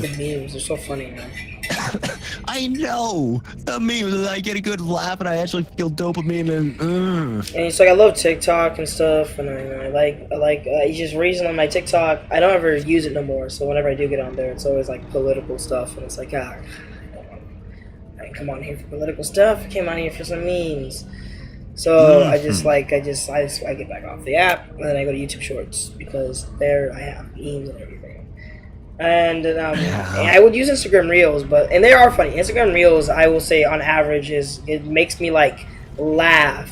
The memes are so funny, man. I know the memes. I get a good laugh, and I actually feel dopamine. And And it's like I love TikTok and stuff, and it's just recently my TikTok. I don't ever use it no more. So whenever I do get on there, it's always like political stuff, and it's like I didn't come on here for political stuff. I came on here for some memes. So I get back off the app, and then I go to YouTube Shorts because there I have memes and everything. And yeah. I would use Instagram Reels, and they are funny. Instagram Reels, I will say, on average, is it makes me like laugh.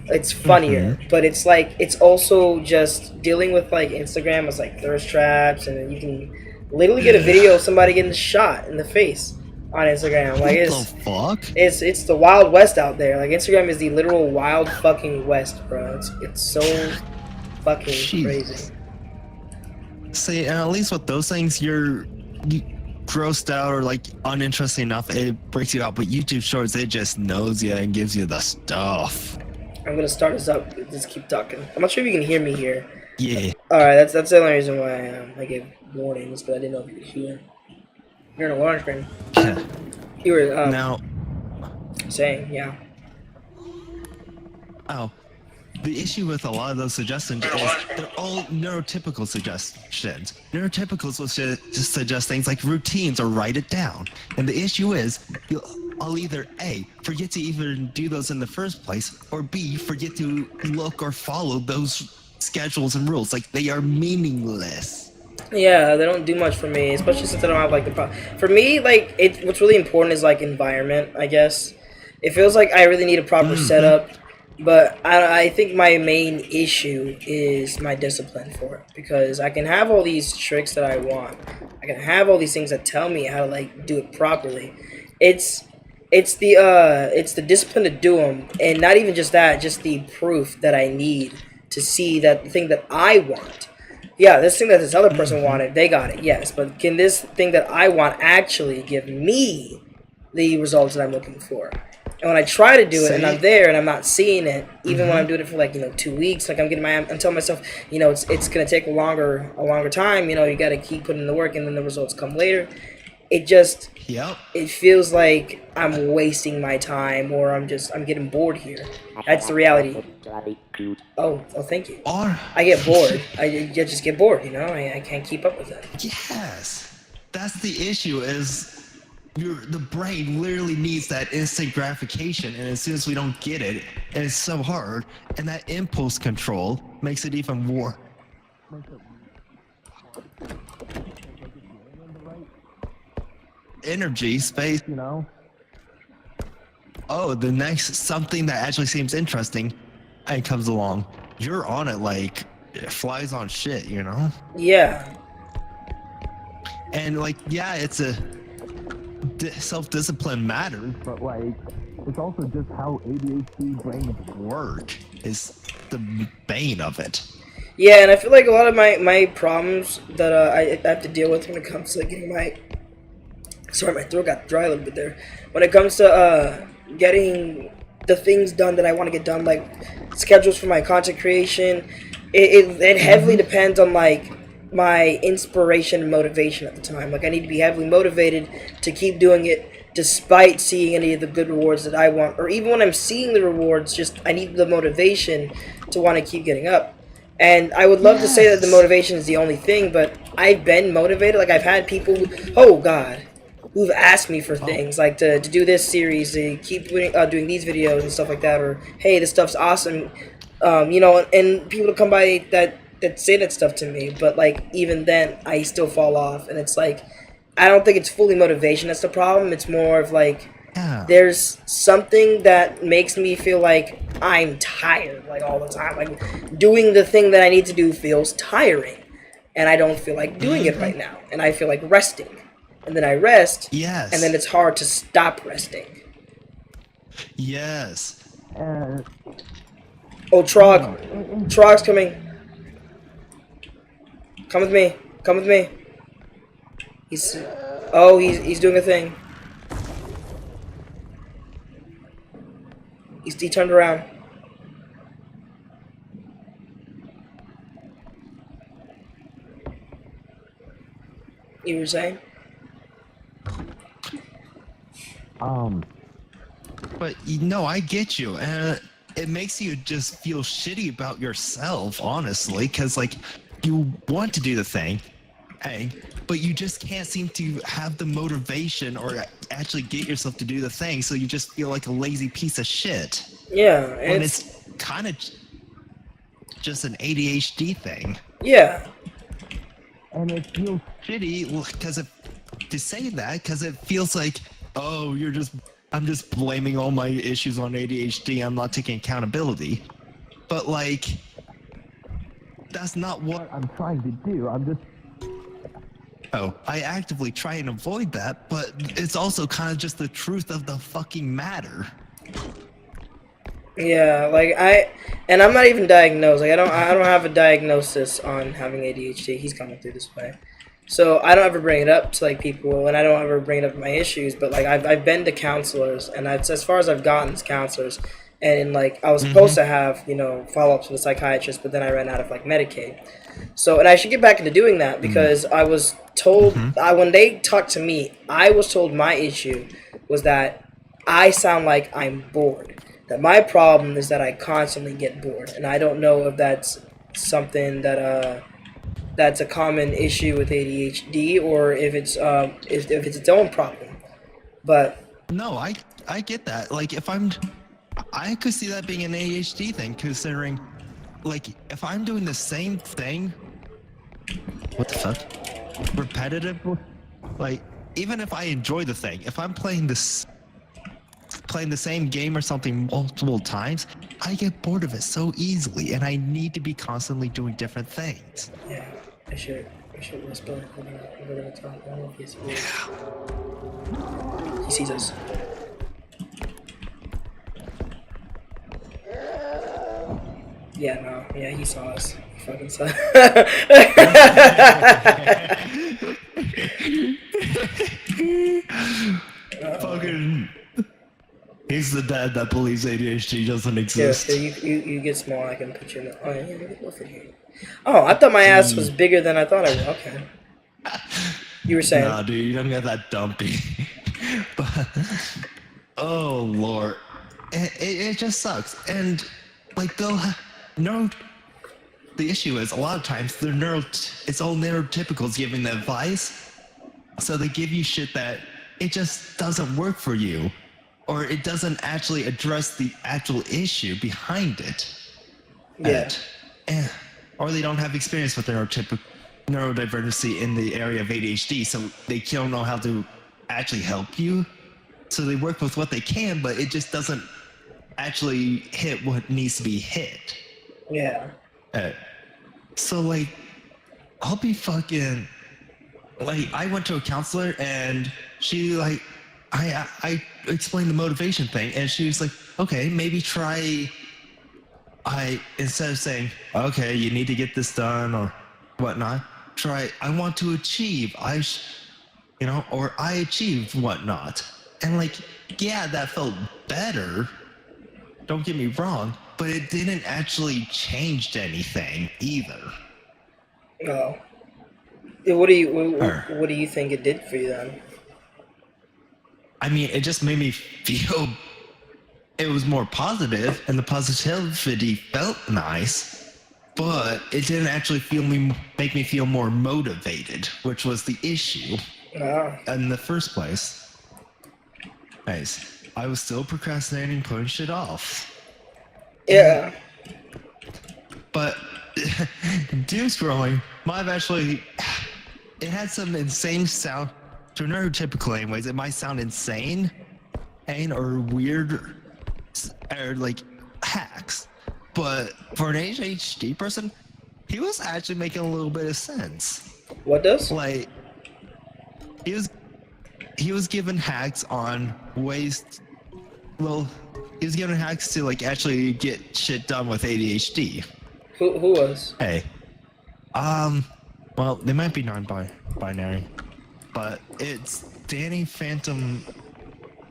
It's Mm-hmm. funnier, but it's like it's also just dealing with like Instagram as like thirst traps, and then you can literally get a video of somebody getting shot in the face on Instagram. Like What the fuck? it's the wild west out there. Like Instagram is the literal wild fucking west, bro. It's so fucking crazy. Jesus. See, and at least with those things, you grossed out or like uninteresting enough, it breaks you out. But YouTube Shorts, it just knows you and gives you the stuff. I'm gonna start this up. Just keep talking. I'm not sure if you can hear me here. Yeah. All right, that's the only reason why I gave warnings, but I didn't know if you could hear. You're in a large screen. You were Now, saying, yeah. oh, the issue with a lot of those suggestions is they're all neurotypical suggestions. Neurotypicals will just suggest things like routines or write it down. And the issue is, I'll either A, forget to even do those in the first place, or B, forget to look or follow those schedules and rules. Like, they are meaningless. Yeah, they don't do much for me, especially since I don't have like the for me, like it. What's really important is like environment. I guess it feels like I really need a proper Mm-hmm. setup, but I think my main issue is my discipline for it because I can have all these tricks that I want. I can have all these things that tell me how to like do it properly. It's it's the discipline to do them, and not even just that, just the proof that I need to see that the thing that I want. Yeah, this thing that this other person Mm-hmm. wanted, they got it, yes. But can this thing that I want actually give me the results that I'm looking for? And when I try to do it and I'm Say, there and I'm not seeing it, even when mm-hmm. I'm doing it for like 2 weeks, like I'm telling myself, it's gonna take a longer time. You got to keep putting in the work, and then the results come later. It just Yep. it feels like I'm wasting my time, or I'm getting bored here. That's the reality. Oh, thank you. Or, I get bored. I just get bored. I can't keep up with it. yes, that's the issue. Is the brain literally needs that instant gratification, and as soon as we don't get it, and it's so hard, and that impulse control makes it even more energy space. Oh, the next something that actually seems interesting, and comes along, you're on it like it flies on shit. Yeah, And like, yeah, it's a self-discipline matters, but like, it's also just how ADHD brains work is the bane of it. yeah, and I feel like a lot of my problems that I have to deal with when it comes to getting my sorry, my throat got dry a little bit there. When it comes to getting the things done that I want to get done, like schedules for my content creation, it heavily Mm-hmm. depends on like my inspiration and motivation at the time. Like I need to be heavily motivated to keep doing it despite seeing any of the good rewards that I want, or even when I'm seeing the rewards, just I need the motivation to want to keep getting up. And I would love to say that the Yes. motivation is the only thing, but I've been motivated. Like I've had people oh god, who've asked me for Oh, things like to do this series, to keep doing these videos and stuff like that, or hey, this stuff's awesome, and people to come by that say that stuff to me, but like even then, I still fall off, and it's like I don't think it's fully motivation that's the problem. It's more of like yeah. there's something that makes me feel like I'm tired, like all the time. Like doing the thing that I need to do feels tiring, and I don't feel like doing it Mm-hmm. right now, and I feel like resting, and then I rest, and then Yes. it's hard to stop resting. Yes. Oh, I don't know. Trog's coming. Come with me. Come with me. He's he's doing a thing. He turned around. You were saying? But I get you, and it makes you just feel shitty about yourself, honestly, because like you want to do the thing, hey, but you just can't seem to have the motivation or actually get yourself to do the thing, so you just feel like a lazy piece of shit. Yeah, When it's kind of just an ADHD thing. yeah, And it feels shitty because to say that because it feels like, oh, I'm just blaming all my issues on ADHD. I'm not taking accountability. But like, that's not what I'm trying to do. I actively try and avoid that, but it's also kind of just the truth of the fucking matter. yeah. And I'm not even diagnosed. Like I don't have a diagnosis on having ADHD. He's coming through this way. So I don't ever bring it up to like people, and I don't ever bring up my issues. But like I've been to counselors, and as far as I've gotten to counselors, and like I was supposed to have follow ups with a psychiatrist, but then I ran out of like Medicaid. So and I should get back into doing that because I was told when they talked to me, I was told my issue was that I sound like I'm bored. That my problem is that I constantly get bored, and I don't know if that's something that's a common issue with ADHD or if it's if it's its own problem. But No, I get that. Like I could see that being an ADHD thing, considering like if I'm doing the same thing, what the fuck, repetitive, like even if I enjoy the thing, if I'm playing the same game or something multiple times, I get bored of it so easily, and I need to be constantly doing different things. yeah, I should whisper over the top. I don't know if he sees us. Yeah, no, yeah, he saw us. He fucking saw. Fucking, he's the dad that believes ADHD doesn't Yeah, exist. so you get small. I can put you in the. Oh yeah, look over here. Oh, I thought my ass was bigger than I thought I was. Okay. You were saying? Nah, dude, you don't get that dumpy. But oh lord, it just sucks. And like the issue is a lot of times it's all neurotypicals giving the advice, so they give you shit that it just doesn't work for you, or it doesn't actually address the actual issue behind it. Yeah. Or they don't have experience with neurodiversity in the area of ADHD, so they don't know how to actually help you. So they work with what they can, but it just doesn't actually hit what needs to be hit. Yeah. So like, I'll be fucking like, I went to a counselor and she like, I explained the motivation thing, and she was like, okay, maybe try. Instead of saying, okay, you need to get this done or whatnot, try, I want to achieve, or I achieved whatnot. And like, yeah, that felt better. Don't get me wrong, but it didn't actually change anything either. Oh. What do you think it did for you then? I mean, it just made me feel it was more positive, and the positivity felt nice, but it didn't actually make me feel more motivated, which was the issue in the first place. Nice. I was still procrastinating, putting shit off. Yeah. But doom scrolling might have actually, it had some insane sound. To neurotypical anyways, it might sound insane or weird or like hacks, but for an ADHD person, he was actually making a little bit of sense. What does? Like, he was given hacks on ways. Well, he was given hacks to like actually get shit done with ADHD. Who was? Hey, well, they might be non-binary, but it's Danny Phantom.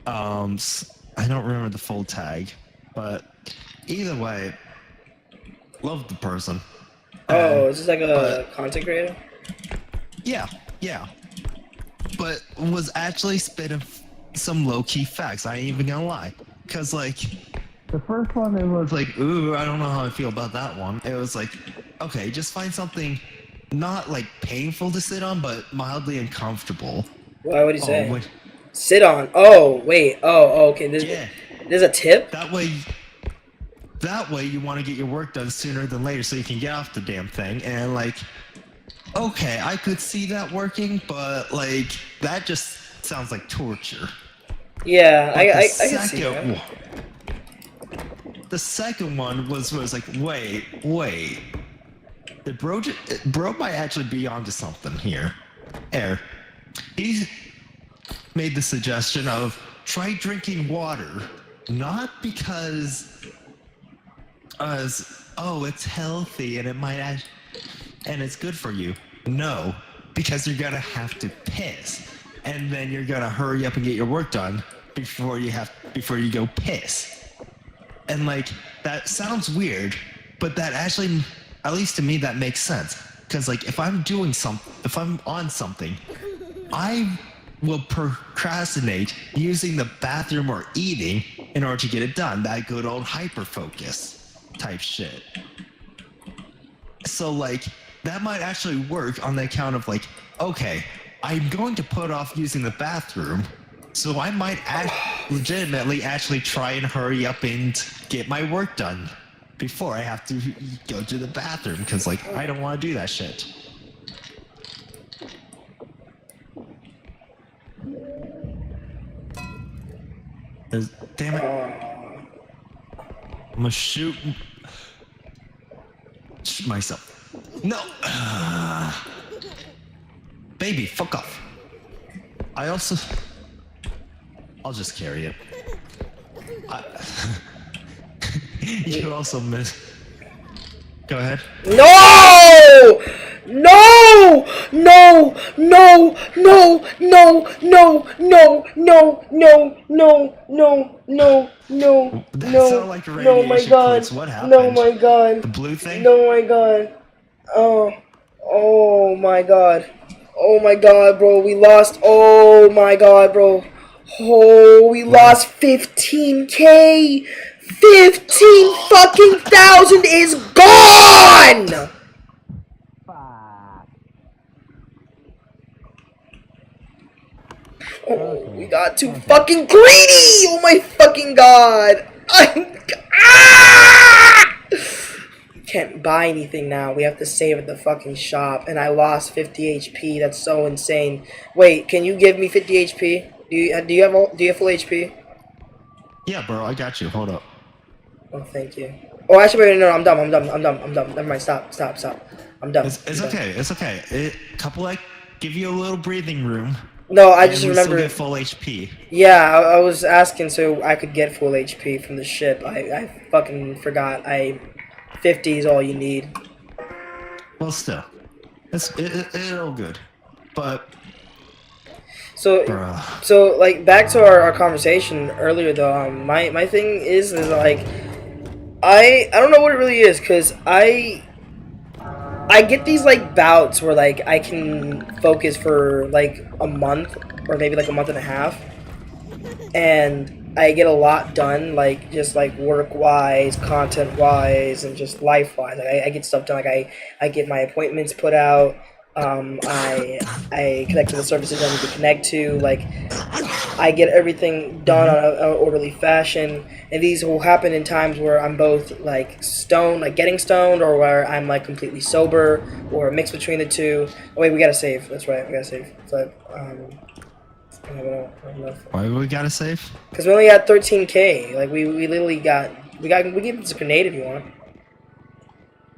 I don't remember the full tag, but either way, love the person. Oh, is this like a content creator? Yeah. but was actually spitting some low-key facts. I ain't even gonna lie. Cause like, the first one, it was like, ooh, I don't know how I feel about that one. It was like, okay, just find something not like painful to sit on, but mildly uncomfortable. Why would he say? Wait, Sit on. Oh, wait. Oh, okay. yeah. There's a tip? That way you want to get your work done sooner than later so you can get off the damn thing. And like, okay, I could see that working, but like, that just sounds like torture. Yeah, But I can see that. The second one was like, wait. The bro might actually be onto something here. He made the suggestion of try drinking water, not because it's healthy and and it's good for you. No, because you're gonna have to piss, and then you're gonna hurry up and get your work done before you go piss. And like, that sounds weird, but that actually, at least to me, that makes sense. Because like, if I'm on something, I will procrastinate using the bathroom or eating in order to get it done. That good old hyper focus type shit. So like, that might actually work on the account of like, okay, I'm going to put off using the bathroom, so I might legitimately actually try and hurry up and get my work done before I have to go to the bathroom, because like, I don't want to do that shit. Damn it. I'm gonna shoot myself. No! Baby, fuck off. I'll just carry it. You also miss. Go ahead. No! No! No! No! No! No! No! No! No! No! No! No! No! No! That No! sounded like a No! My radiation God! pulse. What happened? No! My God! The blue thing? No! My God! Oh! Oh my God! Oh my God, bro! We lost! Oh my God, bro! Oh, we lost 15K! 15 fucking thousand is gone! Oh, we got too fucking greedy! Oh my fucking God! Can't buy anything now. We have to save at the fucking shop, and I lost 50 HP. That's so insane. Wait, can you give me 50 HP? Do you have full HP? Yeah, bro, I got you. Hold up. Oh, thank you. Oh, actually, wait, no, I'm dumb. Never mind. Stop. I'm done. It's okay. It's okay. Give you a little breathing room. No, I just and we remember. Still get full HP. Yeah, I was asking so I could get full HP from the ship. I fucking forgot. 50 is all you need. Well, still, it's all good, but. So, Bruh. so like back to our conversation earlier though. My thing is like, I don't know what it really is, cause I get these like bouts where like I can focus for like a month or maybe like a month and a half, and I get a lot done, like just like work wise, content wise, and just life wise. Like I get stuff done. Like I get my appointments put out. I connect to the services I need to connect to. Like I get everything done on an orderly fashion, and these will happen in times where I'm both like stoned, like getting stoned, or where I'm like completely sober, or a mix between the two. Oh, wait, we gotta save. That's right, we gotta save. So, I have enough. Why we gotta save? Because we only got 13K. Like we literally we give this a grenade if you want.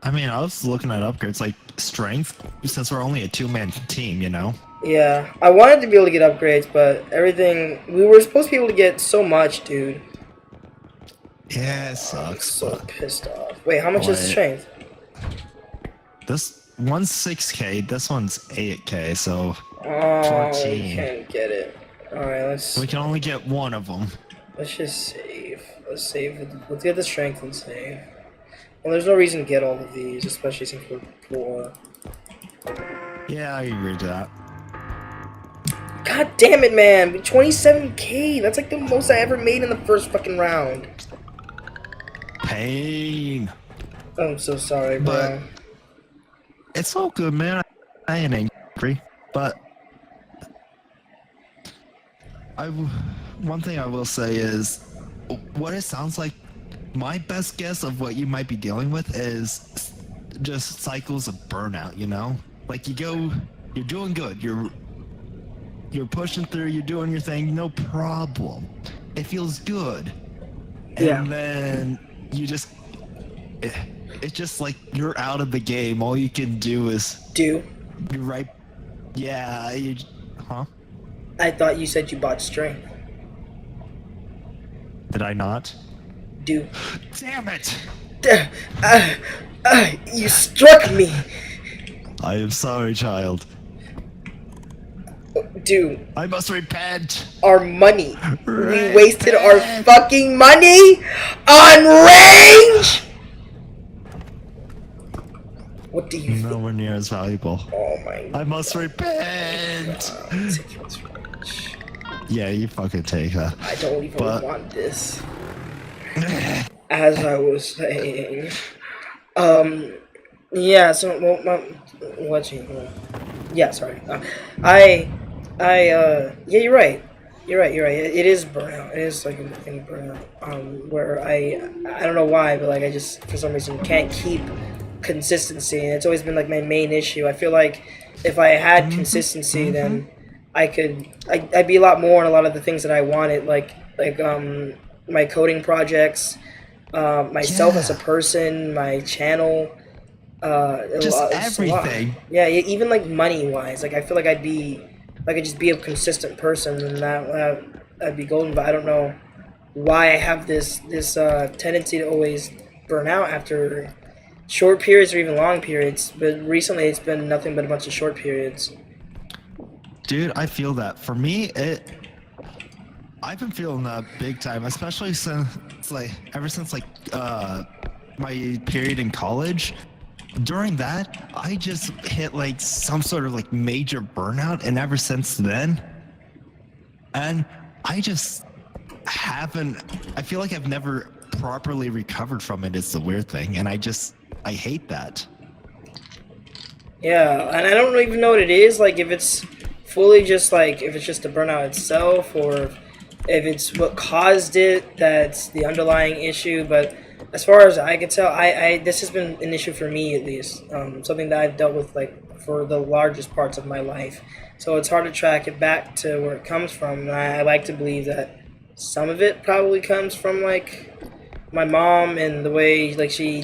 I mean, I was looking at upgrades like strength, since we're only a 2-man team, you know. Yeah, I wanted to be able to get upgrades, but everything we were supposed to be able to get so much, dude. Yeah, it sucks. So pissed off. Wait, how much is strength? This one's 6K. This one's 8K. So 14. We can't get it. All right, We can only get one of them. Let's just save. Let's save. Let's get the strength and save. Well, there's no reason to get all of these, especially since we're poor. Yeah, I agree to that. God damn it, man. 27K. That's like the most I ever made in the first fucking round. Pain. I'm so sorry, But bro. it's all good, man. I ain't angry. But one thing I will say is, what it sounds like, my best guess of what you might be dealing with is just cycles of burnout, you know? Like you're doing good, you're pushing through, you're doing your thing, no problem. It feels good. Yeah. And then you just, it's just like you're out of the game. All you can do is, Do. you're right. Yeah, huh? I thought you said you bought strength. Did I not? Do. Damn it! You struck me. I am sorry, child. Dude, I must repent. our money. We wasted our Repent. fucking money on range? What do you think? Nowhere near as valuable. Oh my god. I must repent. Ridiculous range. Yeah, you fucking take that. I don't even But- want this. As I was saying. Yeah, so, what's you? Yeah, sorry. Yeah, you're right. You're right. It is burnout. It is like a thing burnout. Where I don't know why, but like I just for some reason can't keep consistency, and it's always been like my main issue. I feel like if I had consistency, then I'd be a lot more in a lot of the things that I wanted, like my coding projects, myself as a person, my channel. Just It's a lot. everything. Yeah, even like money wise, like I feel like I could just be a consistent person, and that'd be golden. But I don't know why I have this tendency to always burn out after short periods or even long periods. But recently, it's been nothing but a bunch of short periods. Dude, I feel that. For me, I've been feeling that big time, especially ever since my period in college. During that, I just hit like some sort of like major burnout, and ever since then, and I just haven't. I feel like I've never properly recovered from it. Is the weird thing, and I hate that. Yeah, and I don't even know what it is. Like if it's fully just like if it's just the burnout itself, or if it's what caused it that's the underlying issue. But as far as I can tell, I this has been an issue for me at least. Something that I've dealt with like for the largest parts of my life. So it's hard to track it back to where it comes from. And I like to believe that some of it probably comes from like my mom and the way like she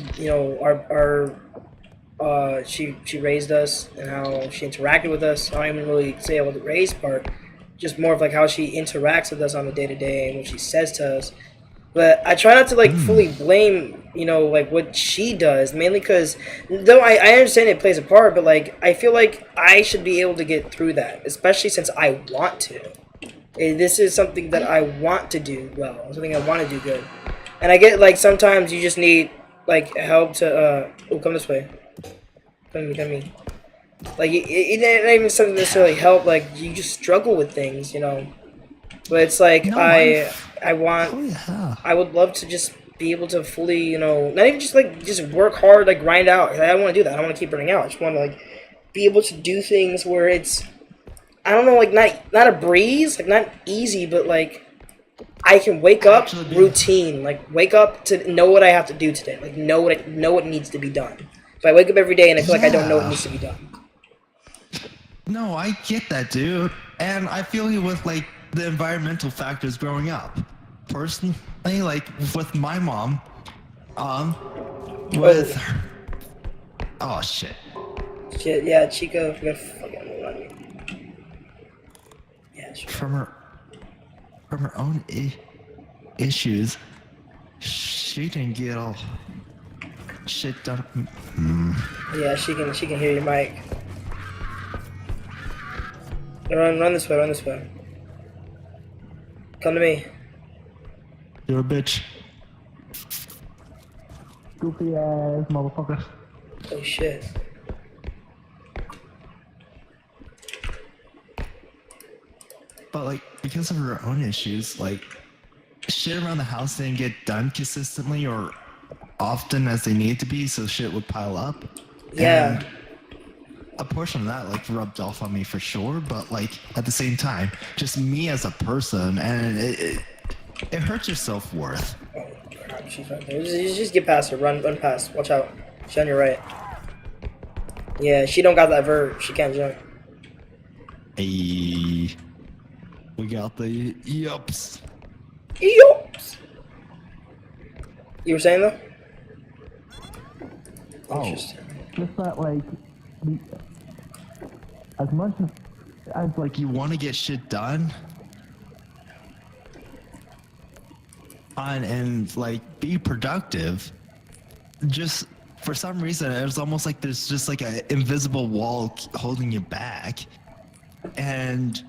she raised us and how she interacted with us. I don't even really say about the raise part, just more of like how she interacts with us on the day to day and what she says to us. But I try not to like fully blame, like what she does, mainly because though I understand it plays a part, but like I feel like I should be able to get through that, especially since I want to. This is something that I want to do well, something I want to do good. And I get like sometimes you just need like help to come this way. Come to me. Like it not even something necessarily help. Like you just struggle with things, But it's like No, I want Oh yeah. I would love to just be able to fully, not even just like just work hard, like grind out. I don't want to do that. I don't want to keep burning out. I just want to like be able to do things where it's I don't know, like not a breeze, like not easy, but like I can wake up Actually, routine, like wake up to know what I have to do today, like know what needs to be done. If I wake up every day and I feel like I don't know what Yeah. needs to be done. No, I get that, dude. And I feel you with like the environmental factors growing up. Personally, like with my mom, with her, oh shit. Shit, yeah, Chica, fucking run me. Yeah, sure. From her own issues, she didn't get all shit done. Yeah, she can hear your mic. Run this way. Come to me. You're a bitch. Goofy ass motherfucker. Oh shit. but like because of her own issues, like shit around the house didn't get done consistently or often as they needed to be, so shit would pile up. Yeah. And a portion of that like rubbed off on me for sure, but like at the same time, just me as a person, and it hurts your self-worth. Oh crap, she's right there. Just get past her. Run past. Watch out. She's on your right. Yeah, she don't got that vert. She can't jump. Hey, we got the yups. Yups. You were saying though? Oh, Interesting. just that like, as much as like you want to get shit done, and like be productive, just for some reason it's almost like there's just like an invisible wall holding you back, and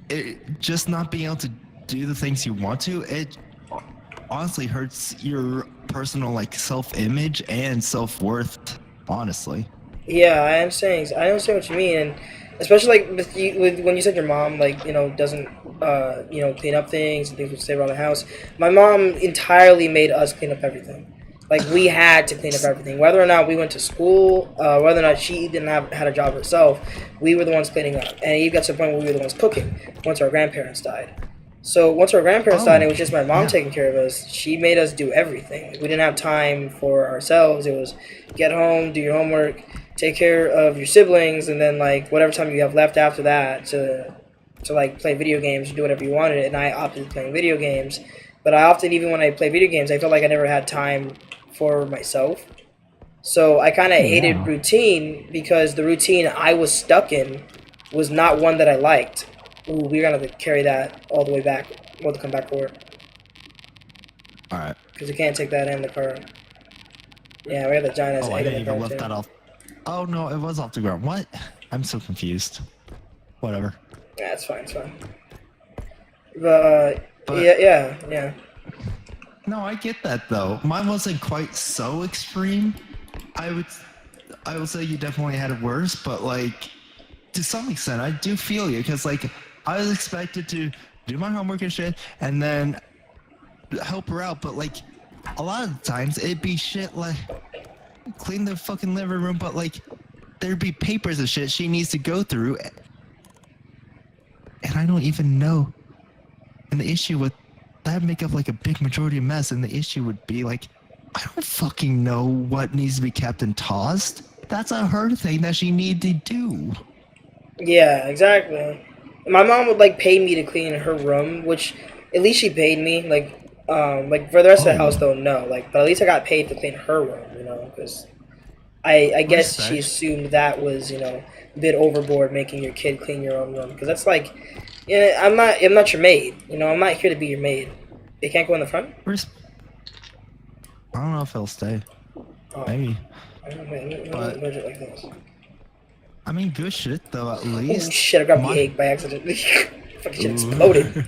it just not being able to do the things you want to, it honestly hurts your personal like self-image and self-worth, honestly. Yeah, I understand. I understand what you mean, and especially like with when you said your mom like doesn't clean up things and things would stay around the house. My mom entirely made us clean up everything. Like we had to clean up everything, whether or not we went to school, whether or not she didn't had a job herself. We were the ones cleaning up, and it got to the point where we were the ones cooking once our grandparents died. So once our grandparents died, and it was just my mom taking care of us. She made us do everything. Like, we didn't have time for ourselves. It was get home, do your homework, take care of your siblings, and then like whatever time you have left after that to like play video games or do whatever you wanted. And I opted to playing video games, but I often, even when I play video games, I felt like I never had time for myself. So I kind of hated routine because the routine I was stuck in was not one that I liked. Ooh, we're gonna carry that all the way back. We'll have to come back for it. Alright. Because we can't take that in the car. Yeah, we have the giant ass Oh, I egg in didn't the even car lift too. that off. Oh no, it was off the ground. What? I'm so confused. Whatever. Yeah, it's fine, it's fine. But But- yeah. No, I get that though. Mine wasn't quite so extreme. I would say you definitely had it worse, but like to some extent, I do feel you because like I was expected to do my homework and shit, and then help her out. But like a lot of the times, it'd be shit like clean the fucking living room, but like there'd be papers and shit she needs to go through, and I don't even know. And the issue with that'd make up like a big majority of mess, and the issue would be like I don't fucking know what needs to be kept and tossed. That's a her thing that she need to do. Yeah, exactly. My mom would like pay me to clean her room, which at least she paid me. Like for the rest of the house though, no. Like, but at least I got paid to clean her room, because I guess she Respect. assumed that was a bit overboard making your kid clean your own room, because that's like, yeah, I'm not your maid. I'm not here to be your maid. They can't go in the front. I don't know if he'll stay. Oh, Maybe. I don't know, wait, But- merge it like this. I mean, good shit though. At Oh least. shit! I grabbed My- the egg by accident. Fucking shit exploded.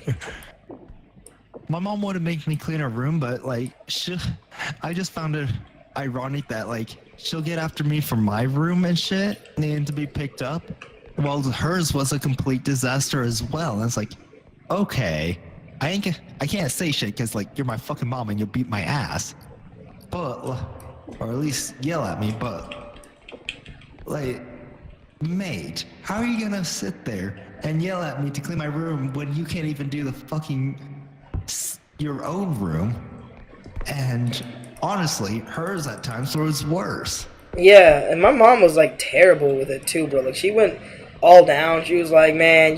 My mom wanted to make me clean her room, but like, I just found it ironic that like she'll get after me for my room and shit, needing to be picked up, while hers was a complete disaster as well. And it's like, okay, I can't say shit because like you're my fucking mom and you'll beat my ass, but or at least yell at me. But like, mate, how are you gonna sit there and yell at me to clean my room when you can't even do the fucking your own room? And honestly, hers at times was worse. Yeah, and my mom was like terrible with it too, bro. Like she went all down. She was like, "Man,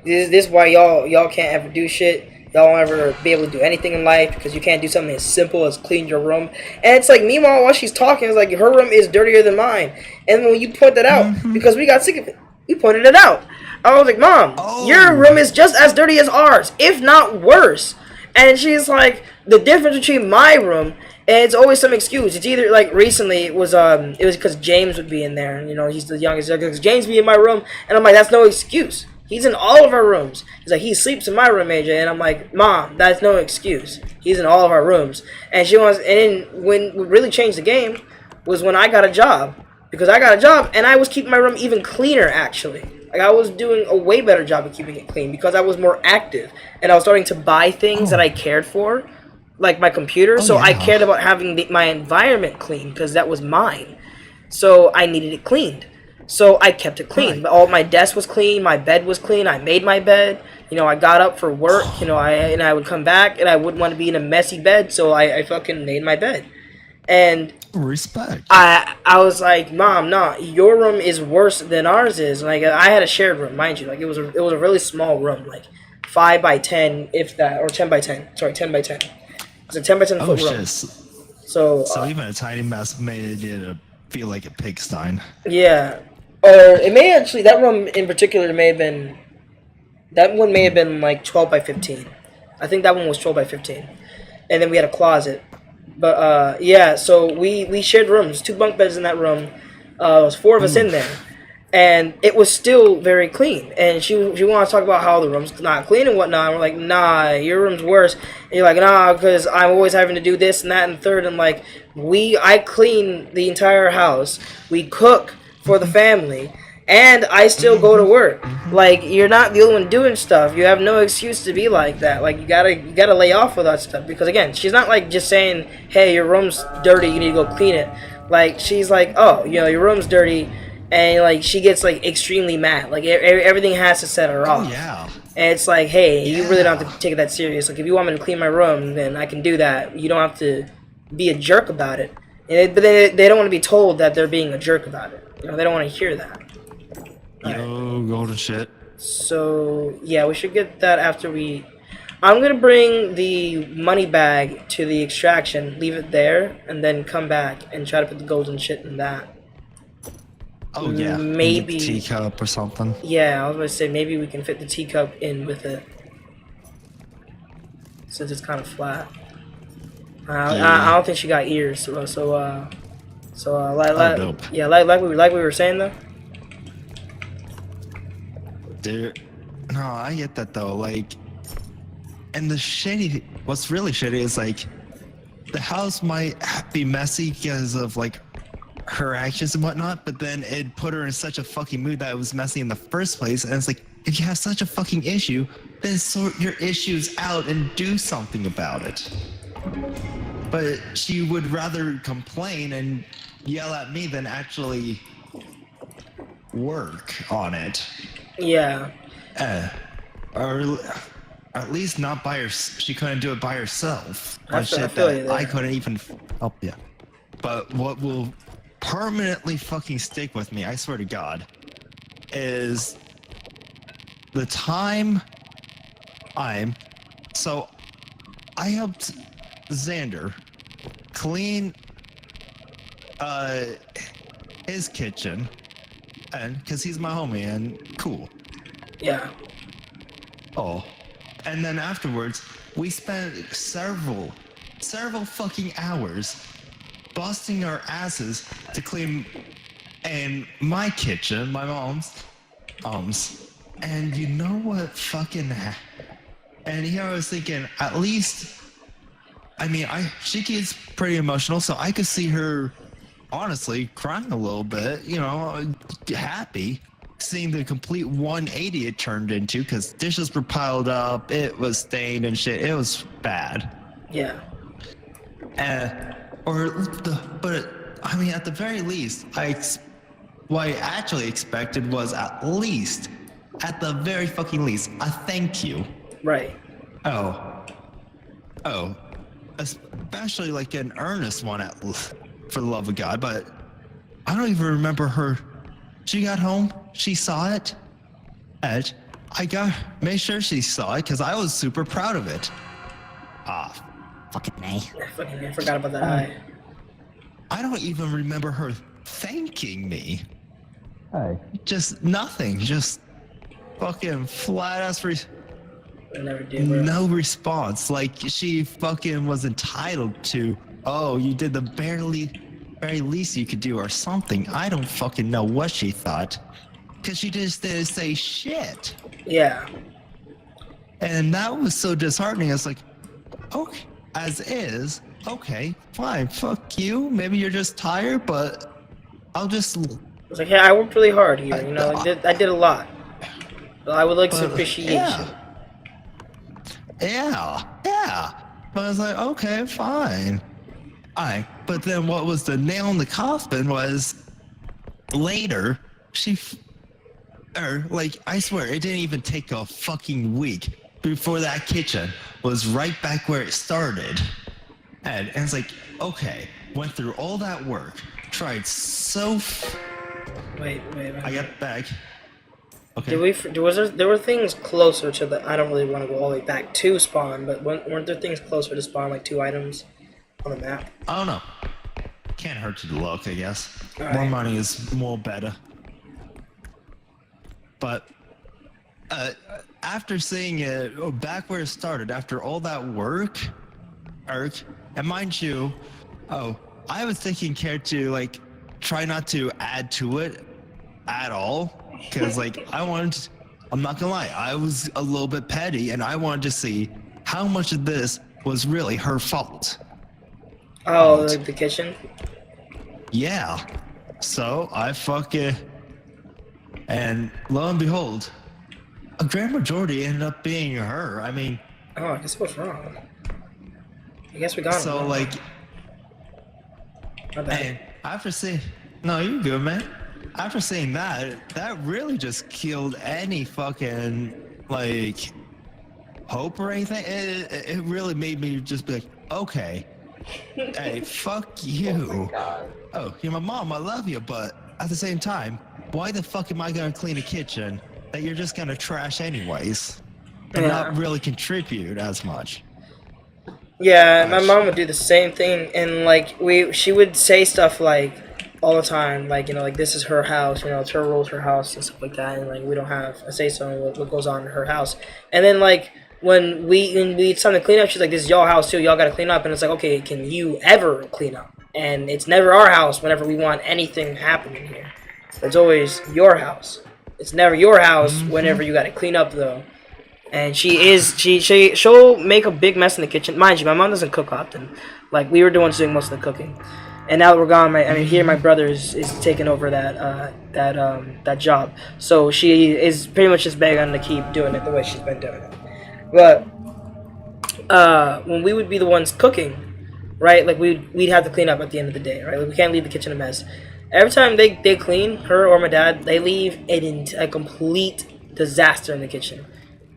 this is why y'all can't ever do shit. Y'all won't ever be able to do anything in life because you can't do something as simple as clean your room." And it's like, meanwhile, while she's talking, it's like her room is dirtier than mine. And when you point that out, because we got sick of it, we pointed it out. I was like, "Mom, your room is just as dirty as ours, if not worse." And she's like, the difference between my room, and it's always some excuse. It's either like recently it was because James would be in there. He's the youngest. Because James be in my room, and I'm like, that's no excuse. He's in all of our rooms. He's like, he sleeps in my room, AJ, and I'm like, Mom, that's no excuse. He's in all of our rooms. And she wants. And then when what really changed the game was when I got a job, because I got a job and I was keeping my room even cleaner actually. Like I was doing a way better job of keeping it clean because I was more active and I was starting to buy things that Oh, I cared for, like my computer. oh So I cared yeah, about having my environment clean because that was mine. So I needed it cleaned. So I kept it clean. right. All my desk was clean, my bed was clean. I made my bed. I got up for work. I would come back and I wouldn't want to be in a messy bed, so I fucking made my bed. And Respect. I was like, Mom, nah, your room is worse than ours is. Like I had a shared room, mind you. Like it was a really small room, like 5 by 10, if that, or 10 by 10. Sorry, 10 by 10. It's a 10 by 10 Oh foot room. shit. So So even a tiny mess made it feel like a pigsty. yeah, or it may actually, that room in particular may have been, that one may have been like 12 by 15. I think that one was 12 by 15, and then we had a closet. But yeah, so we shared rooms, 2 bunk beds in that room. There was 4 of us in there, Oof. and it was still very clean. And she wanted to talk about how the room's not clean and whatnot. And we're like, nah, your room's worse. And you're like, nah, because I'm always having to do this and that and third. And like, I clean the entire house. We cook for the family, and I still go to work. Like, you're not the only one doing stuff. You have no excuse to be like that. Like, you gotta lay off with that stuff, because again, she's not like just saying, hey, your room's dirty, you need to go clean it. Like, she's like, oh, your room's dirty, and like she gets like extremely mad. Like everything has to set her Oh off. yeah. And it's like, hey, you really don't have Yeah. to take it that serious. Like, if you want me to clean my room, then I can do that. You don't have to be a jerk about it. But they don't want to be told that they're being a jerk about it. They don't want to hear that. Yo, golden shit. So yeah, we should get that after we. I'm gonna bring the money bag to the extraction, leave it there, and then come back and try to put the golden shit in that. Oh yeah. And get the Maybe. teacup or something. Yeah, I was gonna say maybe we can fit the teacup in with it, since it's kind of flat. I don't think she got ears, Dope. yeah, like we were saying though. Dude, no, I get that though. Like, and what's really shitty is like, the house might be messy because of like her actions and whatnot, but then it put her in such a fucking mood that it was messy in the first place. And it's like, if you have such a fucking issue, then sort your issues out and do something about it. But she would rather complain and yell at me than actually work on it. Yeah, Or at least not by her. She couldn't do it by herself. I On feel shit you that I there. couldn't even help you. But what will permanently fucking stick with me, I swear to God, is the time so I helped Xander clean his kitchen, and because he's my homie and cool. Yeah, Oh, and then afterwards, we spent several fucking hours busting our asses to clean in my kitchen, my mom's. And you know what fucking and here I was thinking, at least, I mean, she gets pretty emotional, so I could see her honestly crying a little bit, happy seeing the complete 180 it turned into, because dishes were piled up, it was stained and shit, it was bad. yeah, But I mean, at the very least, what I actually expected was at the very fucking least, a thank you. right. Oh, oh, especially like an earnest one, for the love of God. But I don't even remember her. She got home, she saw it, and made sure she saw it because I was super proud of it. Ah, Fucking A. I forgot about that eye. I don't even remember her thanking me. Hey. Just nothing. Just fucking flat ass I never did, bro. no response. Like she fucking was entitled to. Oh, you did the very least you could do, or something. I don't fucking know what she thought, cause she just didn't say shit. Yeah, And that was so disheartening. It's like, okay, as is, okay, fine, fuck you. Maybe you're just tired, but I'll just. I was like, yeah, I worked really hard here. I did a lot. I would like some But appreciation. yeah. But I was like, okay, fine. Alright, but then what was the nail in the coffin was later, I swear, it didn't even take a fucking week before that kitchen was right back where it started. And it's like, okay, went through all that work, tried Wait. I got back. Okay. There were things closer to the. I don't really want to go all the way back to spawn, but weren't there things closer to spawn, like 2 items on the map? I don't know. Can't hurt to look, I guess. All More right. money is more better. But after seeing it back where it started, after all that work, and mind you, I was taking care to like try not to add to it at all, because like I'm not gonna lie, I was a little bit petty, and I wanted to see how much of this was really her fault. Oh, the kitchen. Yeah. So I fucking, and lo and behold, a grand majority ended up being her. I mean, Oh, I guess what's wrong? I guess we got it. so like, My bad. and after seeing, no, you're good, man. After seeing that, that really just killed any fucking like hope or anything. It really made me just be like, okay, hey, fuck you. Oh, you're my mom, I love you, but at the same time, why the fuck am I gonna clean a kitchen that you're just gonna trash anyways and not really contribute as much? Yeah, my mom would do the same thing, and like she would say stuff like all the time, like like this is her house, it's her rules, her house, and stuff like that, and like we don't have a say so in what goes on in her house. And then like when it's time to clean up, she's like, "This is y'all house too. Y'all got to clean up." And it's like, "Okay, can you ever clean up?" And it's never our house whenever we want anything happening here. It's always your house. It's never your house whenever you got to clean up though. And she'll make a big mess in the kitchen. Mind you, my mom doesn't cook often. Like we were doing most of the cooking. And now that we're gone, my brother is taking over that job. So she is pretty much just begging to keep doing it the way she's been doing it. But when we would be the ones cooking, right? Like we'd have to clean up at the end of the day, right? Like we can't leave the kitchen a mess. Every time they clean, her or my dad, they leave a complete disaster in the kitchen,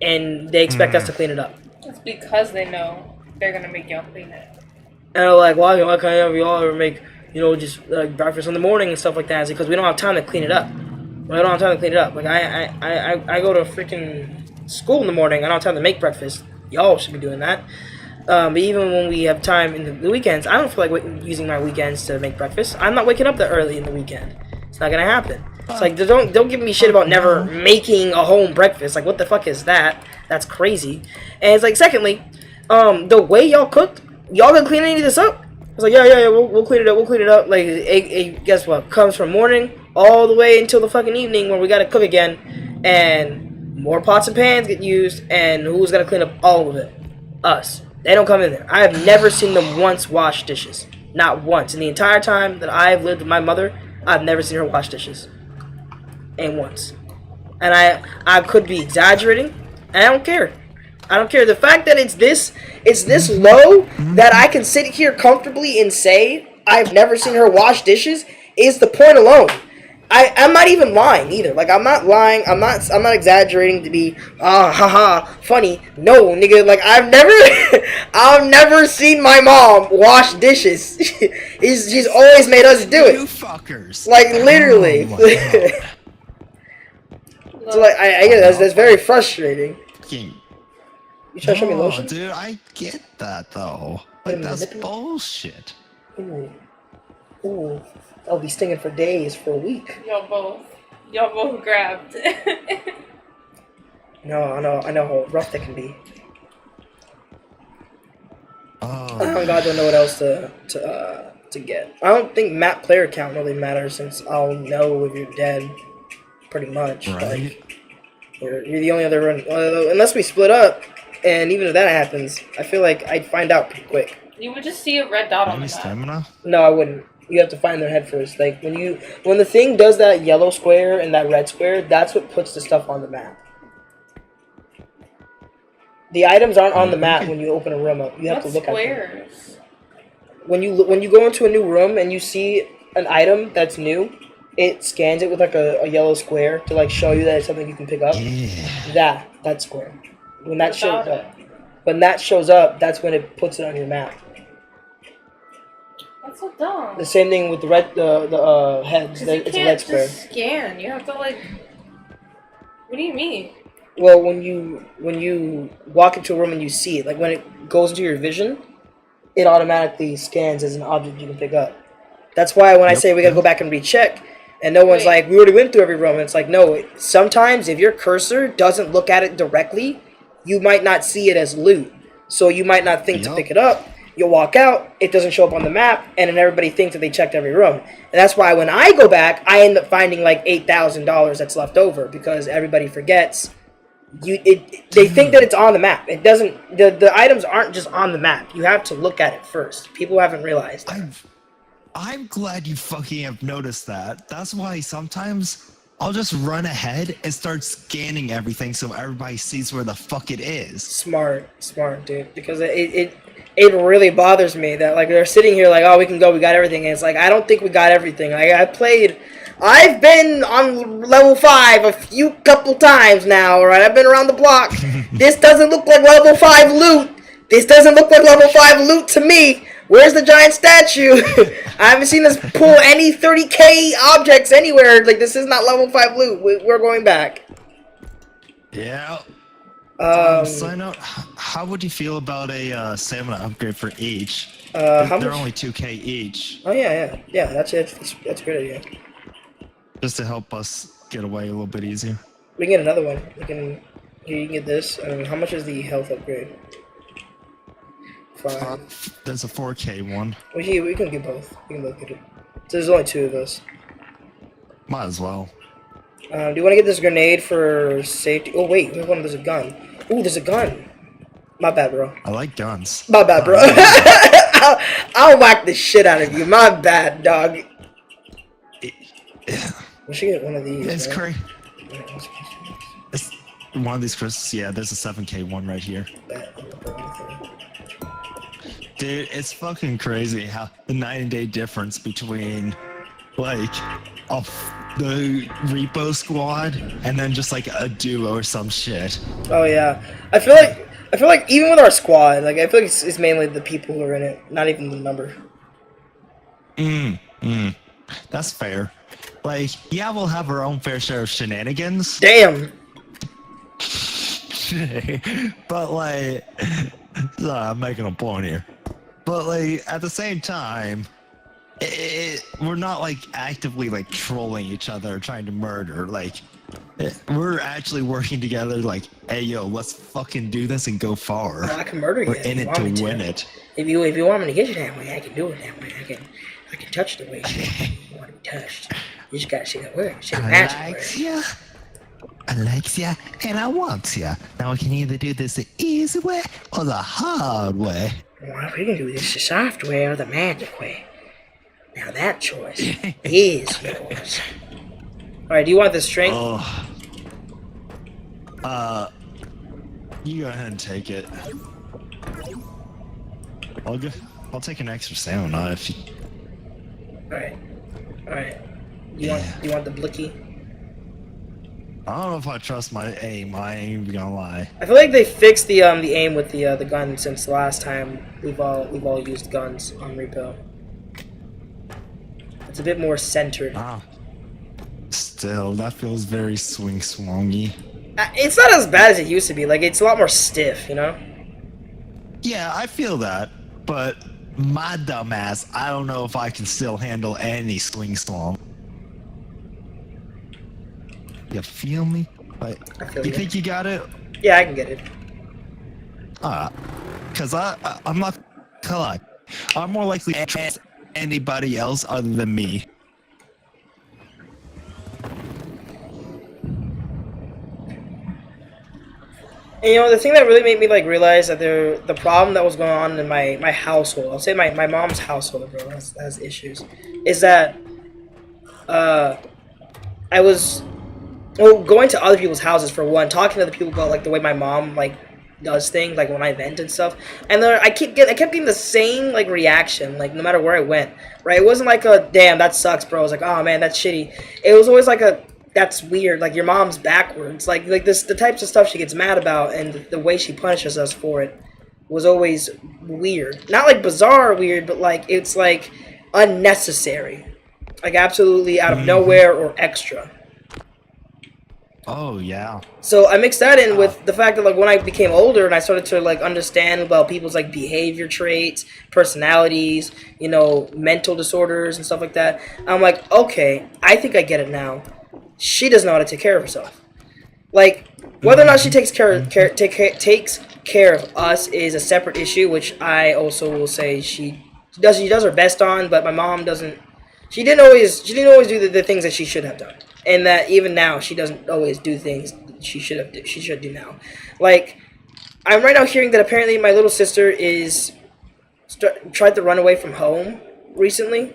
and they expect us to clean it up. It's because they know they're gonna make y'all clean it. And they're like, why can't y'all ever make, just breakfast in the morning and stuff like that? It's because we don't have time to clean it up. We don't have time to clean it up. Like, I go to freaking school in the morning. I don't have time to make breakfast. Y'all should be doing that. But even when we have time in the weekends, I don't feel like using my weekends to make breakfast. I'm not waking up that early in the weekend. It's not gonna happen. It's like, don't give me shit about never making a home breakfast. Like, what the fuck is that? That's crazy. And it's like, secondly, the way y'all cooked, y'all gonna clean any of this up? It's like, yeah, we'll clean it up. Like, guess what? Comes from morning all the way until the fucking evening when we gotta cook again, and more pots and pans get used, and who's gonna clean up all of it? Us. They don't come in there. I have never seen them once wash dishes. Not once. In the entire time that I've lived with my mother, I've never seen her wash dishes. Ain't once. And I could be exaggerating, and I don't care. I don't care. The fact that it's this low that I can sit here comfortably and say I've never seen her wash dishes is the point alone. I'm not even lying either. Like, I'm not lying. I'm not exaggerating to be funny. No, nigga. Like, I've never seen my mom wash dishes. She's always made us do it. You fuckers. Like, literally. Oh So like, I get that's very frustrating. Fucking- You trying to show me No, lotion? dude, I get that though. Like, that's bullshit. Ooh. I'll be stinging for days, for a week. Y'all both grabbed. No, I know how rough that can be. Oh. Oh God, don't know what else to get. I don't think map player count really matters since I'll know if you're dead, pretty much. Right. Like, you're the only other run, unless we split up, and even if that happens, I feel like I'd find out pretty quick. You would just see a red dot on Any the map. stamina? No, I wouldn't. You have to find their head first. Like when the thing does that yellow square and that red square, that's what puts the stuff on the map. The items aren't on the We map could- when you open a room up. You have What to look at them. squares? When you go into a new room and you see an item that's new, it scans it with like a yellow square to like show you that it's something you can pick up. Yeah. That square. When that shows Without up, when that shows up, that's when it puts it on your map. That's so dumb. The same thing with the heads. Because you It's a can't red square. just scan. You have to like. What do you mean? Well, when you walk into a room and you see it, like when it goes into your vision, it automatically scans as an object you can pick up. That's why when I say we gotta go back and recheck, and no one's Wait. like, we already went through every room. And it's like, no. Sometimes if your cursor doesn't look at it directly, you might not see it as loot. So you might not think to Yup. pick it up. You'll walk out, it doesn't show up on the map, and then everybody thinks that they checked every room. And that's why when I go back, I end up finding like $8,000 that's left over because everybody forgets. They think that it's on the map. It doesn't. The items aren't just on the map. You have to look at it first. People haven't realized that. I'm glad you fucking have noticed that. That's why sometimes I'll just run ahead and start scanning everything so everybody sees where the fuck it is. Smart, dude. Because it really bothers me that like they're sitting here like, oh, we can go, we got everything. And it's like I don't think we got everything. Like I've been on level 5 a couple times now. All right, I've been around the block. This doesn't look like level 5 loot. This doesn't look like level 5 loot to me. Where's the giant statue? I haven't seen us pull any 30k objects anywhere. Like, this is not level 5 loot. We're going back. Yeah. Um, Sign up. How would you feel about a stamina upgrade for each? how They're much? only 2k each, Oh, yeah, that's it. That's a good idea. just to help us get away a little bit easier. We can get another one. Here, you can get this. How much is the health upgrade? 5. There's a 4k one. We can get both. We can both get it. So there's only 2 of us. Might as well. Do you want to get this grenade for safety? Oh, wait. There's a gun. Ooh, there's a gun. My bad, bro. I like guns. My bad, bro. I'll whack the shit out of you. My bad, dog. We should get one of these. It's right? crazy. It's one of these crystals. Yeah, there's a 7k one right here. Dude, it's fucking crazy how the night and day difference between like the Repo squad and then just like a duo or some shit. Oh yeah, I feel like even with our squad, like I feel like it's mainly the people who are in it, not even the number. That's fair. Like, yeah, we'll have our own fair share of shenanigans. Damn. But like, I'm making a point here. But like, at the same time, we're not like actively like trolling each other, trying to murder. Like, we're actually working together. Like, hey yo, let's fucking do this and go far. I can murder you. We're if in you it want to me win it. If you want me to get you that way, I can do it that way. I can touch the way you want to be touched. You just gotta see the word. See the magic word. Alexia, and I want ya. Now we can either do this the easy way or the hard way. Well, we can do this the soft way or the magic way. Now that choice is yours. Alright, do you want the strength? You go ahead and take it. I'll take an extra stamina if you... Alright. You want the blicky? I don't know if I trust my aim. I ain't even gonna lie. I feel like they fixed the aim with the gun since the last time we've all used guns on Repo. It's a bit more centered. Still, that feels very swing-swongy. It's not as bad as it used to be. Like, it's a lot more stiff, you know? Yeah, I feel that, but my dumbass, I don't know if I can still handle any swing-swong. You feel me? Like, I feel you you. think you got it? Yeah, I can get it. Cause I'm not gonna lie. I'm more likely to trust anybody else other than me. And, you know, the thing that really made me like realize that the problem that was going on in my household, I'll say my mom's household, bro, has issues, is that I was going to other people's houses for one, talking to other people about like the way my mom like does things, like when I vent and stuff. And then I kept getting the same like reaction, like no matter where I went. Right? It wasn't like a damn that sucks, bro. It was like, oh man, that's shitty. It was always like a that's weird. Like your mom's backwards. Like this the types of stuff she gets mad about and the way she punishes us for it was always weird. Not like bizarre weird, but like it's like unnecessary. Like absolutely out of nowhere or extra. Oh yeah. So I mixed that in with the fact that like when I became older and I started to like understand about people's like behavior traits, personalities, mental disorders and stuff like that. I'm like, okay, I think I get it now. She doesn't know how to take care of herself. Like whether or not she takes takes care of us is a separate issue, which I also will say she does her best on, but my mom doesn't. She didn't always do the things that she should have done, and that even now she doesn't always do things she should do now. Like I'm right now hearing that apparently my little sister is tried to run away from home recently,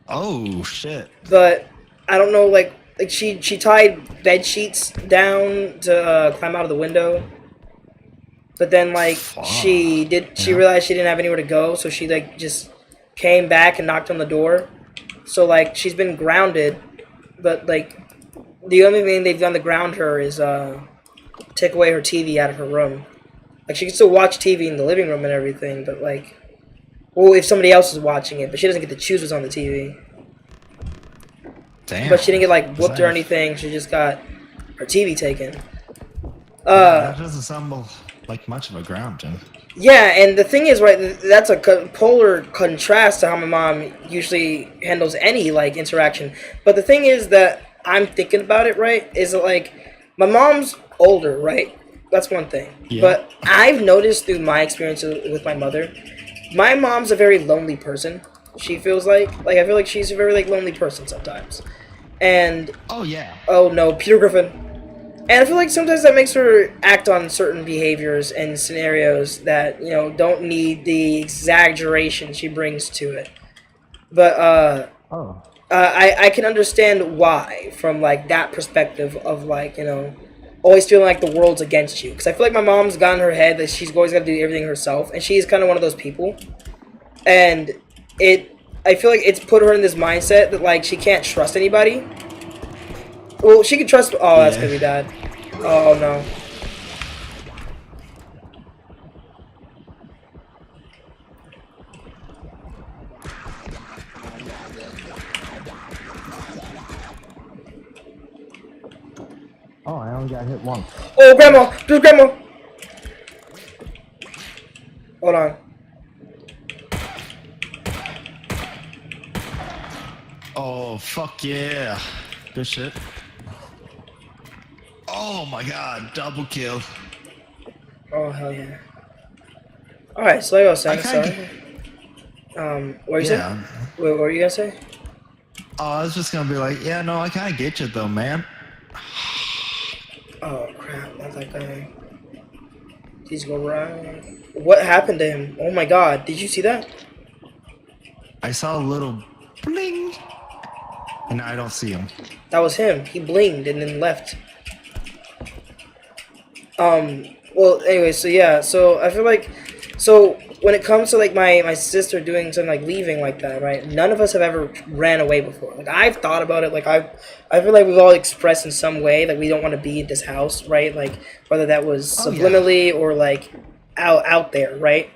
Oh shit. but I don't know like she tied bed sheets down to climb out of the window. But then like she Yeah. realized she didn't have anywhere to go, so she like just came back and knocked on the door. So like she's been grounded, but like the only thing they've done to ground her is take away her TV out of her room. Like she can still watch TV in the living room and everything, but like well if somebody else is watching it, but she doesn't get to choose what's on the TV. Damn. But she didn't get like whooped or Nice. anything. She just got her TV taken. That doesn't sound like much of a ground, Jim. Yeah, and the thing is, right, that's a polar contrast to how my mom usually handles any, like, interaction. But the thing is that I'm thinking about it, right, is that, like, my mom's older, right? That's one thing. Yeah. But I've noticed through my experience with my mother, my mom's a very lonely person, she feels like. Like, I feel like she's a very, like, lonely person sometimes. And, Oh yeah. oh no, Peter Griffin. And I feel like sometimes that makes her act on certain behaviors and scenarios that, don't need the exaggeration she brings to it. But Oh. I can understand why from like that perspective of like, always feeling like the world's against you. Because I feel like my mom's got in her head that she's always got to do everything herself. And she's kind of one of those people. And I feel like it's put her in this mindset that like she can't trust anybody. Well, she can trust. Oh, that's gonna be bad. Oh no. Oh, I only got hit once. Oh, grandma! There's grandma! Hold on. Oh fuck yeah. Good shit. Oh my god, double kill. Oh, hell yeah. Alright, so like I was saying, I kinda what were you saying? Yeah. What were you gonna say? Oh, I was just gonna be like, yeah, no, I kinda get you though, man. Oh, crap, not that guy. He's go right. What happened to him? Oh my god, did you see that? I saw a little bling, and I don't see him. That was him. He blinged and then left. Well, anyway, so yeah, so I feel like, so when it comes to like my sister doing something like leaving like that, right? None of us have ever ran away before. Like I've thought about it. Like I feel like we've all expressed in some way that we don't want to be at this house, right? Like whether that was Oh, yeah. subliminally or like out there, right?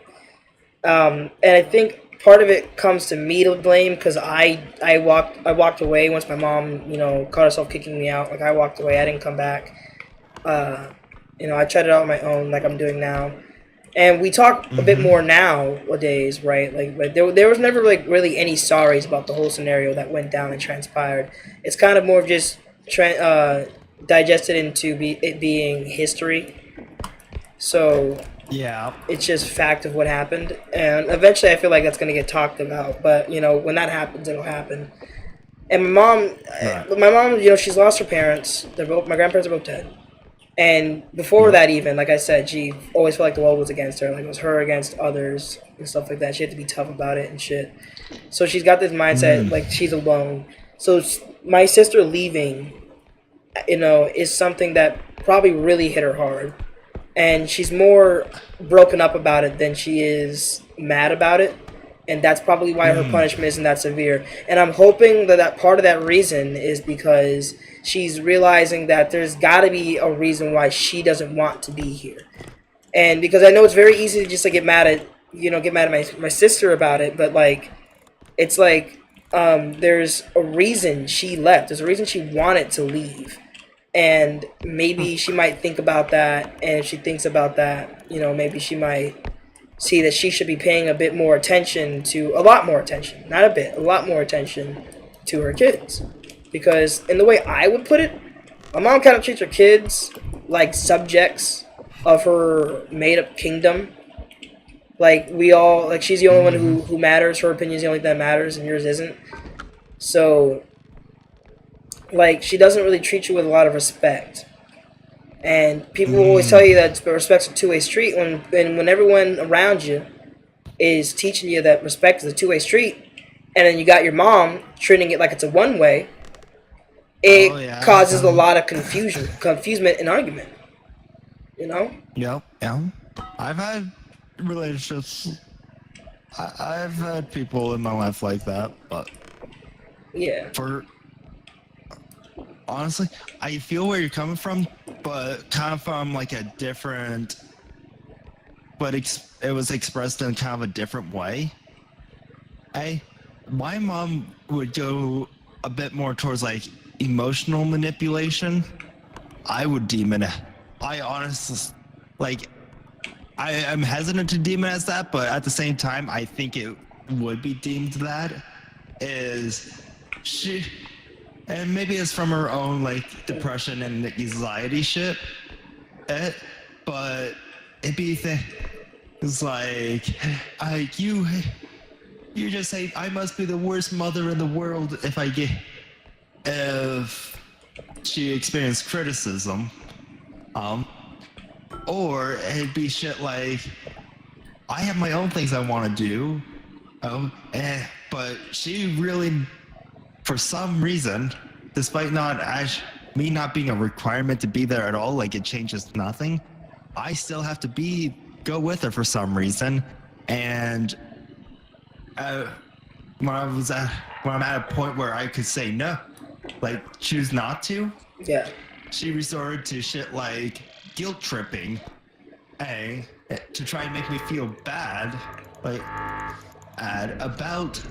And I think part of it comes to me to blame because I walked away once my mom caught herself kicking me out. Like I walked away. I didn't come back. I tried it out on my own, like I'm doing now. And we talk a bit more nowadays, right? Like there was never like really any sorries about the whole scenario that went down and transpired. It's kind of more of just digested into it being history. So Yeah. it's just fact of what happened, and eventually I feel like that's gonna get talked about. But when that happens, it'll happen. And my mom, she's lost her parents. My grandparents are both dead. And before that, even like I said, she always felt like the world was against her. Like it was her against others and stuff like that. She had to be tough about it and shit. So she's got this mindset like she's alone. So my sister leaving, is something that probably really hit her hard. and she's more broken up about it than she is mad about it, and that's probably why her punishment isn't that severe. And I'm hoping that part of that reason is because she's realizing that there's got to be a reason why she doesn't want to be here. And because I know it's very easy to just like get mad at my sister about it, but like it's like there's a reason she left. There's a reason she wanted to leave, and maybe she might think about that. And if she thinks about that, maybe she might see that she should be paying a bit more attention to a lot more attention, not a bit, a lot more attention to her kids. Because in the way I would put it, my mom kind of treats her kids like subjects of her made-up kingdom. Like she's the only one who matters. Her opinion is the only thing that matters, and yours isn't. So, like, she doesn't really treat you with a lot of respect. And people will always tell you that respect's a two-way street when everyone around you is teaching you that respect is a two-way street, and then you got your mom treating it like it's a one-way. It causes a lot of confusement, and argument. Yep. Yeah. I've had relationships. I've had people in my life like that, but yeah. Honestly, I feel where you're coming from, but kind of from like a different. But it was expressed in kind of a different way. My mom would go a bit more towards like emotional manipulation. I would deem it. I honestly like. I'm hesitant to deem it as that, but at the same time, I think it would be deemed that. Is she? And maybe it's from her own like depression and anxiety shit. But it'd be it's like, you just say I must be the worst mother in the world if she experienced criticism. Or it'd be shit like, I have my own things I want to do. But she really, for some reason, despite me not being a requirement to be there at all, like it changes nothing, I still have to go with her for some reason. And when I'm at a point where I could say no, like choose not to, Yeah. she resorted to shit like guilt tripping, to try and make me feel bad, about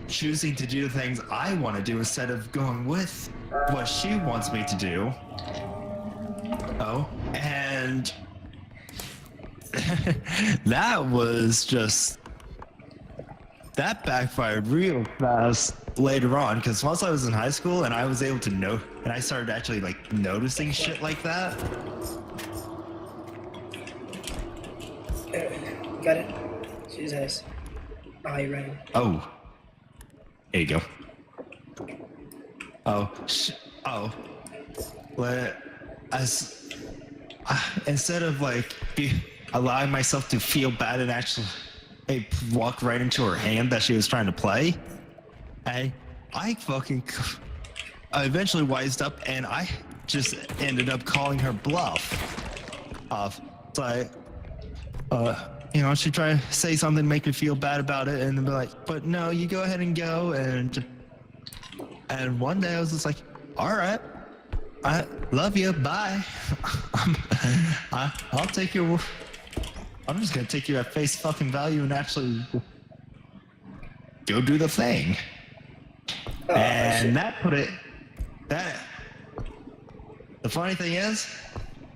choosing to do the things I want to do instead of going with what she wants me to do. And that backfired real fast later on, because once I was in high school and I was able to know, and I started actually like noticing shit like that. Got it? Jesus. Oh, you ran. Oh. There you go. Instead of like allowing myself to feel bad and actually walk right into her hand that she was trying to play, I eventually wised up and I just ended up calling her bluff. She tried to say something, make me feel bad about it, and then be like, but no, you go ahead and go. And one day I was just like, all right, I love you, bye. I'll take your. I'm just gonna take you at face fucking value and actually go do the thing. And the funny thing is,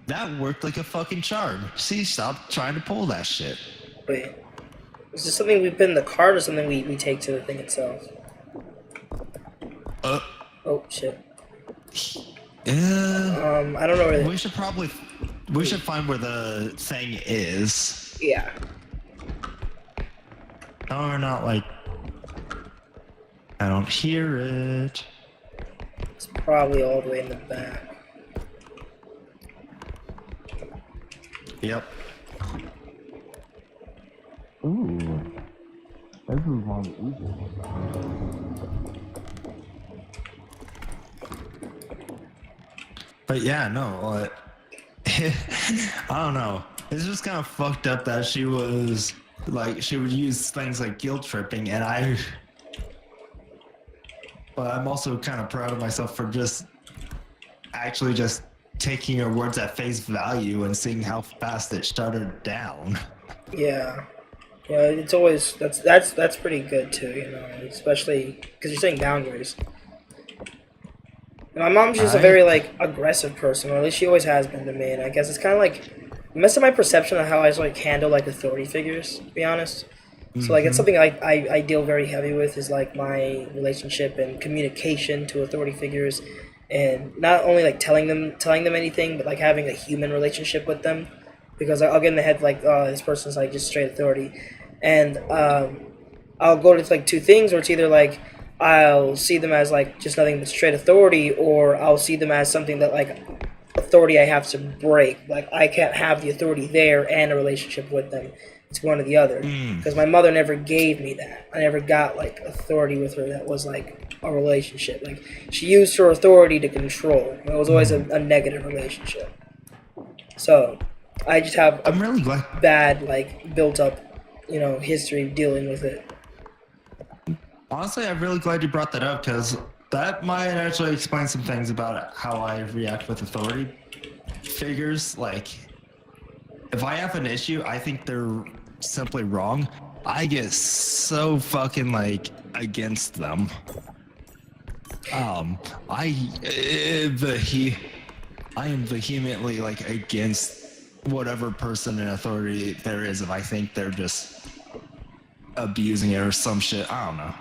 that worked like a fucking charm. She stopped trying to pull that shit. Wait. Is this something we put in the cart or something we take to the thing itself? Oh, shit. I don't know where we should find where the thing is. Yeah. No, we're not like... I don't hear it. It's probably all the way in the back. Yep. Ooh. This is one easy. But yeah, no. I don't know. It's just kind of fucked up that she was like she would use things like guilt tripping, and but I'm also kind of proud of myself for just actually just taking her words at face value and seeing how fast it shut her down. Yeah. Yeah, it's always that's pretty good too, you know, especially because you're setting boundaries. And my mom's just a I very like aggressive person, or at least she always has been to me. And I guess it's kind of like messed up my perception of how I like handle like authority figures. To be honest, so like it's something I deal very heavy with is like my relationship and communication to authority figures, and not only like telling them anything, but like having a human relationship with them, because I'll get in the head like, oh, this person's like just straight authority, and I'll go to like two things, or it's either like I'll see them as like just nothing but straight authority, or I'll see them as something that like authority I have to break. Like I can't have the authority there and a relationship with them. It's one or the other. Because my mother never gave me that. I never got like authority with her that was like a relationship. Like she used her authority to control. It was always a negative relationship. So I just have I'm a really glad. bad like built up, history dealing with it. Honestly, I'm really glad you brought that up because that might actually explain some things about how I react with authority figures. Like, if I have an issue, I think they're simply wrong. I get so fucking like against them. I am vehemently like against whatever person in authority there is if I think they're just abusing it or some shit. I don't know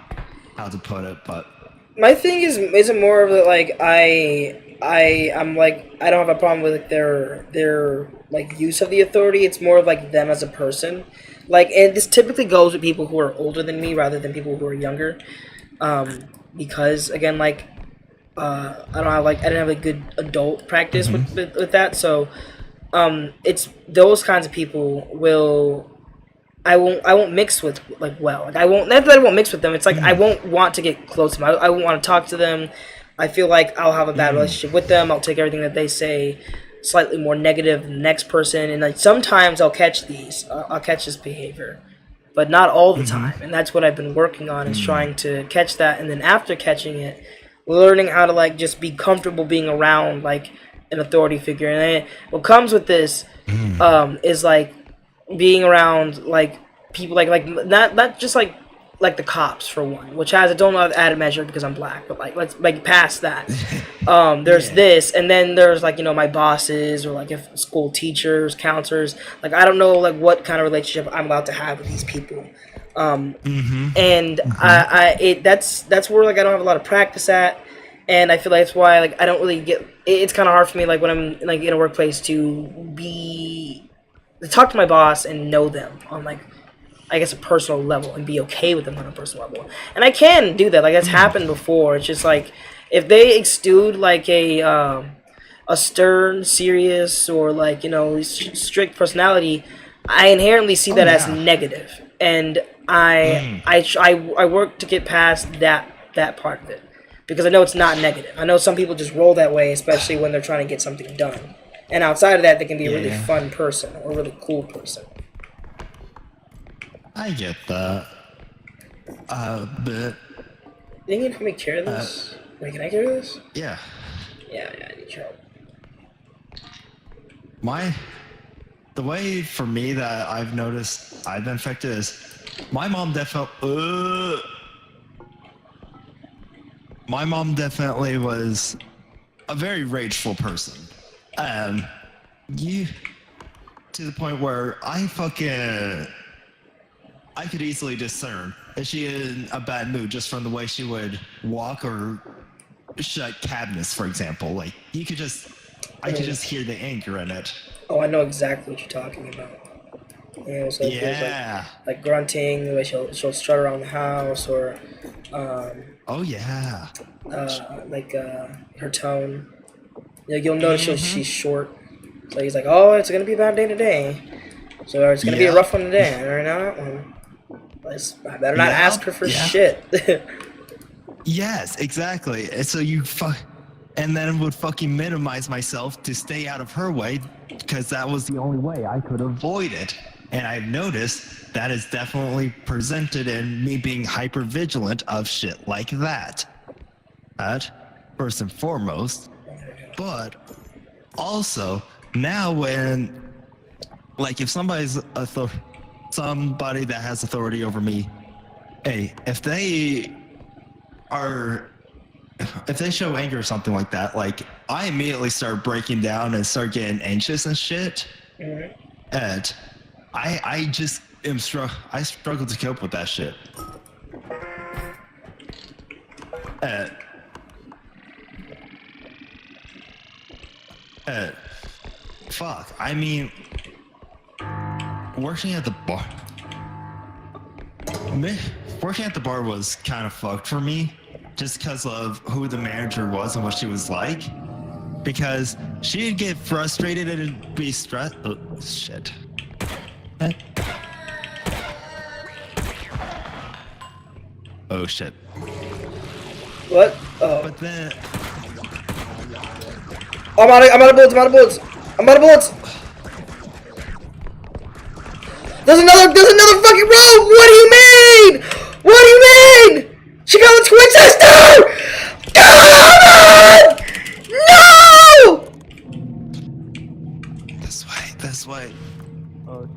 how to put it, but My thing isn't more of that like I'm like I don't have a problem with like, their like use of the authority. It's more of like them as a person. Like, and this typically goes with people who are older than me rather than people who are younger. Because again, like I didn't have a good adult practice with that. So it's those kinds of people will I won't mix with like well. Like I won't not that I won't mix with them. It's like I won't want to get close to them. I won't want to talk to them. I feel like I'll have a bad relationship with them. I'll take everything that they say slightly more negative than the next person, and like sometimes I'll catch I'll catch this behavior, but not all the time. And that's what I've been working on is trying to catch that, and then after catching it, learning how to like just be comfortable being around like an authority figure. And then what comes with this is like being around like people like not just like the cops for one, which has its own added measure because I'm black, but like let's like past that. There's this, and then there's like my bosses or like if school teachers, counselors. Like I don't know like what kind of relationship I'm allowed to have with these people. And that's where like I don't have a lot of practice at, and I feel like that's why like I don't really get. It's kind of hard for me like when I'm like in a workplace to talk to my boss and know them on like I guess a personal level and be okay with them on a personal level. And I can do that. Like that's happened before. It's just like if they exude like a stern, serious, or like strict personality, I inherently see that as negative, and I work to get past that part of it because I know it's not negative. I know some people just roll that way, especially when they're trying to get something done. And outside of that, they can be a really fun person or a really cool person. I get that. But You can help me carry this? Wait, can I carry this? yeah, Yeah, I need your help. the way for me that I've noticed I've been affected is my mom definitely was a very rageful person. You to the point where I could easily discern if she in a bad mood just from the way she would walk or shut cabinets, for example. Like I could just hear the anger in it. Oh, I know exactly what you're talking about. So if there's like grunting, the way she'll strut around the house, or Oh yeah. like her tone. You'll notice she's short. So he's like, oh, it's gonna be a bad day today. So it's gonna be a rough one today. Right now, that one. I better not ask her for shit. Yes, exactly. And so and then would fucking minimize myself to stay out of her way because that was the only way I could avoid it. And I've noticed that is definitely presented in me being hyper vigilant of shit like that. That, first and foremost. But also, now when, like, if somebody's somebody that has authority over me, hey, if they show anger or something like that, like, I immediately start breaking down and start getting anxious and shit. And I just I struggle to cope with that shit. Fuck. I mean, working at the bar. Working at the bar was kind of fucked for me, just because of who the manager was and what she was like. Because she'd get frustrated and be stressed. Oh, shit. Oh, shit. What? Oh. But then... I'm out of bullets, I'm out of bullets! I'm out of bullets! There's another fucking room! What do you mean? What do you mean? She got a twin sister! No! This way. Oh,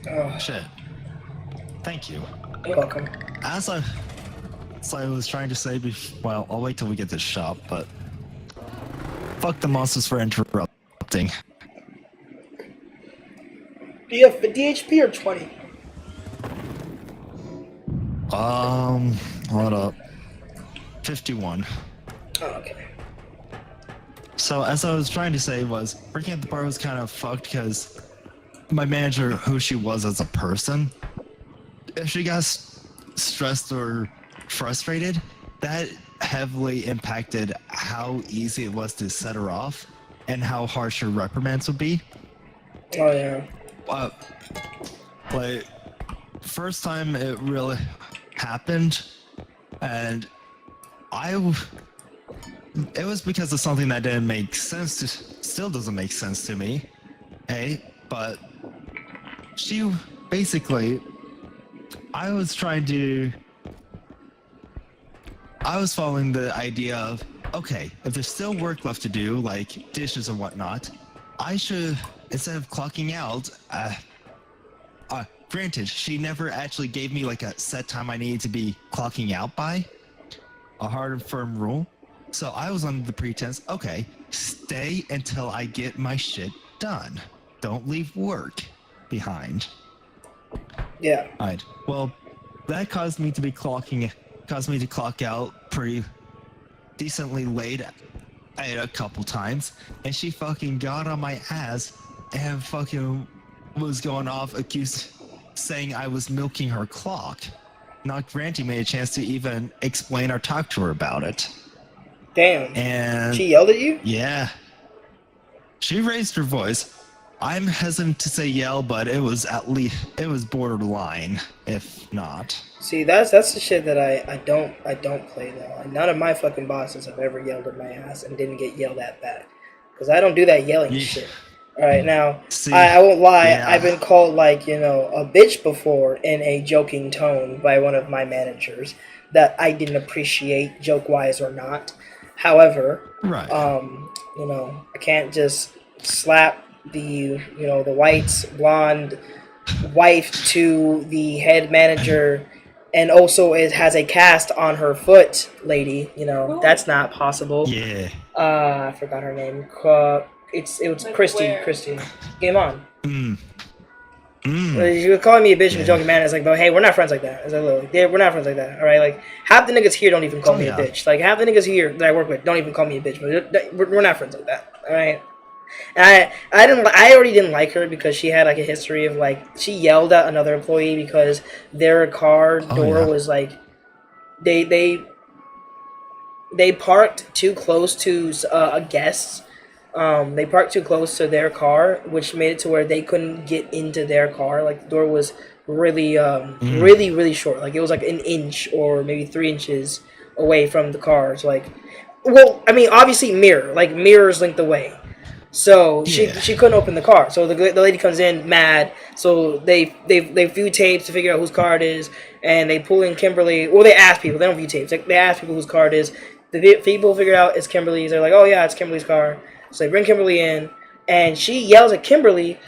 Oh, shit. Thank you. You're welcome. As I was trying to say well, I'll wait till we get to the shop, but fuck the monsters for interrupting. Do you have 50 HP or 20? Hold up. 51. Oh, okay. So as I was trying to say was, working at the bar was kind of fucked because my manager, who she was as a person, if she got stressed or frustrated, that heavily impacted how easy it was to set her off and how harsh her reprimands would be. Oh, yeah. Like, first time it really happened, and it was because of something that didn't make sense still doesn't make sense to me, hey, but she basically, I was following the idea of, okay, if there's still work left to do, like dishes and whatnot, I should, instead of clocking out, granted, she never actually gave me like a set time I needed to be clocking out by, a hard and firm rule. So I was under the pretense, okay, stay until I get my shit done. Don't leave work behind. Yeah. Alright, well, that caused me to clock out pretty decently late a couple times, and she fucking got on my ass and fucking was going off saying I was milking her clock, not granting me a chance to even explain or talk to her about it. Damn. And she yelled at you? Yeah. She raised her voice. I'm hesitant to say yell, but it was borderline, if not. See, that's the shit that I don't play though. None of my fucking bosses have ever yelled at my ass and didn't get yelled at back. Because I don't do that yelling shit. Alright, now, See, I won't lie, yeah. I've been called, like, a bitch before in a joking tone by one of my managers. that I didn't appreciate, joke wise or not. However, Right. I can't just slap the white blonde wife to the head manager, and also it has a cast on her foot, lady. That's not possible. Yeah. I forgot her name. It was Like Christy. where? Christy. Game on. Mm. Mm. She was calling me a bitch in a Yeah. joking manner. It's like, but hey, we're not friends like that. It's like, look, we're not friends like that. All right, like half the niggas here don't even call Oh, me yeah. a bitch. Like half the niggas here that I work with don't even call me a bitch. But we're not friends like that. All right. And I already didn't like her because she had like a history of like she yelled at another employee because their car Oh, door yeah. was like they parked too close to a guest. They parked too close to their car, which made it to where they couldn't get into their car. Like the door was really, really, really short. Like it was like an inch or maybe 3 inches away from the car. So like, well, I mean, obviously mirrors length away. So Yeah. she couldn't open the car. So the lady comes in mad. So they view tapes to figure out whose car it is, and they pull in Kimberly. Well, they ask people. They don't view tapes. They ask people whose car it is. The people figure out it's Kimberly's. They're like, oh yeah, it's Kimberly's car. So they bring Kimberly in, and she yells at Kimberly,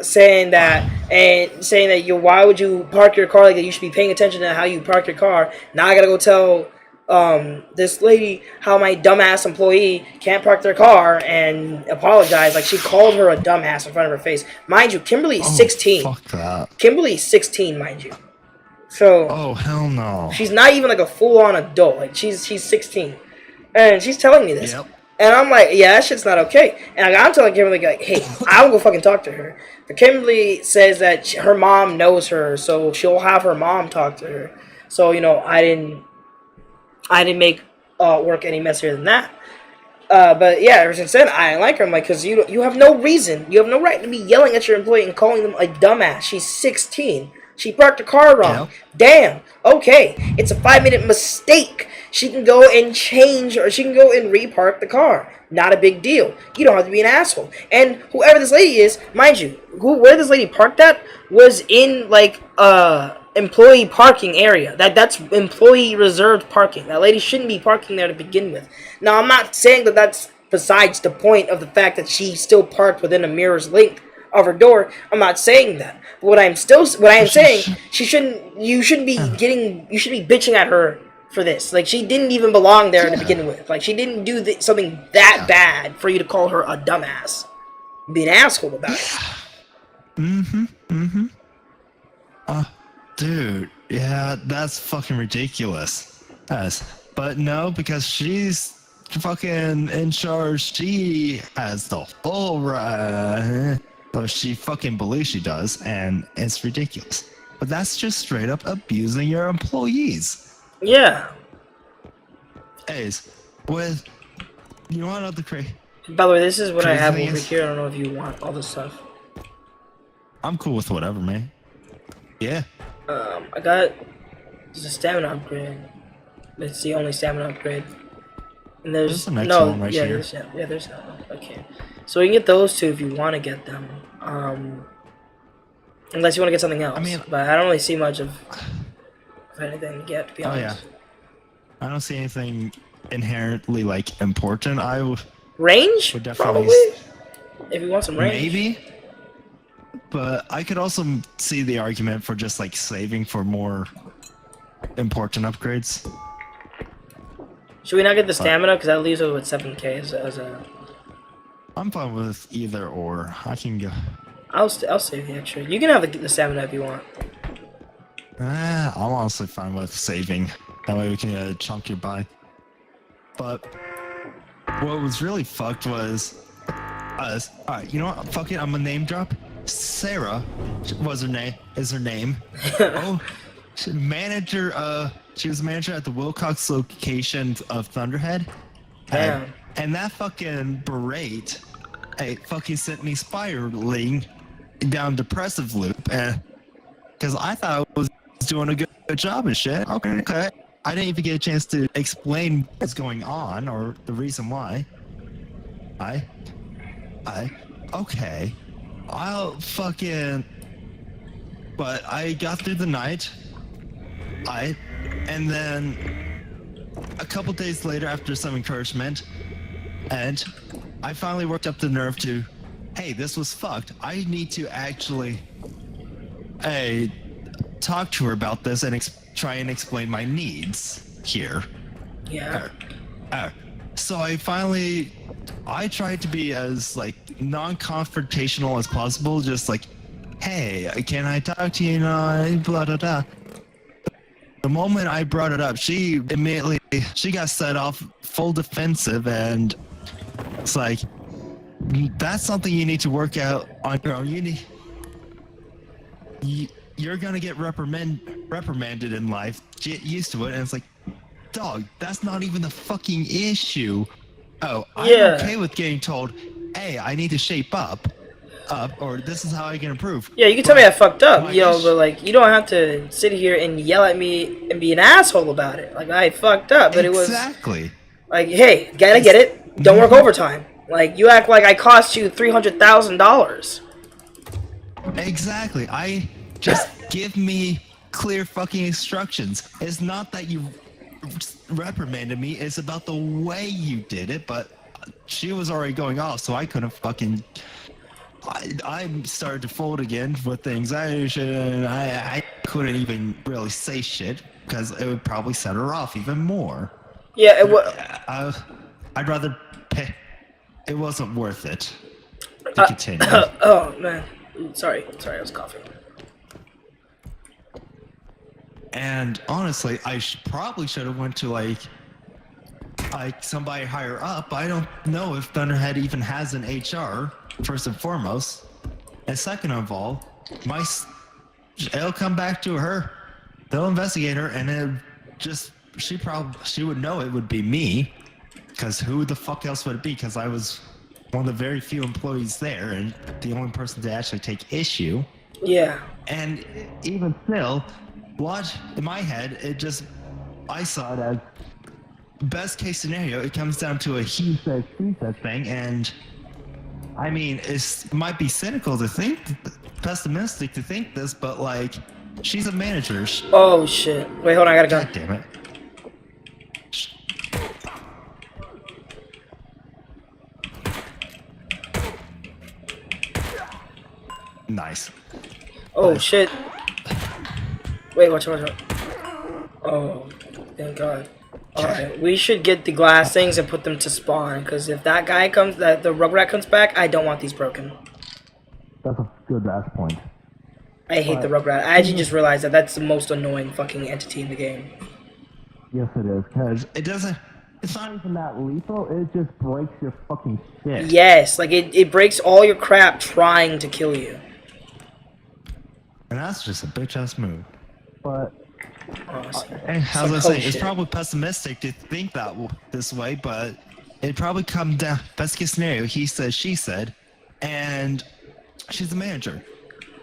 saying that you why would you park your car like that? You should be paying attention to how you park your car. Now I gotta go tell this lady how my dumbass employee can't park their car and apologize. Like she called her a dumbass in front of her face. Mind you, Kimberly's 16. Fuck that. Kimberly's 16, mind you. So Oh, hell no. she's not even like a full-on adult. Like she's 16, and she's telling me this. Yep. And I'm like, yeah, that shit's not okay. And I'm telling Kimberly, like, hey, I will go fucking talk to her. But Kimberly says that her mom knows her, so she'll have her mom talk to her. So I didn't make work any messier than that. But yeah, ever since then, I like her. I'm like, because you have no reason, you have no right to be yelling at your employee and calling them a dumbass. She's 16. She parked her car wrong. Yep. Damn. Okay, it's a 5-minute mistake. She can go and change, or she can go and repark the car. Not a big deal. You don't have to be an asshole. And whoever this lady is, mind you, where this lady parked at was in like employee parking area. That's employee reserved parking. That lady shouldn't be parking there to begin with. Now, I'm not saying that that's besides the point of the fact that she still parked within a mirror's length of her door. I'm not saying that. But what I am saying, you shouldn't be you should be bitching at her for this. Like she didn't even belong there to begin with. Like she didn't do something that bad for you to call her a dumbass. Be an asshole about it. Dude, yeah, that's fucking ridiculous. Yes. But no, because she's fucking in charge, she has the full right. So she fucking believes she does, and it's ridiculous. But that's just straight up abusing your employees. Yeah. Ace, you want another crate? By the way, this is what I have Crazy over is- here. I don't know if you want all this stuff. I'm cool with whatever, man. Yeah. I got there's a stamina upgrade. It's the only stamina upgrade. And There's an extra one right here. There's that one. Okay. So we can get those two if you want to get them. Unless you want to get something else. I mean- but I don't really see much of anything yet, to be Oh, yeah. honest. I don't see anything inherently, like, important. Range? Would definitely Probably. If you want some range. Maybe. But I could also see the argument for just, like, saving for more important upgrades. Should we not get the stamina? Because that leaves us with 7k as a... I'm fine with either or. I can go. I'll save the extra. You can have the stamina if you want. I'm honestly fine with saving. That way we can get a chunkier buy. But what was really fucked was us. Alright, you know what? Fuck it, I'm gonna name drop. Sarah was her name. Is her name? She was a manager at the Wilcox location of Thunderhead. Damn. And that fucking berate, fucking sent me spiraling down depressive loop, because I thought I was doing a good job and shit. Okay. I didn't even get a chance to explain what's going on or the reason why. Okay. I'll fucking... But I got through the night. And then a couple days later, after some encouragement, and I finally worked up the nerve to, hey, this was fucked. I need to actually, hey, talk to her about this and try and explain my needs here. Yeah. So I tried to be as like non-confrontational as possible, just like, hey, can I talk to you? Blah blah blah. The moment I brought it up, she got set off full defensive, and it's like, that's something you need to work out on your own. You're gonna get reprimanded in life. Get used to it. And it's like, dog, that's not even the fucking issue. Oh, I'm okay with getting told, hey, I need to shape up, or this is how I can improve. Yeah, you can tell me I fucked up, but like, you don't have to sit here and yell at me and be an asshole about it. Like, I fucked up, but it was exactly like, hey, gotta get it. Don't work overtime. Like, you act like I cost you $300,000. Exactly. I just give me clear fucking instructions. It's not that you reprimanded me, it's about the way you did it, but she was already going off, so I couldn't fucking. I started to fold again with the anxiety and I couldn't even really say shit because it would probably set her off even more. Yeah, I'd rather pay. It wasn't worth it to continue. Oh man, sorry, I was coughing. And honestly, I probably should have went to like somebody higher up. I don't know if Thunderhead even has an HR, first and foremost. And second of all, it'll come back to her. They'll investigate her, and she would know it would be me, because who the fuck else would it be? Because I was one of the very few employees there, and the only person to actually take issue. Yeah. And even still, in my head, I saw it as best case scenario. It comes down to a he said, she said thing, and I mean, it might be cynical to think, pessimistic to think this, but like, she's a manager. Oh shit! Wait, hold on, I gotta go. God damn it! Nice. Oh shit! Wait, watch out. Oh, thank God. Alright, we should get the glass things and put them to spawn, because if that guy comes, the Rugrat comes back, I don't want these broken. That's a good last point. I hate the Rugrat. I actually just realized that that's the most annoying fucking entity in the game. Yes, it is, because it's not even that lethal, it just breaks your fucking shit. Yes, like it breaks all your crap trying to kill you. And that's just a bitch-ass move. But And as I was saying, it's probably pessimistic to think this way, but it probably come down, best case scenario, he said, she said, and she's the manager.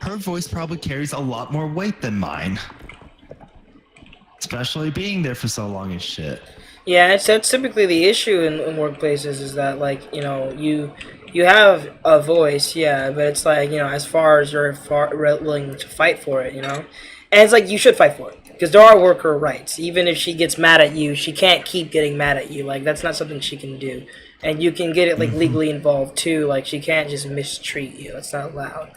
Her voice probably carries a lot more weight than mine. Especially being there for so long and shit. Yeah, that's typically the issue in workplaces, is that, like, you know, you have a voice, yeah, but it's like, you know, as far as you're willing to fight for it, you know? And it's like, you should fight for it, because there are worker rights. Even if she gets mad at you, she can't keep getting mad at you. Like, that's not something she can do. And you can get it, like, legally involved, too. Like, she can't just mistreat you. That's not allowed.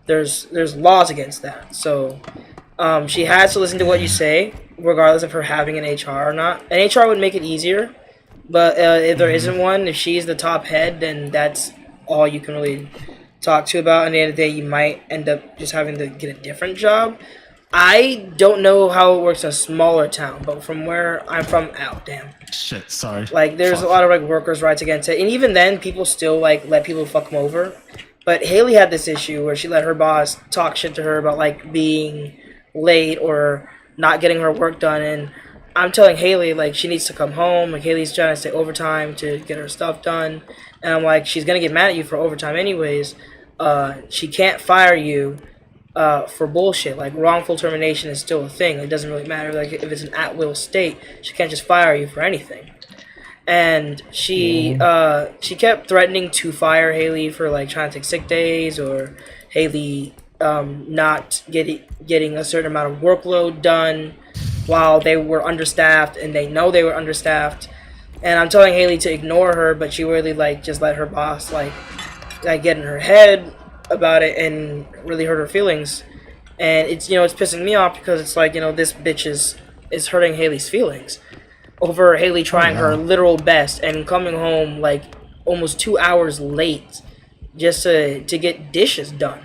There's laws against that. So, she has to listen to what you say, regardless of her having an HR or not. An HR would make it easier, but if there isn't one, if she's the top head, then that's all you can really talk to about. At the end of the day, you might end up just having to get a different job. I don't know how it works in a smaller town, but from where I'm from, damn. Shit, sorry. Like, there's a lot of, like, workers' rights against it. And even then, people still, like, let people fuck them over. But Haley had this issue where she let her boss talk shit to her about, like, being late or not getting her work done. And I'm telling Haley, like, she needs to come home. Like, Haley's trying to stay overtime to get her stuff done. And I'm like, she's going to get mad at you for overtime anyways. She can't fire you for bullshit. Like, wrongful termination is still a thing. It doesn't really matter. Like, if it's an at-will state, she can't just fire you for anything. And she kept threatening to fire Haley for, like, trying to take sick days, or Haley not getting a certain amount of workload done. while they were understaffed, and they know they were understaffed. And I'm telling Haley to ignore her, but she really like just let her boss like get in her head about it and really hurt her feelings. And it's it's pissing me off because it's like this bitch is hurting Haley's feelings over Haley Oh trying her yeah. literal best and coming home like almost 2 hours late just to get dishes done.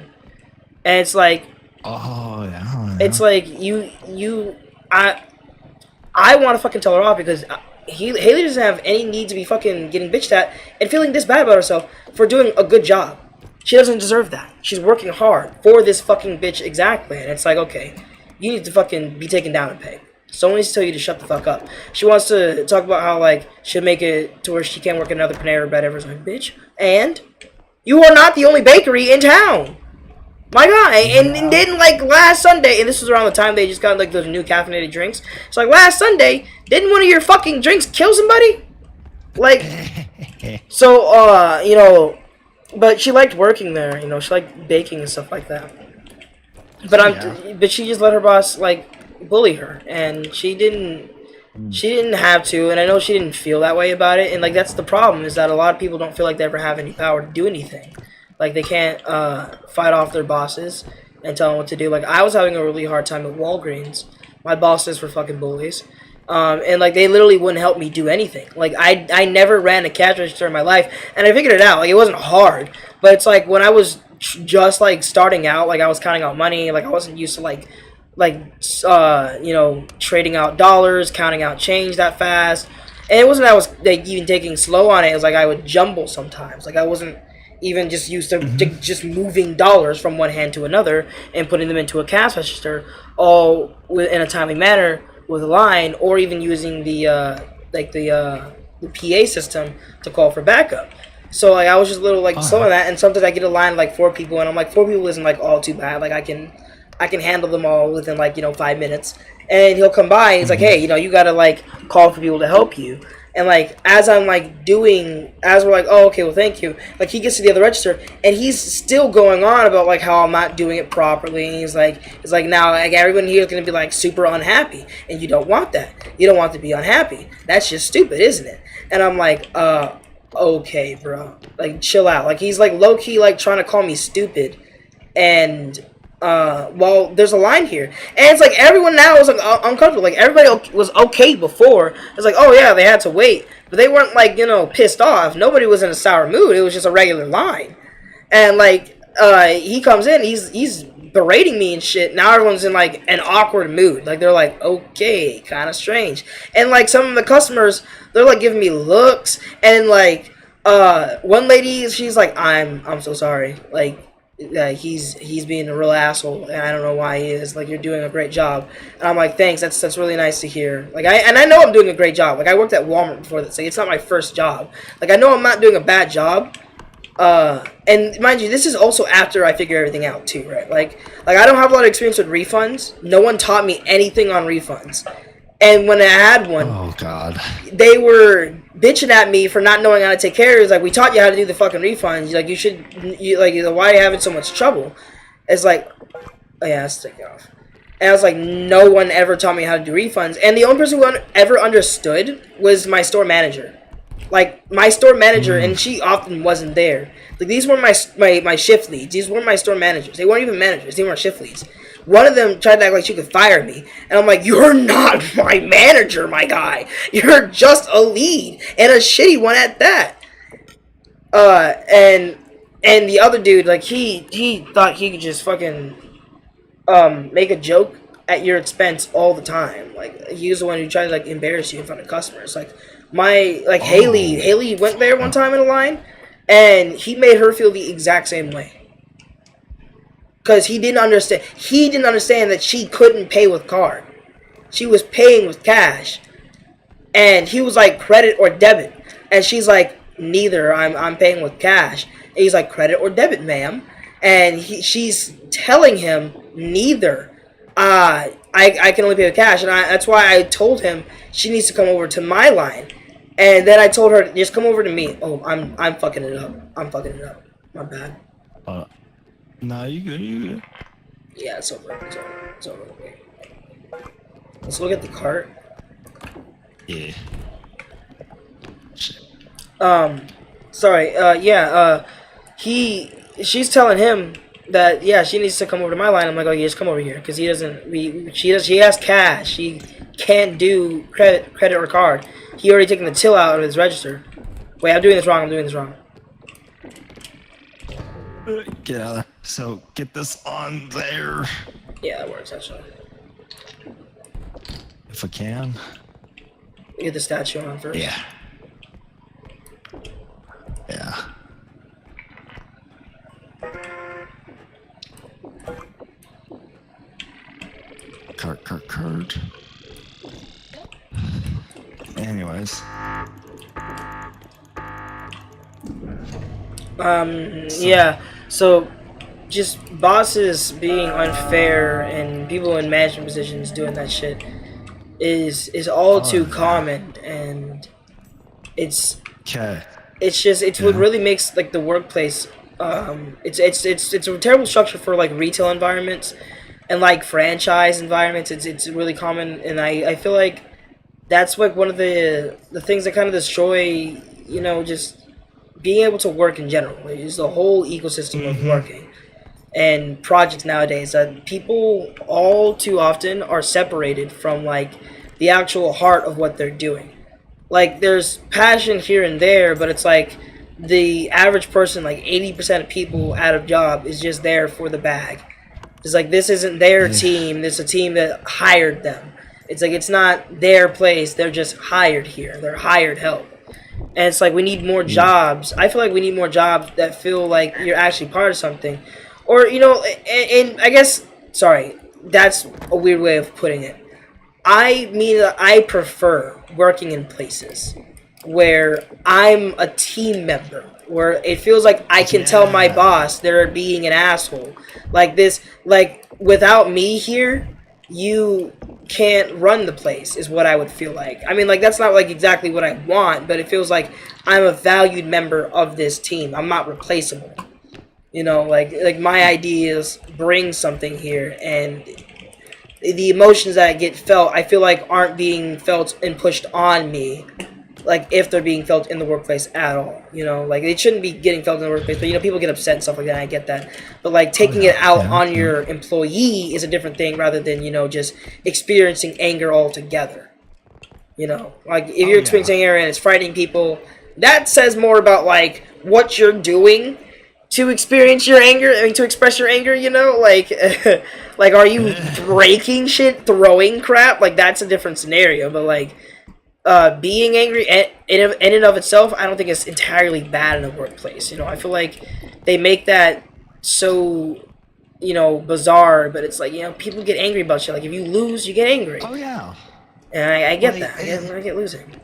And it's like Oh yeah. it's Yeah. like I I want to fucking tell her off because Haley doesn't have any need to be fucking getting bitched at and feeling this bad about herself for doing a good job. She doesn't deserve that. She's working hard for this fucking bitch exactly, and it's like, okay, you need to fucking be taken down a peg. Someone needs to tell you to shut the fuck up. She wants to talk about how like she'll make it to where she can't work at another Panera Bread ever. It's like, bitch, and you are not the only bakery in town. My guy, and Yeah. then like last Sunday, and this was around the time they just got like those new caffeinated drinks. It's like last Sunday, didn't one of your fucking drinks kill somebody? Like, so but she liked working there. She liked baking and stuff like that. But Yeah. but she just let her boss like bully her, and she didn't have to, and I know she didn't feel that way about it. And like that's the problem is that a lot of people don't feel like they ever have any power to do anything. Like they can't fight off their bosses and tell them what to do. Like I was having a really hard time at Walgreens. My bosses were fucking bullies. And like they literally wouldn't help me do anything. Like I never ran a cash register in my life, and I figured it out. Like it wasn't hard, but it's like when I was just like starting out, like I was counting out money. Like I wasn't used to trading out dollars, counting out change that fast. And it wasn't that I was like even taking slow on it. It was like I would jumble sometimes. Like I wasn't even just used to just moving dollars from one hand to another and putting them into a cash register all in a timely manner with a line, or even using the PA system to call for backup. So like I was just a little like Oh slow yeah. on that, and sometimes I get a line of like 4 people, and I'm like 4 people isn't like all too bad. Like I can handle them all within like 5 minutes. And he'll come by and he's like, hey, you gotta like call for people to help you. And like as I'm like as we're like, oh okay, well thank you. Like he gets to the other register and he's still going on about like how I'm not doing it properly. And he's like now like everyone here is gonna be like super unhappy, and you don't want that. You don't want to be unhappy. That's just stupid, isn't it? And I'm like, okay, bro, like chill out. Like he's like low key like trying to call me stupid, and well, there's a line here, and it's like everyone now is like uncomfortable. Like everybody was okay before. It's like, oh yeah, they had to wait, but they weren't like pissed off. Nobody was in a sour mood. It was just a regular line, and like he comes in, he's berating me and shit. Now everyone's in like an awkward mood. Like they're like, okay, kind of strange, and like some of the customers, they're like giving me looks, and like one lady, she's like, I'm so sorry, like he's being a real asshole, and I don't know why he is. Like you're doing a great job, and I'm like, thanks. That's really nice to hear. Like I know I'm doing a great job. Like I worked at Walmart before that. So it's not my first job. Like I know I'm not doing a bad job. And mind you, this is also after I figure everything out too, right? Like I don't have a lot of experience with refunds. No one taught me anything on refunds. And when I had one, Oh god. they were bitching at me for not knowing how to take care of it. It's like, we taught you how to do the fucking refunds. Like, why are you having so much trouble? It's like, oh yeah, let's take it off. And I was like, no one ever taught me how to do refunds. And the only person who ever understood was my store manager. Like, my store manager, and she often wasn't there. Like, these were my shift leads. These weren't my store managers. They weren't even managers. They weren't shift leads. One of them tried to act like she could fire me. And I'm like, you're not my manager, my guy. You're just a lead. And a shitty one at that. And the other dude, like, he thought he could just fucking make a joke at your expense all the time. Like, he was the one who tried to like embarrass you in front of customers. Like Haley went there one time in a line, and he made her feel the exact same way. Cause he didn't understand. He didn't understand that she couldn't pay with card. She was paying with cash, and he was like, credit or debit, and she's like, neither. I'm paying with cash. And he's like, credit or debit, ma'am, and she's telling him neither. I can only pay with cash, and that's why I told him she needs to come over to my line, and then I told her, just come over to me. Oh, I'm fucking it up. I'm fucking it up. My bad. No, you good. You good. Yeah, it's over. It's over. It's over. Let's look at the cart. Yeah. Shit. Sorry. She's telling him that yeah, she needs to come over to my line. I'm like, oh, yeah, just come over here because he doesn't. She has cash. She can't do credit or card. He already taken the till out of his register. Wait, I'm doing this wrong. Get out of there. So get this on there. Yeah, that works actually. If I can. Get the statue on first. Yeah. Yeah. Cart. Anyways. Yeah. So, just bosses being unfair and people in management positions doing that shit is all too common, and it's Okay. it's what really makes like the workplace. It's a terrible structure for like retail environments and like franchise environments. It's really common, and I feel like that's like one of the things that kind of destroy just being able to work in general is the whole ecosystem of working and projects nowadays. That people all too often are separated from like the actual heart of what they're doing. Like there's passion here and there, but it's like the average person, like 80% of people out of job, is just there for the bag. It's like this isn't their team. This is a team that hired them. It's like it's not their place. They're just hired here. They're hired help. And it's like we need more jobs. I feel like we need more jobs that feel like you're actually part of something. Or, and I guess, sorry, that's a weird way of putting it. I mean, I prefer working in places where I'm a team member, where it feels like I can tell my boss they're being an asshole. Like this, like without me here, you can't run the place, is what I would feel like. I mean, like that's not like exactly what I want, but it feels like I'm a valued member of this team. I'm not replaceable. Like my ideas bring something here, and the emotions that get felt, I feel like aren't being felt and pushed on me, like if they're being felt in the workplace at all. Like they shouldn't be getting felt in the workplace, but people get upset and stuff like that. I get that, but like taking it out on your employee is a different thing rather than just experiencing anger altogether. Like if you're experiencing anger and it's frightening people, that says more about like what you're doing to experience your anger. I mean, to express your anger. Like, like are you breaking shit, throwing crap? Like that's a different scenario. But like, being angry in and of itself, I don't think it's entirely bad in a workplace. I feel like they make that so bizarre, but it's like people get angry about shit. Like if you lose, you get angry. Oh yeah. And I get that. I get losing.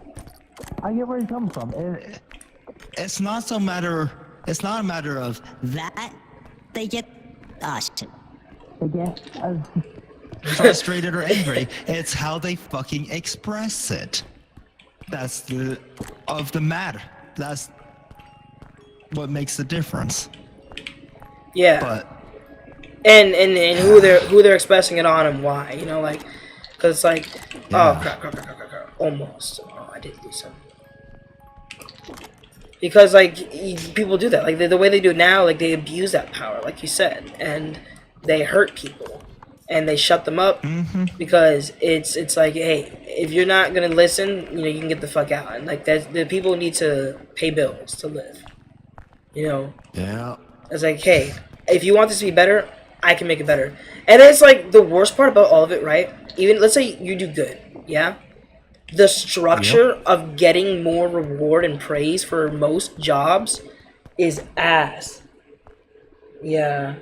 I get where you come from. It's not a matter of That they get shit. they get frustrated or angry. It's how they fucking express it. That's the matter. That's what makes the difference. Yeah. But and who they're expressing it on and why. Like because it's like oh crap. Almost. Oh, I did lose some. Because like people do that, like the way they do it now, like they abuse that power, like you said, and they hurt people, and they shut them up because it's like, hey, if you're not gonna listen, you can get the fuck out, and like that, the people need to pay bills to live, Yeah. It's like, hey, if you want this to be better, I can make it better, and it's like the worst part about all of it, right? Even let's say you do good, yeah. The structure of getting more reward and praise for most jobs is ass. Yeah,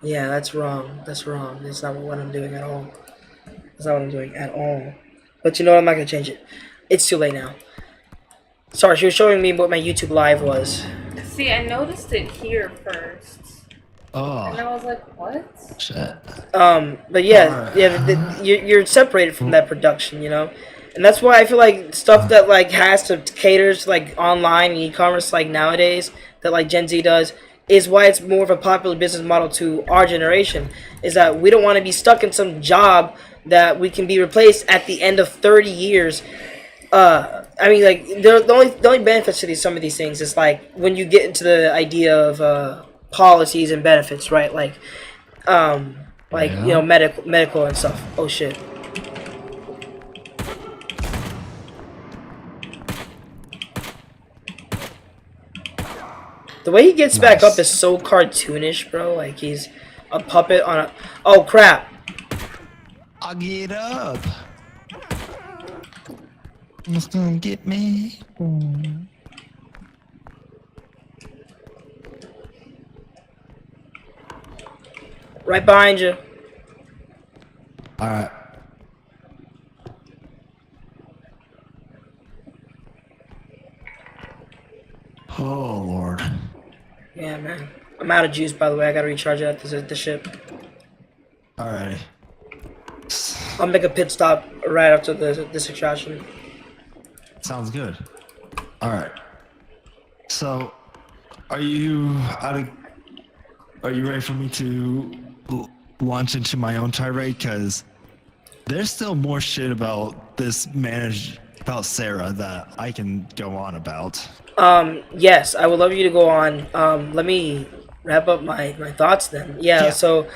that's wrong. That's wrong. That's not what I'm doing at all. That's not what I'm doing at all. But you know what? I'm not going to change it. It's too late now. Sorry, she was showing me what my YouTube live was. See, I noticed it here first. Oh. And I was like, what? Shit. But you're separated from that production, and that's why I feel like stuff that like has to cater to like online and e-commerce like nowadays that like Gen Z does is why it's more of a popular business model to our generation, is that we don't want to be stuck in some job that we can be replaced at the end of 30 years. I mean, like, the only benefits to some of these things is, like, when you get into the idea of policies and benefits, right? Like you know, Yeah. medical and stuff. Oh shit. The way he gets back up Nice. is so cartoonish, bro. Like he's a puppet on a. Oh crap! I'll get up. It's gonna get me. Right behind you. All right. Oh Lord. Yeah, man. I'm out of juice, by the way. I gotta recharge it at the ship. All right. I'll make a pit stop right after this extraction. Sounds good. All right. So, are you out of? Are you ready for me to launch into my own tirade? Because there's still more shit about this managed about Sarah that I can go on about. Yes, I would love you to go on. Let me wrap up my thoughts then. Yeah. Yeah. So,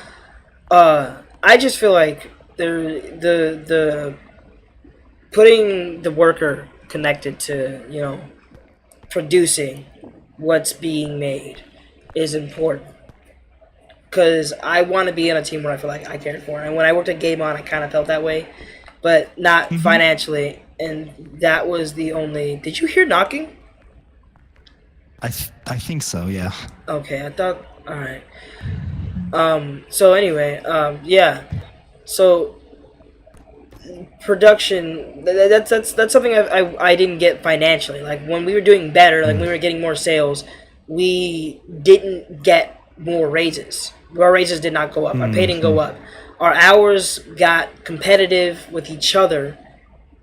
I just feel like the putting the worker connected to, you know, producing what's being made is important, because I want to be in a team where I feel like I cared for. And when I worked at Game On, I kind of felt that way, but not financially. And that was the only. Did you hear knocking? I think so. Yeah. Okay, I thought. All right. So anyway, yeah. So production. That's something I didn't get financially. Like when we were doing better, like when we were getting more sales, we didn't get more raises. Our raises did not go up. Our pay didn't go up. Our hours got competitive with each other,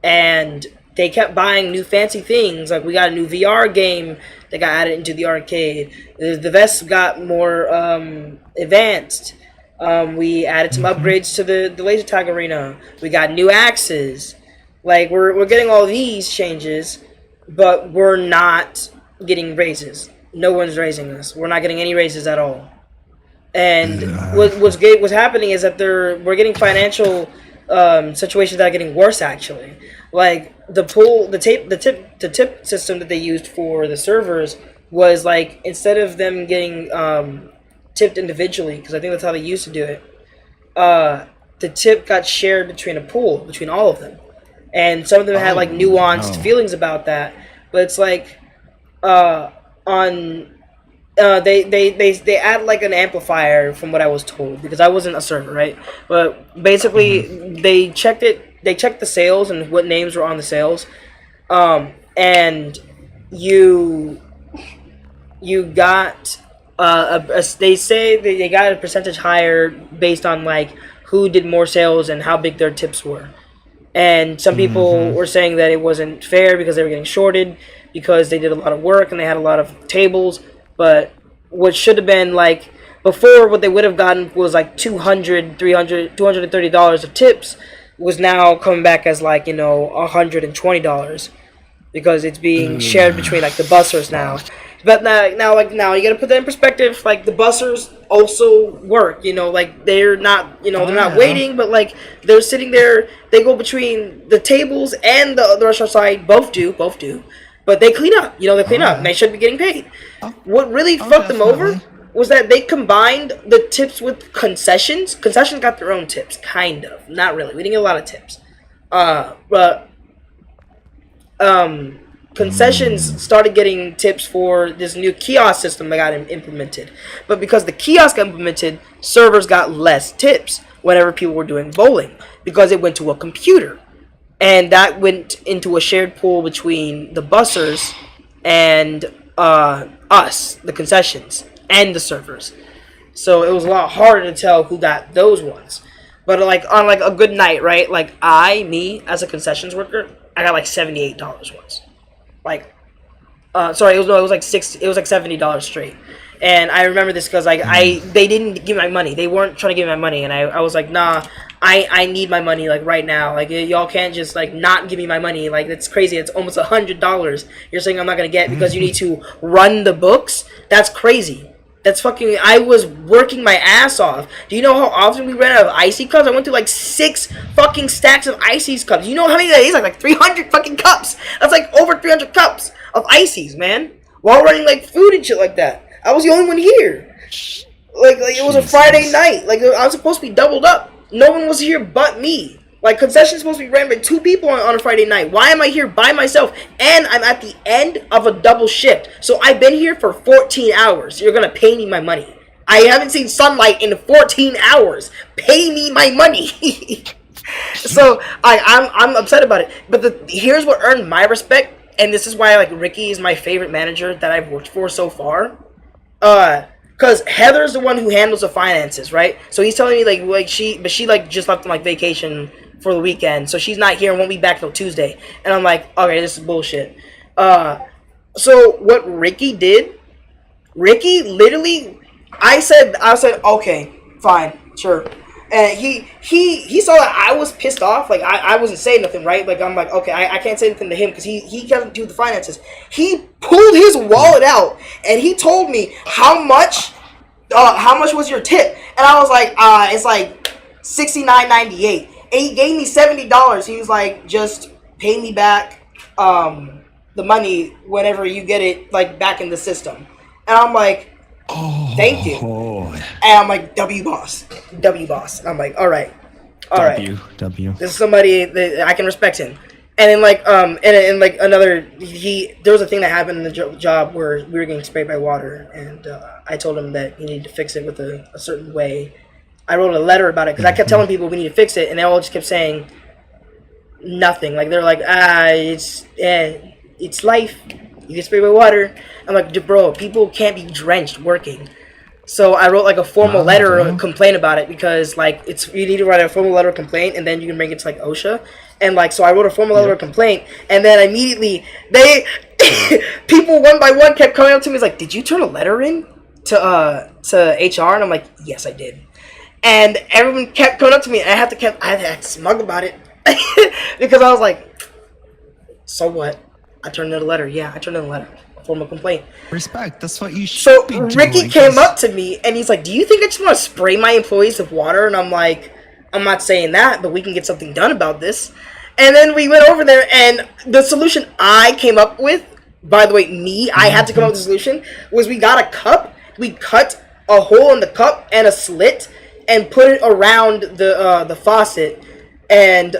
and they kept buying new fancy things. Like we got a new VR game that got added into the arcade. The vests got more advanced. We added some upgrades to the laser tag arena. We got new axes. Like we're getting all these changes, but we're not getting raises. No one's raising us. We're not getting any raises at all. And what's happening is that we're getting financial situations that are getting worse actually. Like the tip system that they used for the servers was like, instead of them getting tipped individually, because I think that's how they used to do it, the tip got shared between a pool between all of them, and some of them had like nuanced no. feelings about that. But it's like on they add like an amplifier, from what I was told, because I wasn't a server, right? But basically they checked it. They checked the sales and what names were on the sales, and you got they say they got a percentage higher based on like who did more sales and how big their tips were. And some people were saying that it wasn't fair because they were getting shorted because they did a lot of work and they had a lot of tables. But what should have been like before, what they would have gotten was like $200, $300, $230 of tips, was now coming back as like, you know, $120, because it's being shared between like the bussers now. But now you gotta put that in perspective. Like the bussers also work, you know, like they're not, you know, they're not waiting, but like they're sitting there. They go between the tables and the restaurant side. Both do. But they clean up, you know, they clean up. And they should be getting paid. What really fucked them over was that they combined the tips with concessions. Concessions got their own tips, kind of. Not really. We didn't get a lot of tips. But concessions started getting tips for this new kiosk system that got implemented. But because the kiosk got implemented, servers got less tips whenever people were doing bowling, because it went to a computer. And that went into a shared pool between the bussers and us, the concessions, and the servers. So it was a lot harder to tell who got those ones. But like on like a good night, right? Like me as a concessions worker, I got like $78 once. Like, sorry, it was like $70 straight. And I remember this because like they didn't give me my money. They weren't trying to give me my money, and I was like, nah, I need my money like right now. Like y'all can't just like not give me my money. Like that's crazy. It's almost $100. You're saying I'm not gonna get because you need to run the books. That's crazy. That's fucking. I was working my ass off. Do you know how often we ran out of icy cups? I went through like 6 fucking stacks of ices cups. You know how many that is? Like 300 fucking cups. That's like over 300 cups of ices, man. While running like food and shit like that. I was the only one here. Like it was a Friday night. Like I was supposed to be doubled up. No one was here but me. Like concession's supposed to be ran by 2 people on a Friday night. Why am I here by myself? And I'm at the end of a double shift. So I've been here for 14 hours. You're gonna pay me my money. I haven't seen sunlight in 14 hours. Pay me my money. So I'm upset about it. But here's what earned my respect, and this is why like Ricky is my favorite manager that I've worked for so far. Because Heather's the one who handles the finances, right? So he's telling me like she like just left on like vacation for the weekend, so she's not here and won't be back till Tuesday. And I'm like, okay, this is bullshit. So what Ricky did? Ricky literally, I said, okay, fine, sure. And he saw that I was pissed off. Like I wasn't saying nothing, right? Like I'm like, okay, I can't say anything to him because he doesn't do the finances. He pulled his wallet out and he told me how much was your tip? And I was like, it's like $69.98. And he gave me $70. He was like, just pay me back the money whenever you get it like back in the system. And I'm like, thank you. And I'm like, W boss. And I'm like, all right. W. This is somebody that I can respect him. And then like and like another there was a thing that happened in the job where we were getting sprayed by water, and I told him that he needed to fix it with a certain way. I wrote a letter about it because I kept telling people we need to fix it, and they all just kept saying nothing. Like they're like, it's life. You get sprayed by water. I'm like, bro, people can't be drenched working. So I wrote like a formal letter or complaint about it because like you need to write a formal letter of complaint and then you can bring it to like OSHA. And like so I wrote a formal letter of complaint and then immediately people one by one kept coming up to me like, did you turn a letter in to HR? And I'm like, yes I did. And everyone kept coming up to me and I had to act smug about it because I was like, so what? I turned in a letter. Yeah, I turned in a letter. Formal complaint. Respect. That's what you should so be doing. Ricky came up to me and he's like, do you think I just want to spray my employees with water? And I'm like, I'm not saying that, but we can get something done about this. And then we went over there and the solution I came up with, by the way, I had to come up with the solution, was we got a cup, we cut a hole in the cup and a slit and put it around the faucet and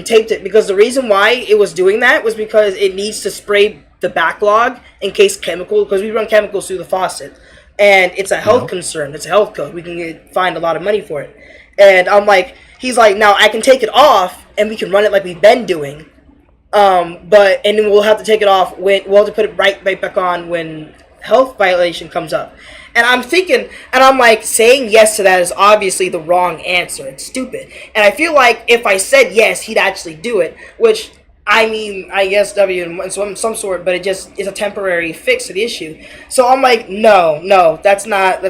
taped it, because the reason why it was doing that was because it needs to spray the backlog in case because we run chemicals through the faucet, and it's a health concern. It's a health code. We can find a lot of money for it. And I'm like, he's like, now I can take it off and we can run it like we've been doing, and then we'll have to take it off when we'll have to put it right back on when health violation comes up. And I'm thinking, and I'm like, saying yes to that is obviously the wrong answer. It's stupid. And I feel like if I said yes, he'd actually do it, which, I mean, I guess W in some sort, but it just is a temporary fix to the issue. So I'm like, no, that's not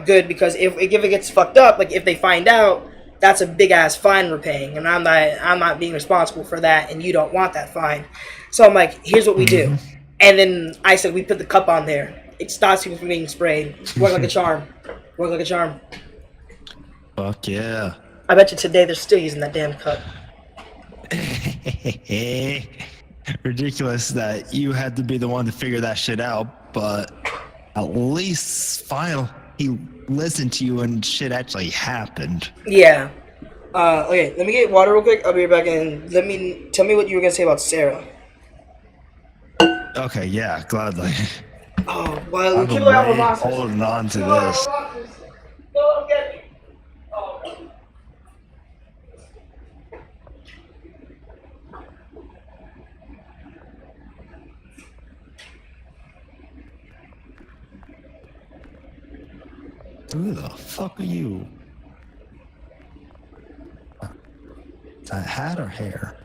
good, because if it gets fucked up, like if they find out, that's a big ass fine we're paying, and I'm not being responsible for that, and you don't want that fine. So I'm like, here's what we do. And then I said we put the cup on there. It stops people from being sprayed. Work like a charm. Work like a charm. Fuck yeah. I bet you today they're still using that damn cup. Ridiculous that you had to be the one to figure that shit out, but at least he listened to you and shit actually happened. Yeah. Okay, let me get water real quick. I'll be right back, and tell me what you were gonna say about Sarah. Okay, yeah, gladly. Oh, well, I've been holding on to this. Don't get me. Oh, no. Who the fuck are you? Is that hat or hair?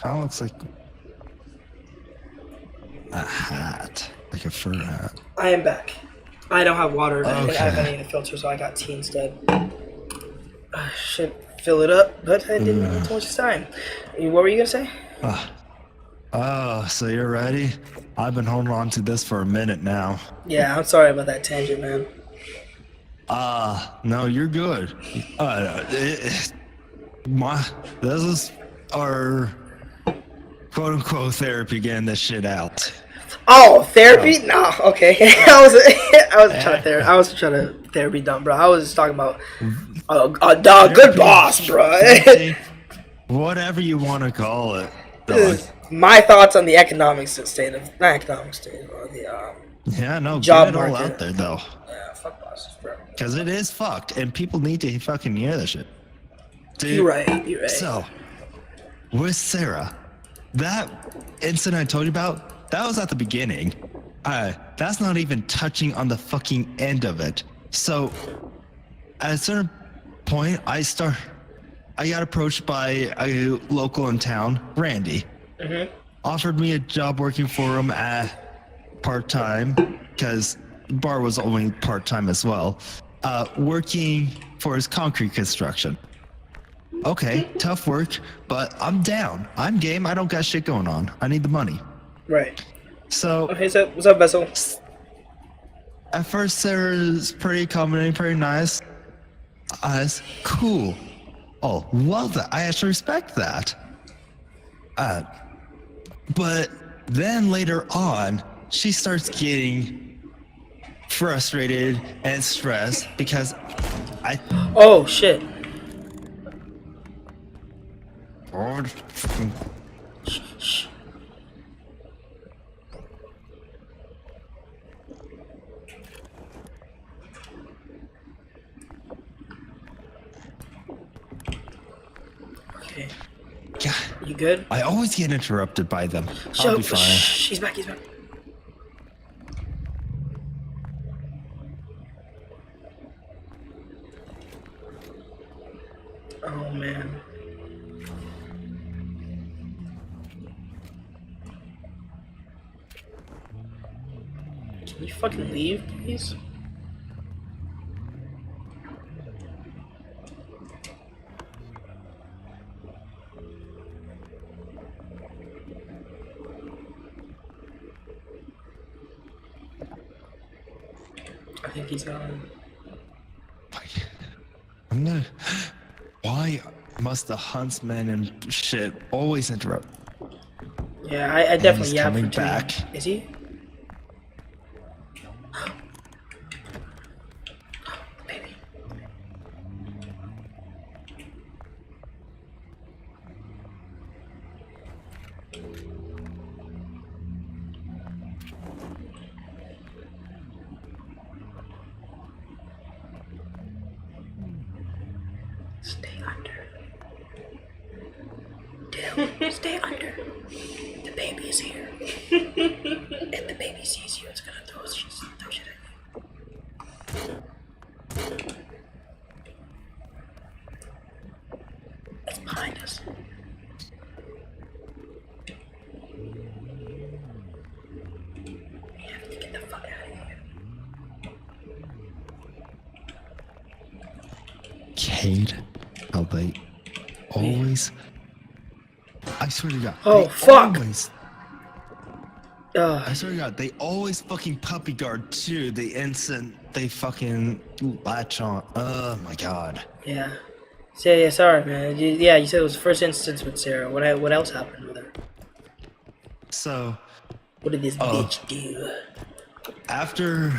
Kinda looks like a hat. like a fur hat. I am back. I don't have water. I didn't have Okay. any of the filter, so I got tea instead. I should fill it up, but I didn't have too much time. What were you gonna say? Oh, so you're ready? I've been holding on to this for a minute now. Yeah, I'm sorry about that tangent, man. No, you're good. This is our quote unquote therapy getting this shit out. Oh, therapy? No, okay. I was trying to therapy dumb, bro. I was just talking about a dog, good boss, bro. Venting, whatever you want to call it. Dog. My thoughts on the economic state of not economic state, or the Yeah, no, job get it all market. out there though. Yeah, fuck bosses, bro. Because it is fucked, and people need to fucking hear this shit. Dude, You're right. You're right. So, with Sarah, that incident I told you about, that was at the beginning. That's not even touching on the fucking end of it. So, at a certain point, I got approached by a local in town, Randy. Offered me a job working for him at part-time, because bar was only part-time as well, working for his concrete construction. Okay, tough work, but I'm down. I'm game. I don't got shit going on. I need the money. Right. So, Okay, so what's up, Vessel? at first, Sarah's pretty accommodating, pretty nice. It's cool. Oh, love that. I actually respect that. But then later on, she starts getting frustrated and stressed because Oh shit. Shh. Okay. God, You good? I always get interrupted by them. I'll Shut be up. fine. Shh, he's back. He's back. Oh man. Can you fucking leave, please? I think he's gone. I'm not. Why must the huntsman and shit always interrupt? Yeah, I definitely he's yapped coming for too long. back. Is he? Baby. Stay under. Damn, stay under. The baby is here. If the baby sees you, it's gonna throw shit at you. It's behind us. We have to get the fuck out of here. Cade, how they always. I swear to God. Oh, they fuck. Always, I swear to God, they always fucking puppy guard too the instant they fucking latch on. Oh my God. Yeah. Yeah, sorry, man. Yeah, you said it was the first instance with Sarah. What else happened with her? So, What did this bitch do? after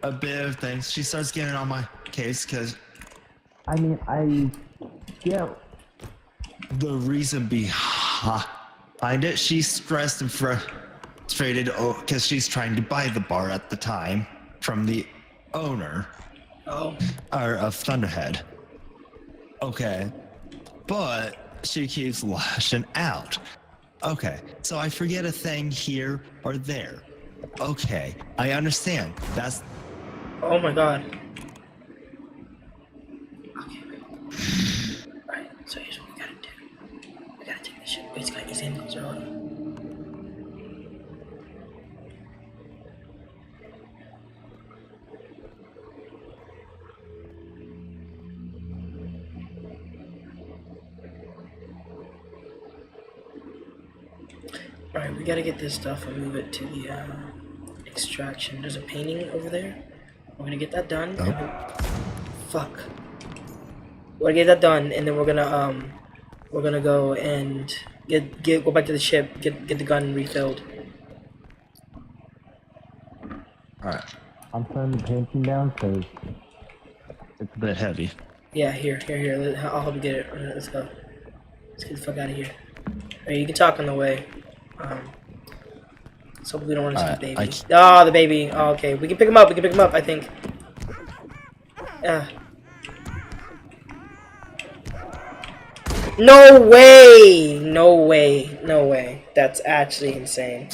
a bit of things, she starts getting on my case because the reason behind it. She's stressed and frustrated because she's trying to buy the bar at the time from the owner Oh. of Thunderhead. Okay, but she keeps lashing out. Okay, so I forget a thing here or there. Okay, I understand. That's Oh my god. Okay. Alright, so here's what we gotta do. We gotta take this shit. Wait, he's in. He's on. Alright, we gotta get this stuff and move it to the extraction. There's a painting over there. We're gonna get that done. Oh. Fuck. We're gonna get that done, and then we're gonna go and go back to the ship, get the gun refilled. Alright. I'm putting the painting down because it's a bit heavy. Yeah, here. I'll help you get it. Let's go. Let's get the fuck out of here. Alright, you can talk on the way. So we don't want to see the baby. Oh, the baby. Oh, okay. We can pick him up. I think. No way. That's actually insane.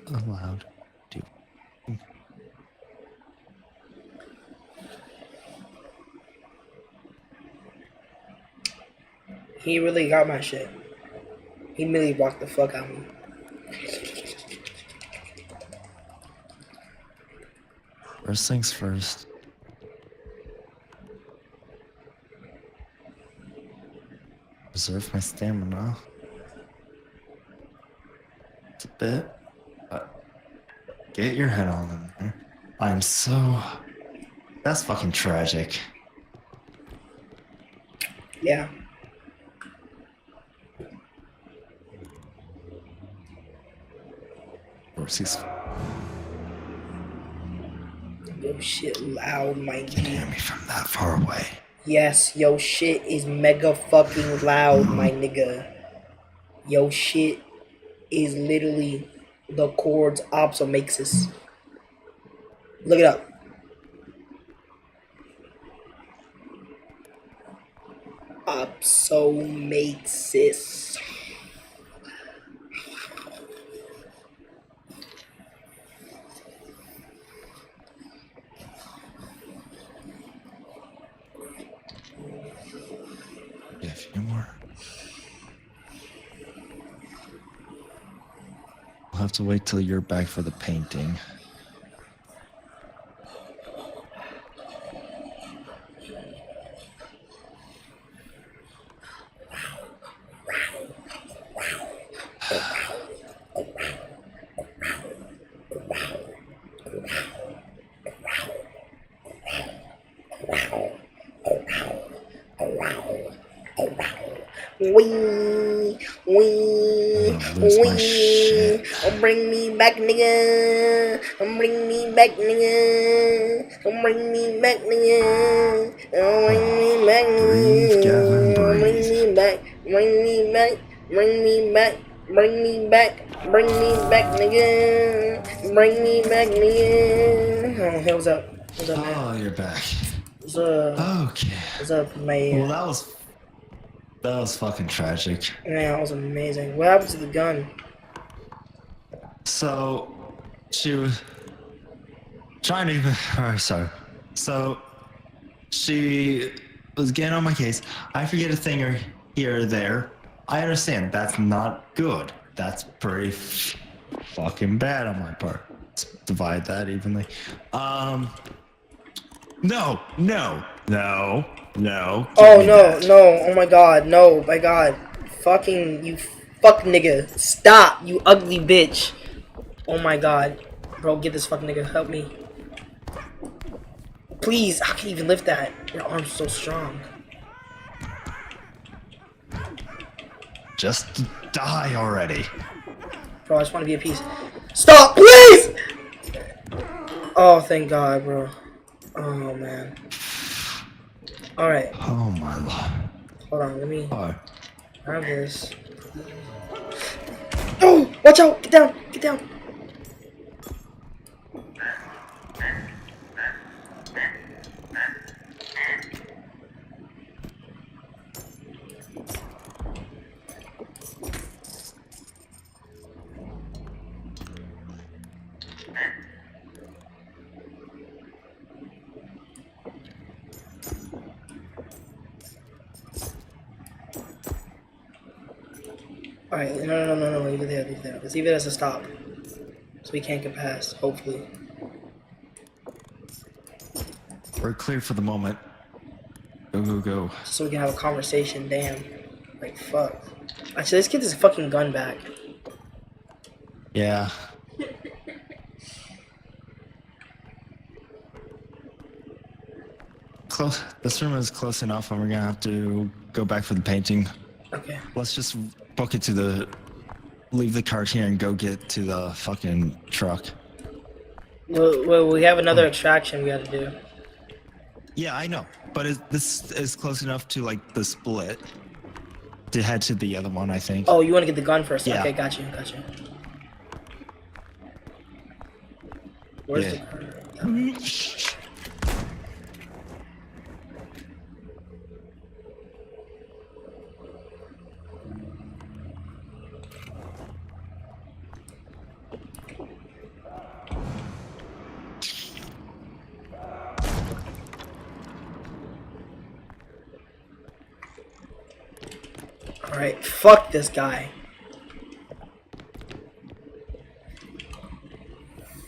Not allowed to. He really got my shit. He really walked the fuck out of me. First things first. Preserve my stamina. It's a bit. Get your head on in there. I'm so. That's fucking tragic. Yeah. Of course, he's. Yo shit loud, my Can you hear me from that far away? Yes, yo shit is mega fucking loud, my nigga. Yo shit is literally the chords opsomaxis. Look it up. Opsomaxis. Yeah, a few more. We'll have to wait till you're back for the painting. Lose my shit. Bring me back, nigga. Bring me back, nigga. Bring me back, nigga. Bring me back, Breathe, Gavin, nigga. Bring breathe. me back. Bring me back. Bring me back. Bring me back. Bring me back, nigga. Bring me back, nigga. Oh, hey, what's up? What's up, man? Oh, you're back. What's up? Okay. What's up, man? Well, that was fucking tragic. Man, that was amazing. What happened to the gun? So, she was trying to. Sorry. So, she was getting on my case. I forget a thing or here or there. I understand that's not good. That's pretty fucking bad on my part. Let's divide that evenly. No. Oh no, no, oh my god, no, my god. Fucking, you fuck nigga. Stop, you ugly bitch. Oh my god. Bro, get this fuck nigga, help me. Please, I can't even lift that. Your arm's so strong. Just die already. Bro, I just want to be at peace. Stop, please! Oh, thank god, bro. Oh, man. Alright, Oh my lord. hold on, let me Oh. grab this. Oh, watch out, get down, get down. Alright, no, leave it there. Let's leave it as a stop. so we can't get past. Hopefully. We're clear for the moment. Go, go, go. So we can have a conversation. Damn. Like fuck. Actually, let's get this fucking gun back. Yeah. Close. This room is close enough, and we're gonna have to go back for the painting. Okay. Let's just book it to the. Leave the cart here and go get to the fucking truck. Well, we have another attraction we gotta do. Yeah, I know, but this is close enough to like the split to head to the other one. I think. Oh, you want to get the gun first? Yeah. Okay, got you. Where's Yeah. the gun? Alright, fuck this guy.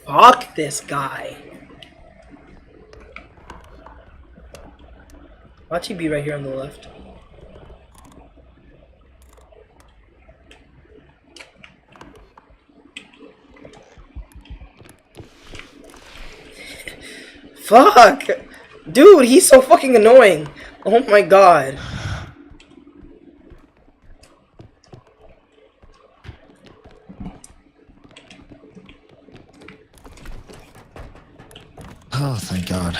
Fuck this guy. Watch he be right here on the left. Fuck! Dude, he's so fucking annoying. Oh my god. Oh, thank God.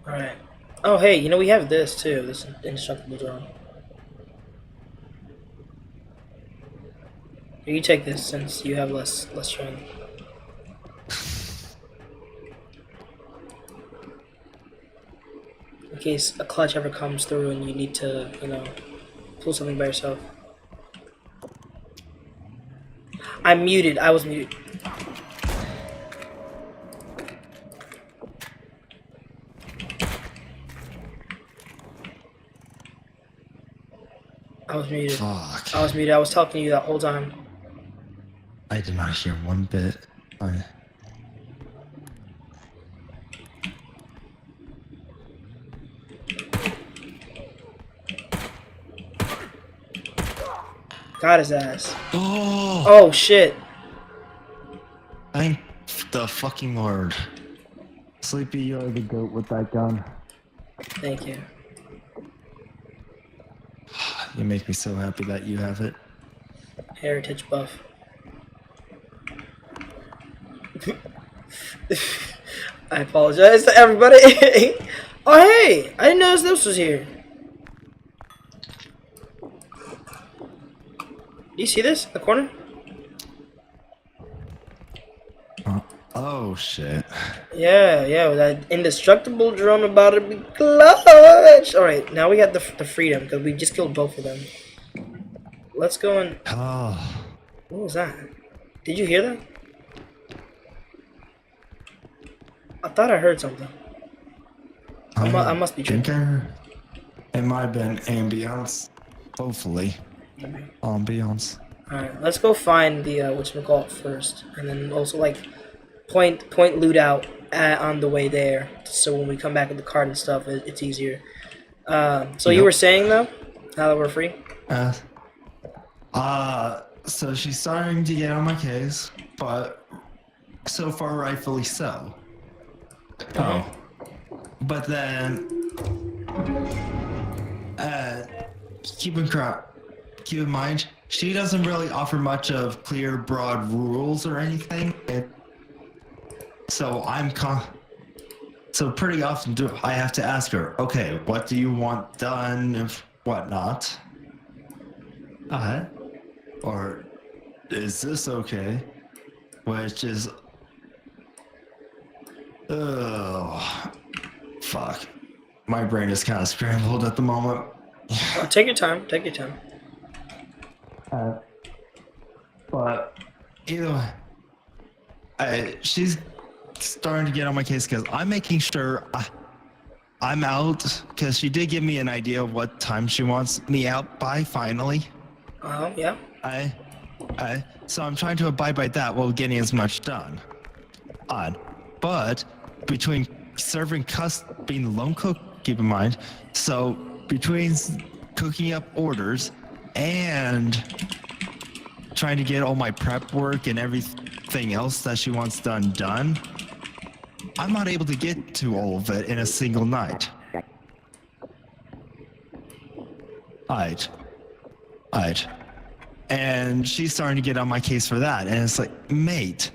Alright. Oh, hey, you know, we have this too, this indestructible drone. Here, you take this since you have less training. In case a clutch ever comes through and you need to, you know, pull something by yourself. I'm muted. I was muted. I was muted. Fuck. I was muted. I was talking to you that whole time. I did not hear one bit. Got his ass. Oh! Oh shit. Thank the fucking Lord. Sleepy, you're the goat with that gun. Thank you. You make me so happy that you have it. Heritage buff. I apologize to everybody. Oh hey! I didn't notice this was here. You see this? The corner? Oh shit. Yeah, with that indestructible drone about to be clutch. Alright, now we got the freedom, because we just killed both of them. Let's go and... Oh. What was that? Did you hear that? I thought I heard something. I must be drinking. It might have been ambience. Hopefully. Ambience. Alright, let's go find the whatchamacallit first. And then also, like, point loot out on the way there. So when we come back with the card and stuff, it's easier. So you were saying, though? Now that we're free? So she's starting to get on my case, but so far rightfully so. Oh. But then, keep in mind, she doesn't really offer much of clear, broad rules or anything. So so pretty often I have to ask her, okay, what do you want done, if whatnot? Or is this okay? Which is, fuck. My brain is kind of scrambled at the moment. Take your time. But either way, she's starting to get on my case because I'm making sure I'm out because she did give me an idea of what time she wants me out by finally. Yeah. So I'm trying to abide by that while getting as much done. Odd. But between serving being the lone cook, keep in mind, so between cooking up orders and trying to get all my prep work and everything else that she wants done, I'm not able to get to all of it in a single night. Alright. And she's starting to get on my case for that. And it's like, mate,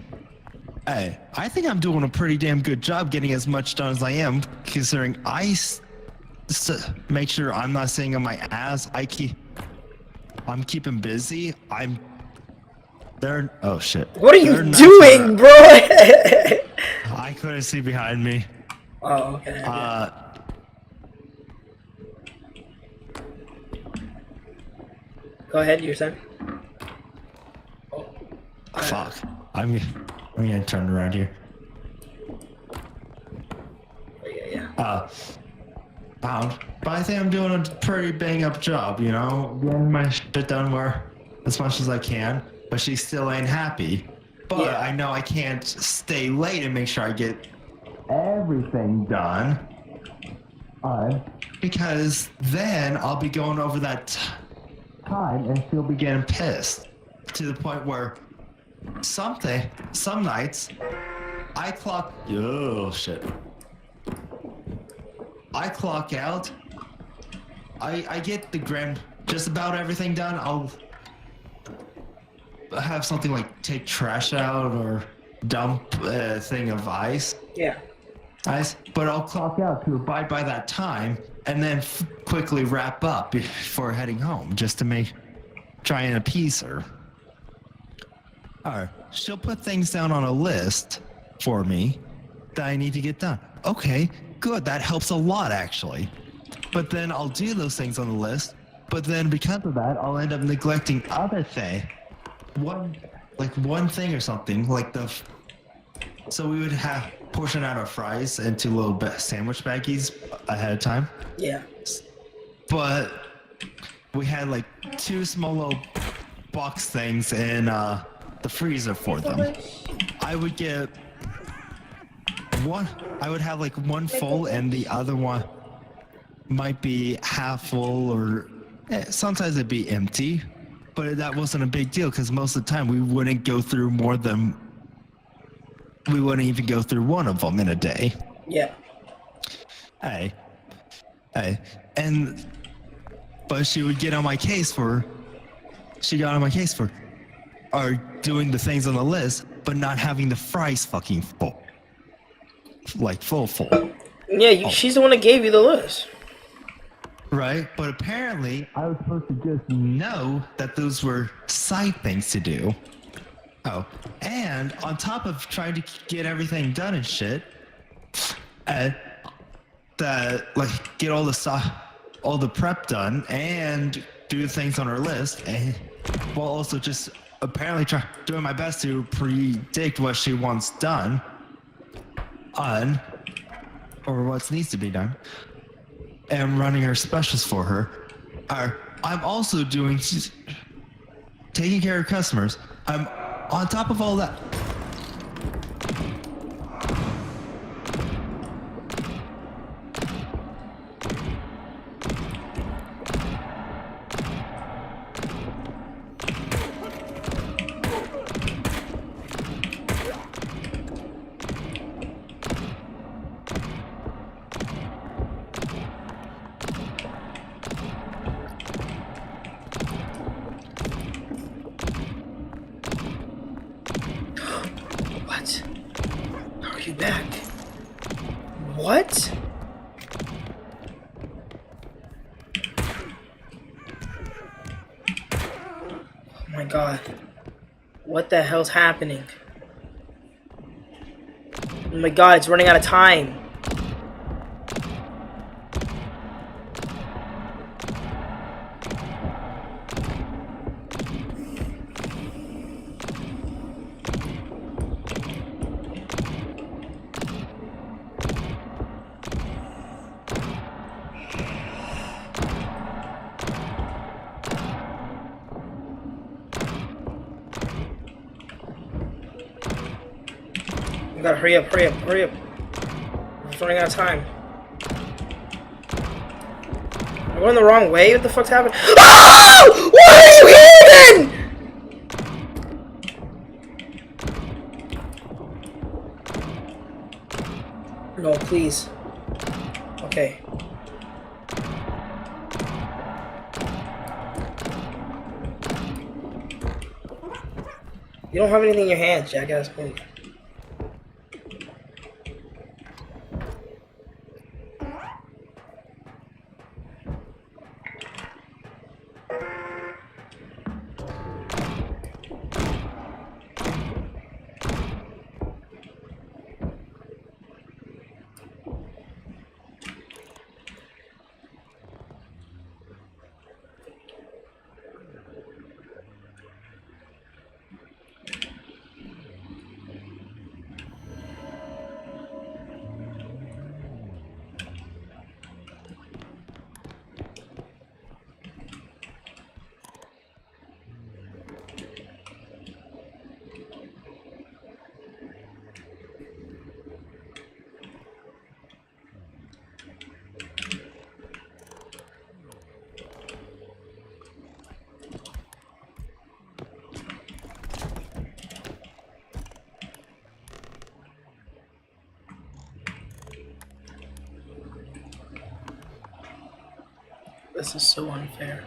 hey, I think I'm doing a pretty damn good job getting as much done as I am, considering make sure I'm not sitting on my ass. I'm keeping busy. Oh shit. What are you doing, bro? I couldn't see behind me. Oh, okay. Go ahead, you're saying? Fuck. I'm gonna turn around here. Yeah. But I think I'm doing a pretty bang up job, you know, getting my shit done as much as I can. But she still ain't happy. But Yeah. I know I can't stay late and make sure I get everything done. Because then I'll be going over that time and she'll be getting pissed to the point where some nights I clock out. I get the just about everything done. I'll have something like take trash out or dump a thing of ice. Yeah. But I'll clock out to abide by that time and then quickly wrap up before heading home just to try and appease her. Alright, she'll put things down on a list for me that I need to get done. Okay, good, that helps a lot actually. But then I'll do those things on the list, but then because of that, I'll end up neglecting other things. One thing or something, so we would have portion out our fries into little sandwich baggies ahead of time. Yeah. But we had like 2 small little box things in the freezer for them. I would get one. I would have like one full, and the other one might be half full, or sometimes it'd be empty. But that wasn't a big deal because most of the time we wouldn't even go through one of them in a day. Yeah. But she would get on my case for are doing the things on the list, but not having the fries fucking full. Like full. Yeah, she's the one that gave you the list. Right, but apparently I was supposed to just know that those were side things to do. Oh, and on top of trying to get everything done and shit, get all the prep done and do things on our list, and while also just apparently doing my best to predict what she wants done, or what needs to be done, and running her specials for her. I'm also taking care of customers. I'm on top of all that. What? How are you back? What? Oh my god. What the hell's happening? Oh my god, it's running out of time. We gotta hurry up, hurry up, hurry up. I'm just running out of time. I'm going the wrong way? What the fuck's happening? Oh! Why are you here then? No, please. Okay. You don't have anything in your hands, jackass. Move. This is so unfair.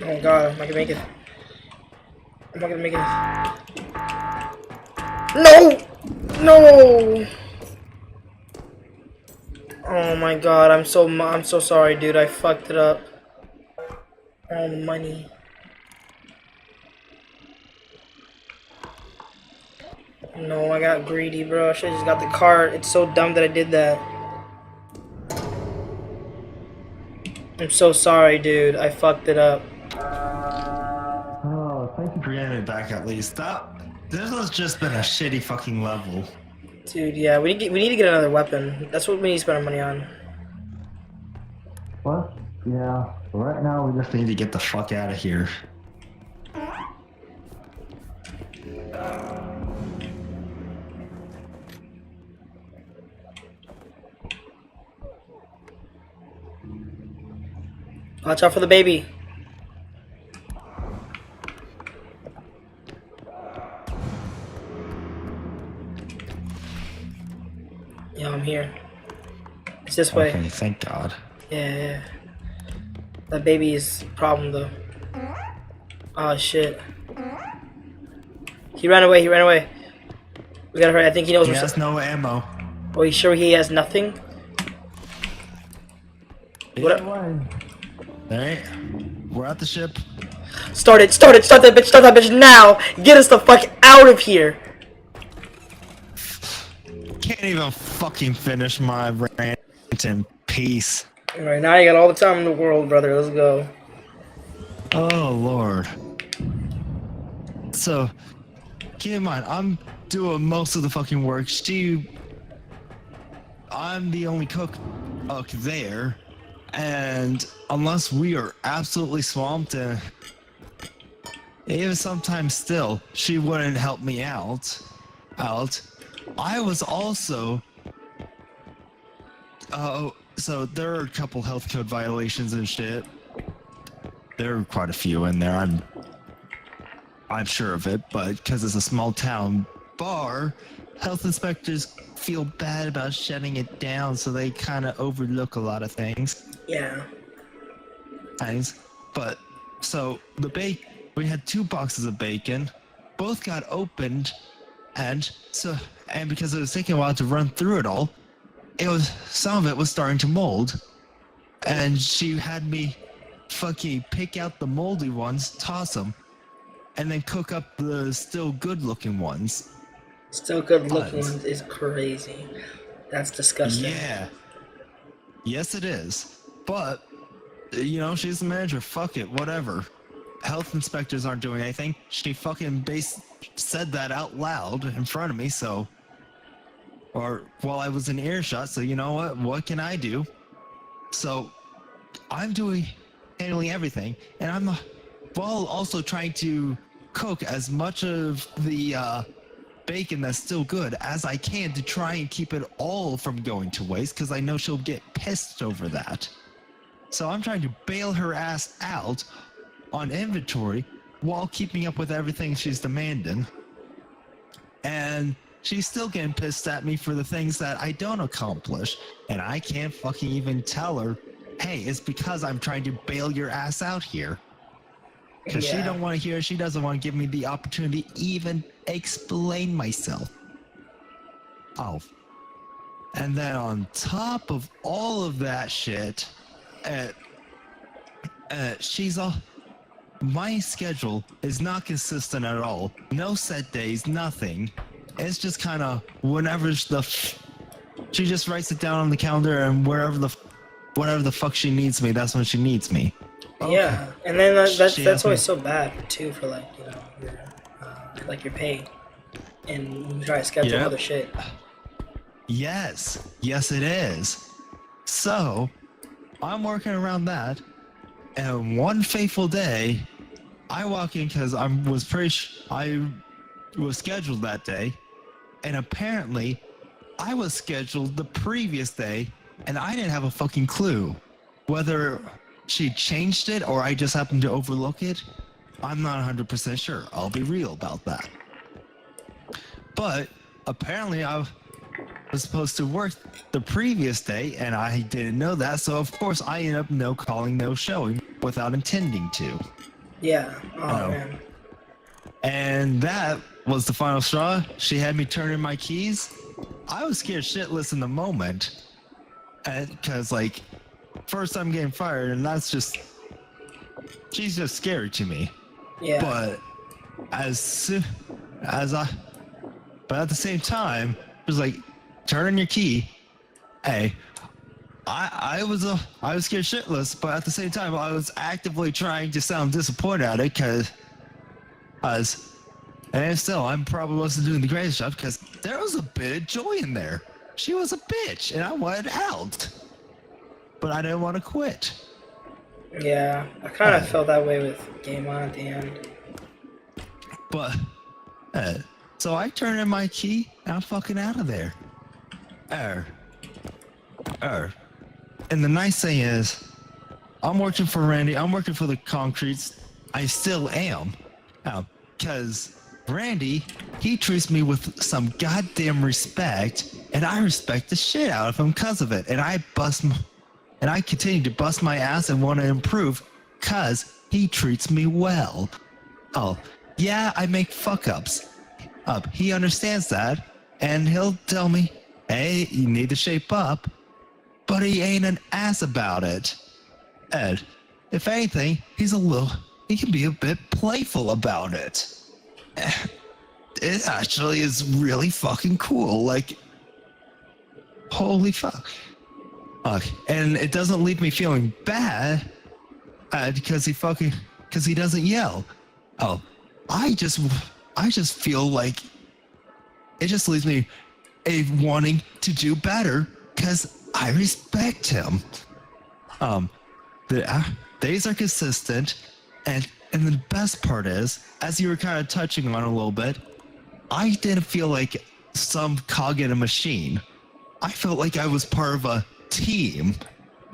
Oh god, I'm not gonna make it. I'm not gonna make it. No! No! Oh my god, I'm so sorry, dude. I fucked it up. All the money. No, I got greedy, bro. I should've just got the cart. It's so dumb that I did that. I'm so sorry, dude. I fucked it up. Oh, thank you for getting it back at least. This has just been a shitty fucking level. Dude, yeah, we need to get another weapon. That's what we need to spend our money on. What? Yeah. Right now we just need to get the fuck out of here. Watch out for the baby. Yeah, I'm here. It's this way. Okay, thank God. Yeah. That baby is a problem though. Oh shit. He ran away, We gotta hurry, I think he knows He what's has no ammo. Are you sure he has nothing? What? Alright, we're at the ship. Start that bitch now! Get us the fuck out of here! Can't even fucking finish my rant in peace. Alright, now you got all the time in the world, brother. Let's go. Oh, Lord. So, keep in mind, I'm doing most of the fucking work. I'm the only cook there, and unless we are absolutely swamped, even sometimes still, she wouldn't help me out. I was also, so there are a couple health code violations and shit. There are quite a few in there. I'm sure of it, but because it's a small town bar, health inspectors feel bad about shutting it down, so they kind of overlook a lot of things. Yeah. But so we had 2 boxes of bacon, both got opened, and because it was taking a while to run through it all, some of it was starting to mold, and she had me fucking pick out the moldy ones, toss them, and then cook up the still good-looking ones. Still good looking is crazy. That's disgusting. Yeah. Yes, it is. But, she's the manager. Fuck it. Whatever. Health inspectors aren't doing anything. She fucking said that out loud in front of me, or while I was in earshot, so you know what? What can I do? So, I'm handling everything, and I'm while also trying to cook as much of the bacon that's still good as I can to try and keep it all from going to waste, because I know she'll get pissed over that. So I'm trying to bail her ass out on inventory while keeping up with everything she's demanding. And she's still getting pissed at me for the things that I don't accomplish. And I can't fucking even tell her, hey, it's because I'm trying to bail your ass out here. Because she don't want to hear it. She doesn't want to give me the opportunity to even explain myself. Oh. And then on top of all of that shit, my schedule is not consistent at all. No set days, nothing. It's just kind of whenever she just writes it down on the calendar, and whatever the fuck she needs me, that's when she needs me. Okay. Yeah, and then that's always so bad too for your pay, and you try to schedule other shit. Yes, it is. So I'm working around that, and one fateful day, I walk in because I was scheduled that day, and apparently I was scheduled the previous day, and I didn't have a fucking clue whether she changed it or I just happened to overlook it. I'm not 100% sure. I'll be real about that. But apparently I was supposed to work the previous day, and I didn't know that, so of course I ended up no calling, no showing without intending to. Yeah. Oh man. And that was the final straw. She had me turn in my keys. I was scared shitless in the moment, because first I'm getting fired, and she's just scary to me. Yeah. But but at the same time, it was like, turn in your key. Hey, I was scared shitless, but at the same time, I was actively trying to sound disappointed at it, and still, I probably wasn't doing the greatest job, because there was a bit of joy in there. She was a bitch, and I wanted out. But I didn't want to quit. Yeah, I kind of felt that way with Game On at the end. But, so I turn in my key, and I'm fucking out of there. And the nice thing is, I'm working for Randy, I'm working for the Concretes. I still am. Because Randy, he treats me with some goddamn respect, and I respect the shit out of him because of it. And I continue to bust my ass and want to improve because he treats me well. Oh, yeah, I make fuck-ups. He understands that, and he'll tell me, hey, you need to shape up, but he ain't an ass about it. Ed, if anything, he can be a bit playful about it. It actually is really fucking cool, holy fuck. And it doesn't leave me feeling bad, because he doesn't yell. Oh, I just feel like it just leaves me wanting to do better because I respect him. The days are consistent, and the best part is, as you were kind of touching on a little bit, I didn't feel like some cog in a machine. I felt like I was part of a team.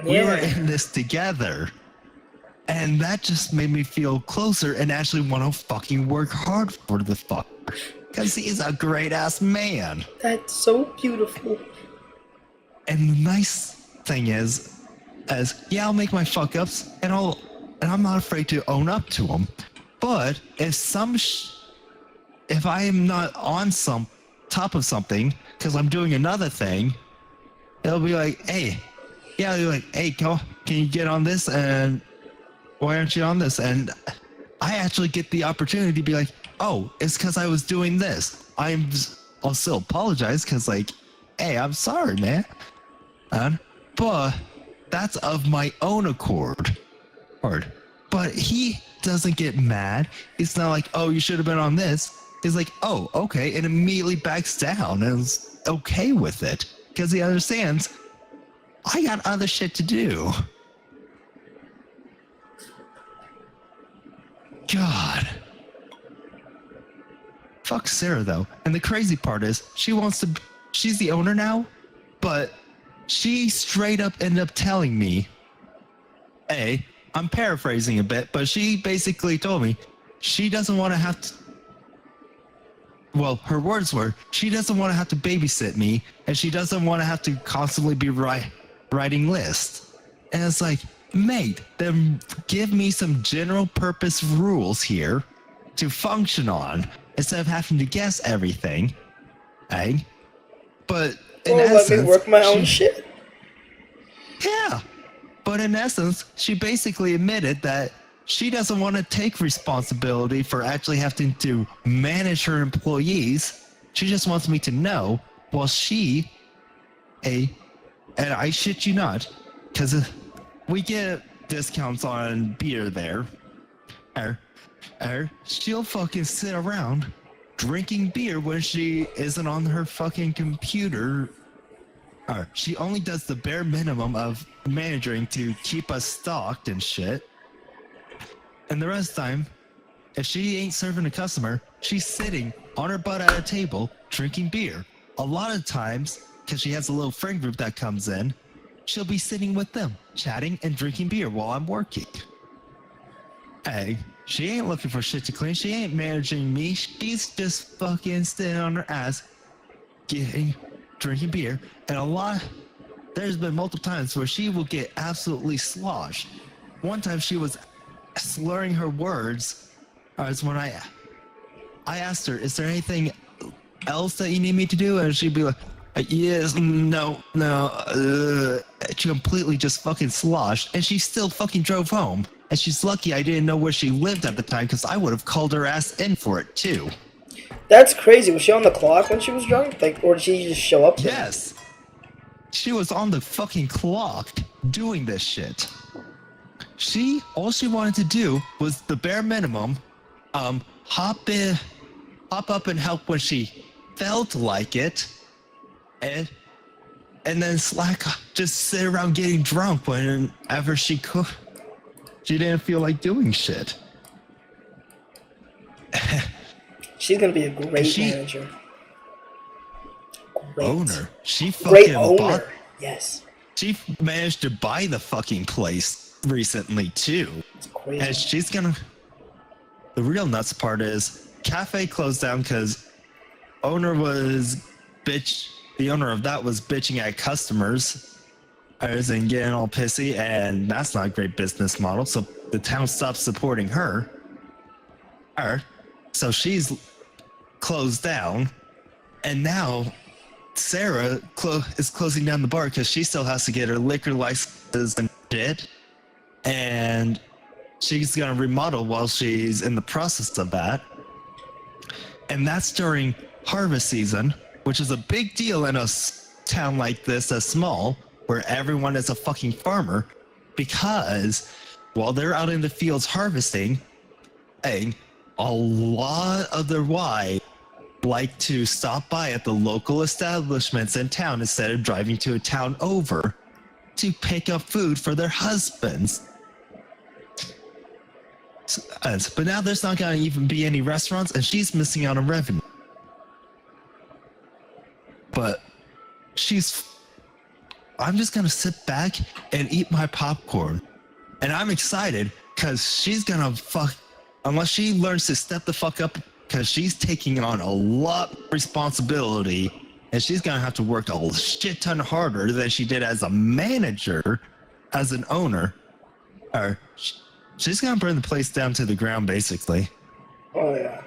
We were in this together. And that just made me feel closer and actually want to fucking work hard for the fucker. Because he's a great ass man. That's so beautiful. And the nice thing is yeah, I'll make my fuck ups and I'm not afraid to own up to them. But if I am not on top of something because I'm doing another thing, it'll be like, hey, yeah, they're like, hey, can you get on this? And why aren't you on this? And I actually get the opportunity to be like, oh, it's because I was doing this. I'll still apologize because, like, hey, I'm sorry, man. But that's of my own accord. But he doesn't get mad. It's not like, oh, you should have been on this. He's like, oh, okay, and immediately backs down and is okay with it because he understands I got other shit to do. God. Fuck Sarah, though. And the crazy part is, she's the owner now, but she straight up ended up telling me, I'm paraphrasing a bit, but she basically told me she doesn't want to have to, well, her words were, she doesn't want to have to babysit me, and she doesn't want to have to constantly be writing lists. And it's like, mate, then give me some general purpose rules here to function on instead of having to guess everything. But in essence, let me work my own shit. Yeah. But in essence, she basically admitted that she doesn't want to take responsibility for actually having to manage her employees. She just wants me to know while and I shit you not, because we get discounts on beer there. She'll fucking sit around drinking beer when she isn't on her fucking computer. She only does the bare minimum of managing to keep us stocked and shit. And the rest of the time, if she ain't serving a customer, she's sitting on her butt at a table drinking beer. A lot of times, because she has a little friend group that comes in, she'll be sitting with them, chatting and drinking beer while I'm working. She ain't looking for shit to clean. She ain't managing me. She's just fucking sitting on her ass, drinking beer. And there's been multiple times where she will get absolutely sloshed. One time she was slurring her words. It's when I asked her, is there anything else that you need me to do? And she'd be like, yes, no. She completely just fucking sloshed, and she still fucking drove home. And she's lucky I didn't know where she lived at the time, because I would have called her ass in for it too. That's crazy. Was she on the clock when she was drunk? Or did she just show up there? Yes. She was on the fucking clock doing this shit. All she wanted to do was the bare minimum, hop up and help when she felt like it, and then just sit around getting drunk whenever she could. She didn't feel like doing shit. She's gonna be a great manager. Great. Owner. She fucking great owner. Yes. She managed to buy the fucking place recently too. It's crazy. And she's gonna. The real nuts part is cafe closed down because the owner of that was bitching at customers and getting all pissy, and that's not a great business model. So the town stopped supporting her. So she's closed down, and now Sarah is closing down the bar because she still has to get her liquor licenses and shit, and she's gonna remodel while she's in the process of that. And that's during harvest season, which is a big deal in a town like this, as small, where everyone is a fucking farmer, because while they're out in the fields harvesting, a lot of their wives like to stop by at the local establishments in town instead of driving to a town over to pick up food for their husbands. But now there's not going to even be any restaurants, and she's missing out on revenue. But I'm just going to sit back and eat my popcorn. And I'm excited because she's going to unless she learns to step the fuck up, because she's taking on a lot of responsibility, and she's going to have to work a shit ton harder than she did as a manager, as an owner. She's going to burn the place down to the ground, basically. Oh, yeah.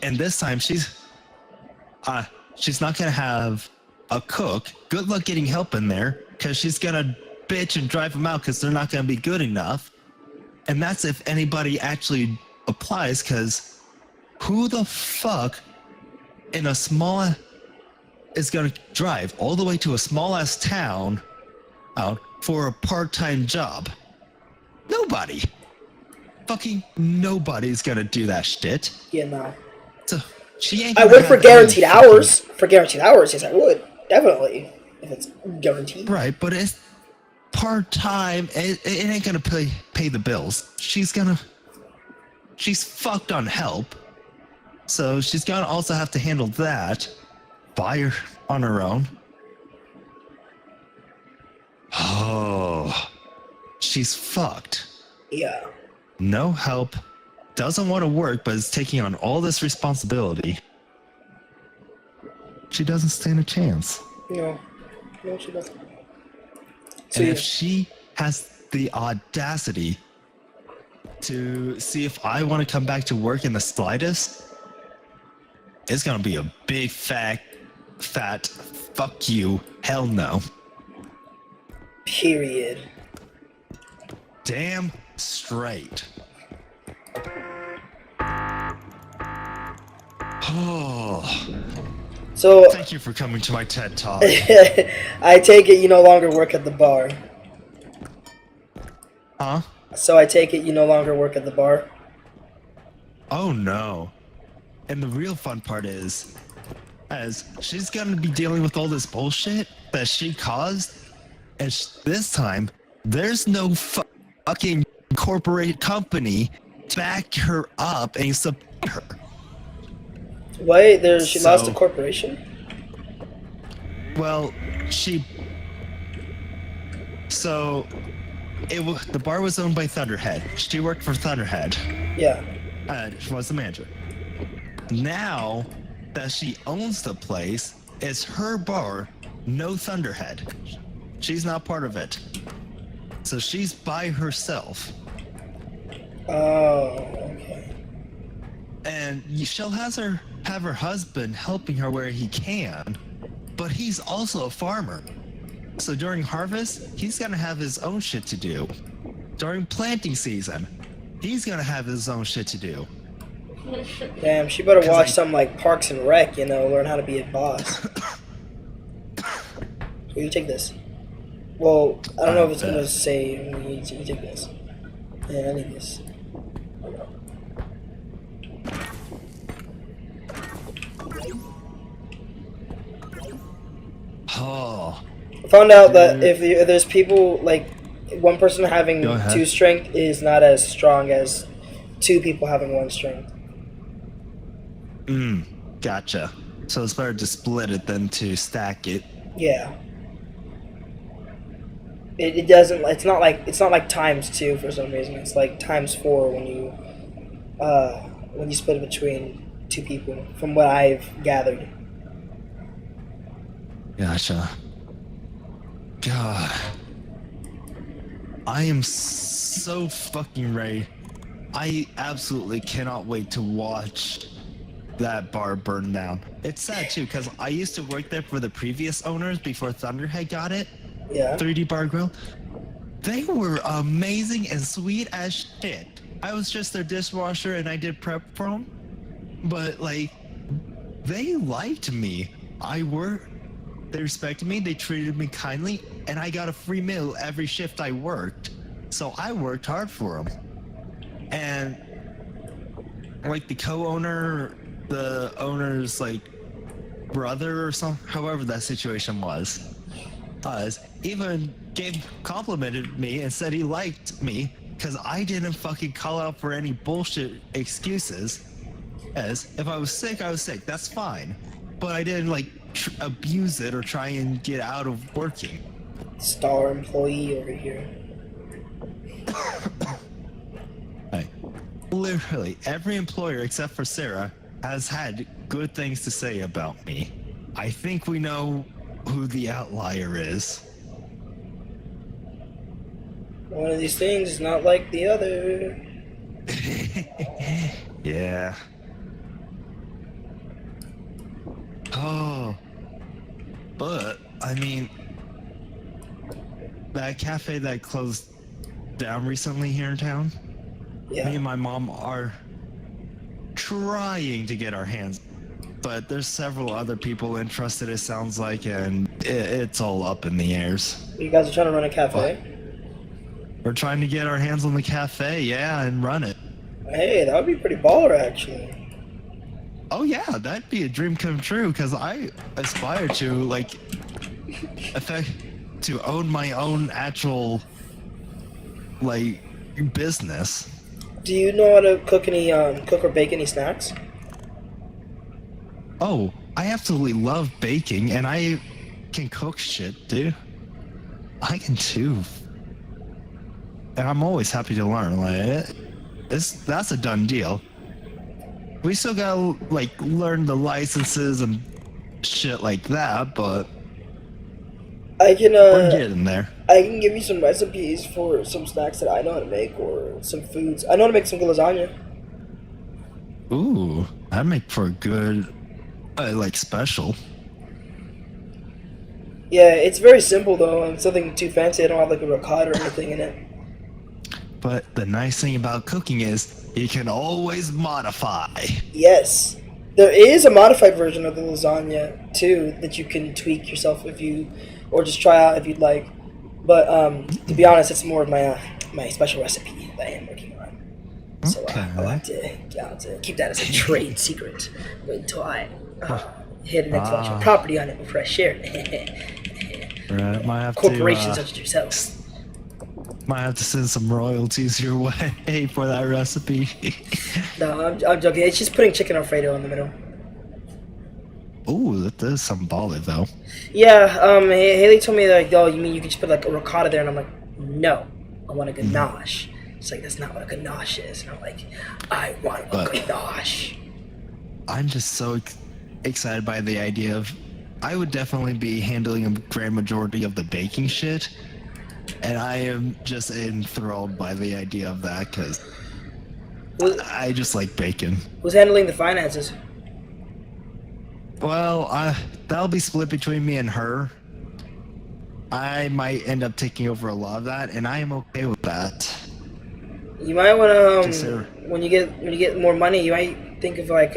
And this time, she's not going to have a cook. Good luck getting help in there, because she's going to bitch and drive them out because they're not going to be good enough. And that's if anybody actually applies, because who the fuck in a small is going to drive all the way to a small-ass town out for a part-time job? Nobody. Fucking nobody's going to do that shit. Yeah, no. So she ain't I gonna would for have guaranteed any fucking- hours. For guaranteed hours, yes, I would. Definitely. If it's guaranteed. Right, but it's part-time. It ain't going to pay the bills. She's fucked on help. So she's going to also have to handle that on her own. Oh, she's fucked. Yeah. No help, doesn't want to work, but is taking on all this responsibility. She doesn't stand a chance. No. No, she doesn't. So And yeah. if she has the audacity to see if I want to come back to work in the slightest, it's gonna be a big fat fuck you, hell no. Period. Damn straight. Oh, So, thank you for coming to my TED Talk. I take it you no longer work at the bar. Huh? So I take it you no longer work at the bar? Oh no. And the real fun part is, as she's gonna be dealing with all this bullshit that she caused, and this time, there's no fucking corporate company to back her up and support her. Wait, she lost So- a corporation? Well, the bar was owned by Thunderhead. She worked for Thunderhead. Yeah. She was the manager. Now that she owns the place, it's her bar, no Thunderhead. She's not part of it. So she's by herself. Oh, okay. And she'll have her husband helping her where he can, but he's also a farmer. So during harvest, he's gonna have his own shit to do. During planting season, he's gonna have his own shit to do. Damn, she better watch I- something like Parks and Rec, learn how to be a boss. Here, you take this. Well, I don't know if it's gonna say you take this. Yeah, I need this. Oh, I found out that if there's people like one person having Go ahead. 2 strength is not as strong as 2 people having 1 strength. gotcha. So it's better to split it than to stack it. Yeah. It doesn't. It's not like times 2 for some reason. It's like times 4 when you split it between 2 people. From what I've gathered. Gotcha. God. I am so fucking ready. I absolutely cannot wait to watch that bar burn down. It's sad too, because I used to work there for the previous owners before Thunderhead got it. Yeah. 3D Bar Grill. They were amazing and sweet as shit. I was just their dishwasher and I did prep for them. But like, they liked me. They respected me, they treated me kindly, and I got a free meal every shift I worked. So I worked hard for them. And like the co-owner, the owner's like brother or some, however that situation was, even complimented me and said he liked me because I didn't fucking call out for any bullshit excuses. As if I was sick, I was sick. That's fine, but I didn't like abuse it or try and get out of working. Star employee over here. Hey, literally every employer except for Sarah has had good things to say about me. I think we know who the outlier is. One of these things is not like the other. Yeah. Oh. But, I mean, that cafe that closed down recently here in town, Yeah. me and my mom are trying to get our hands, but there's several other people interested, it sounds like, and it's all up in the airs. You guys are trying to run a cafe? We're trying to get our hands on the cafe, yeah, and run it. Hey, that would be pretty baller, actually. Oh yeah, that'd be a dream come true, because I aspire to, like, to own my own actual, like, business. Do you know how to cook or bake any snacks? Oh, I absolutely love baking, and I can cook shit, dude. I can too. And I'm always happy to learn. Like, that's a done deal. We still gotta, like, learn the licenses and shit like that, but I can we're getting there. I can give you some recipes for some snacks that I know how to make, or some foods. I know how to make some good lasagna. Ooh, that'd make for a good, like, special. Yeah, it's very simple though. It's nothing too fancy. I don't have like a ricotta or anything in it. But the nice thing about cooking is you can always modify. Yes, there is a modified version of the lasagna too that you can tweak yourself if you, or just try out if you'd like. But to be honest, it's more of my special recipe that I am working on. So I'll have to keep that as a trade secret until I hit an intellectual property on it before I share it. Right, might have Corporations to, such as yourselves. might have to send some royalties your way for that recipe. No, I'm joking. It's just putting chicken Alfredo in the middle. Ooh, that is some baller though. Yeah, Haley told me that, oh, you mean you can just put like a ricotta there? And I'm like, no, I want a ganache. It's like, that's not what a ganache is. And I'm like, I want a ganache. I'm just so excited by the idea of, I would definitely be handling a grand majority of the baking shit. And I am just enthralled by the idea of that because I just like bacon. Who's handling the finances? Well, that'll be split between me and her. I might end up taking over a lot of that, and I am okay with that. You might want Just to, when you get more money, you might think of like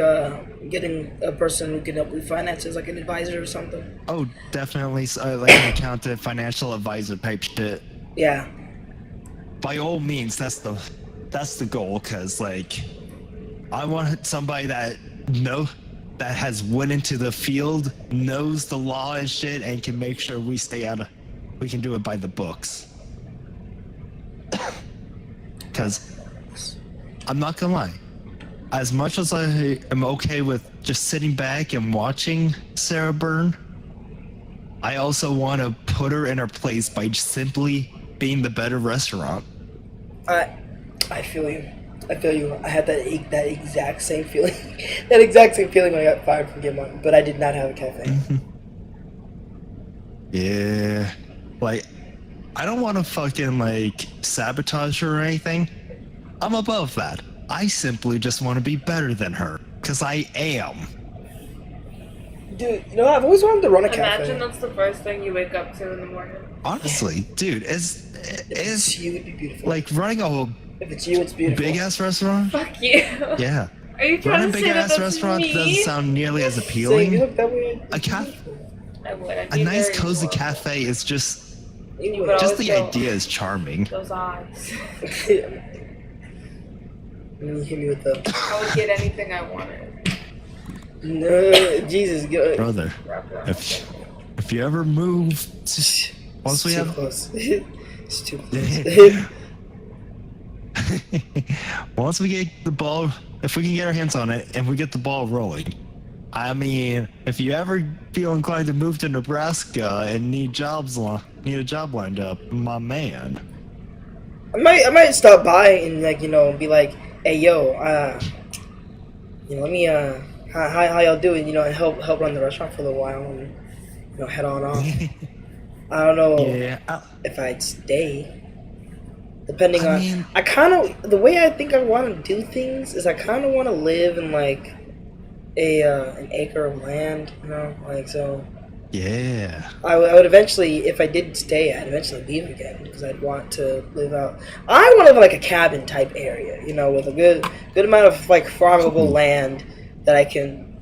getting a person who can help with finances, like an advisor or something. Oh, definitely, like an accountant, financial advisor type shit. Yeah. By all means, that's the goal, cause like, I want somebody that has went into the field, knows the law and shit, and can make sure we can do it by the books. Cause I'm not gonna lie, as much as I am okay with just sitting back and watching Sarah burn, I also want to put her in her place by simply being the better restaurant. I feel you. I feel you. I had that exact same feeling. That exact same feeling when I got fired from Game On, but I did not have a cafe. Yeah. Like, I don't want to fucking, like, sabotage her or anything. I'm above that. I simply just want to be better than her. Because I am. Dude, you know, I've always wanted to run a cafe. Imagine that's the first thing you wake up to in the morning. Honestly, dude, It's you, it'd be beautiful. like running a If it's you, it's beautiful. big ass restaurant? Fuck you. Yeah. Are you trying Running to big say that ass that's restaurant me? doesn't sound nearly as So you appealing. look that way. A cafe, I would. I'd a be nice very cozy bored. cafe is just You would just always the go, idea is charming. Those eyes. And you hit me with the I would get anything I wanted. no, Jesus, go. Brother, Wrap it up. if you ever move, once we too have, close. It's too close. once we get the ball, if we can get our hands on it and we get the ball rolling, I mean, if you ever feel inclined to move to Nebraska and need a job lined up, my man. I might stop by and like be like, hey yo, let me how y'all doing? And help run the restaurant for a little while and head on off. I don't know Yeah, if I'd stay. Depending I on, mean- I kind of the way I think I want to do things is I kind of want to live in like an acre of land, like so. yeah. I would eventually, if I did stay, I'd eventually leave again because I'd want to live out. I want to live in like a cabin type area, with a good amount of like farmable land that I can,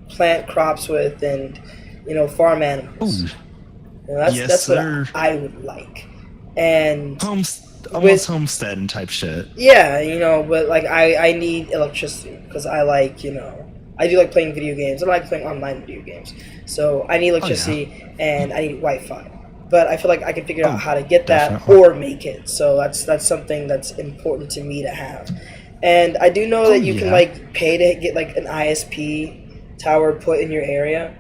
plant crops with and, farm animals. Ooh. That's Yes, that's sir. what I would like, and Almost homesteading type shit. yeah, but like I need electricity because I like I do like playing video games. I like playing online video games, so I need electricity and I need Wi-Fi. But I feel like I can figure out how to get that definitely. or make it. So that's something that's important to me to have. And I do know that you can like pay to get like an ISP tower put in your area,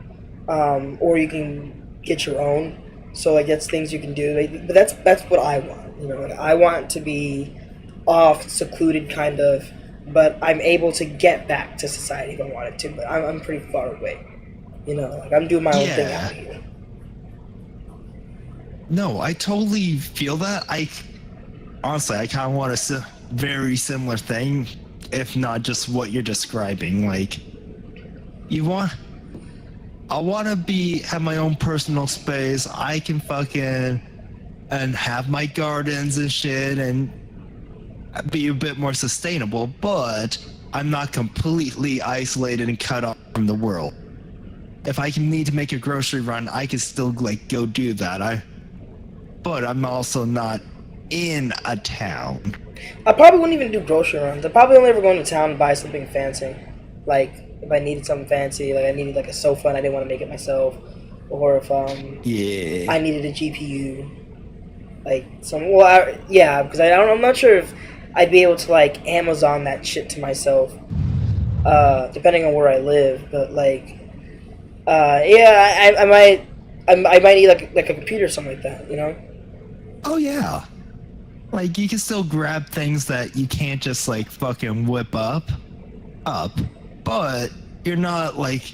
or you can get your own. So like that's things you can do. But that's what I want. Like, I want to be off, secluded, kind of. But I'm able to get back to society if I wanted to. But I'm pretty far away. Like I'm doing my own thing out here. No, I totally feel that. Honestly, I kind of want a very similar thing, if not just what you're describing. Like, I want to have my own personal space. I can and have my gardens and shit and be a bit more sustainable, but I'm not completely isolated and cut off from the world. If I need to make a grocery run, I can still like go do that. But I'm also not in a town. I probably wouldn't even do grocery runs. I'd probably only ever go into town and buy something fancy. Like, if I needed something fancy, like I needed like a sofa and I didn't want to make it myself. Or if I needed a GPU. Like, because I'm not sure if I'd be able to like Amazon that shit to myself. Depending on where I live. But like, I might need like a computer or something like that, Oh yeah. Like you can still grab things that you can't just like fucking whip up, but you're not like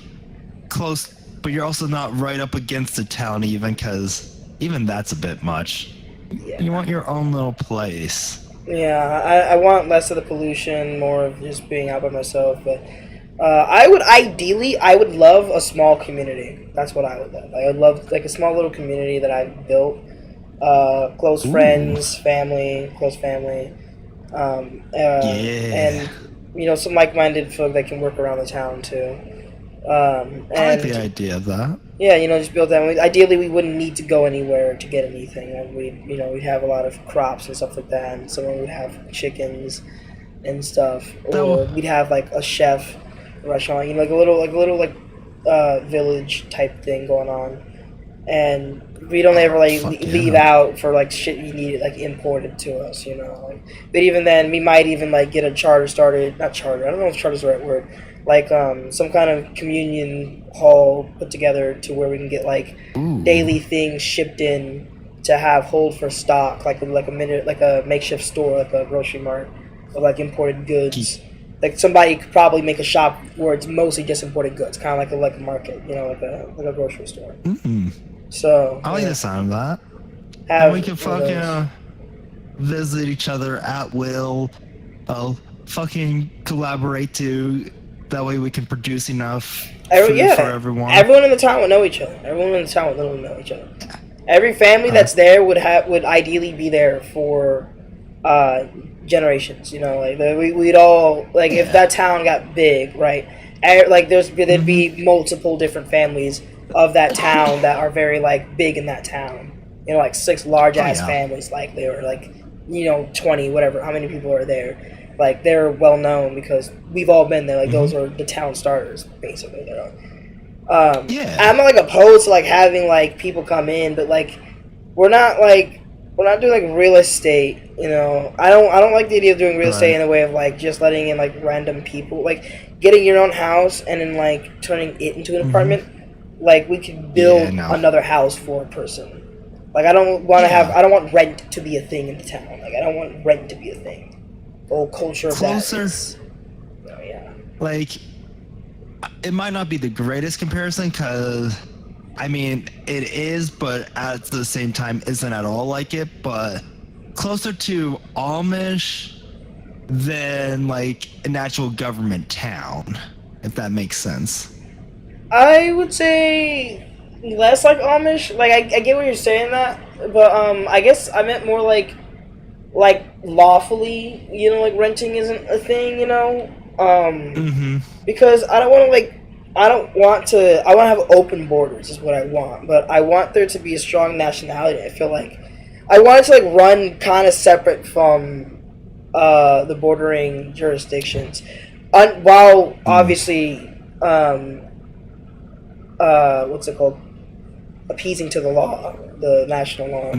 close, but you're also not right up against the town even, because even that's a bit much. Yeah. You want your own little place. Yeah, I want less of the pollution, more of just being out by myself. But I would love a small community. That's what I would love. I would love like a small little community that I've built. Close friends, close family, and some like-minded folk that can work around the town too. And I like the idea of that. yeah, just build that. Ideally, we wouldn't need to go anywhere to get anything. And we'd have a lot of crops and stuff like that. And someone would have chickens and stuff, or we'd have like a chef restaurant, like a little village type thing going on. And we don't ever leave out for like shit you need like imported to us, But even then, we might even like get a charter started. Not charter. I don't know if charter's the right word. Like some kind of communion hall put together to where we can get like daily things shipped in to hold for stock, like a makeshift store, like a grocery mart of like imported goods. Like somebody could probably make a shop where it's mostly just imported goods, kind of like a market, like a grocery store. Mm-hmm. So I like the sound of that. And we can fucking visit each other at will. Fucking collaborate too. That way we can produce enough food for everyone. Everyone in the town would know each other. Everyone in the town would literally know each other. Every family that's there would ideally be there for generations. We'd all if that town got big, right? There'd be multiple different families of that town that are very big in that town. Like 6 large ass families likely, or 20, whatever, how many people are there. Like they're well known because we've all been there. Like those are the town starters, basically. Yeah. I'm not like opposed to like having like people come in, but like we're not doing like real estate. You know, I don't like the idea of doing real estate in the way of like just letting in like random people, like getting your own house and then like turning it into an apartment. Like we could build another house for a person. Like I don't want to have. I don't want rent to be a thing in the town. Like I don't want rent to be a thing. The whole culture of that. Yeah. Like, it might not be the greatest comparison because, I mean, it is, but at the same time, isn't at all like it. But closer to Amish than like an actual government town, if that makes sense. I would say less like Amish. Like I get what you're saying that, but I guess I meant more like lawfully. You know, like renting isn't a thing. You know, because I don't want to like. I want to have open borders is what I want, but I want there to be a strong nationality. I feel like I want it to like run kind of separate from the bordering jurisdictions, while obviously what's it called, appeasing to the law, the national law.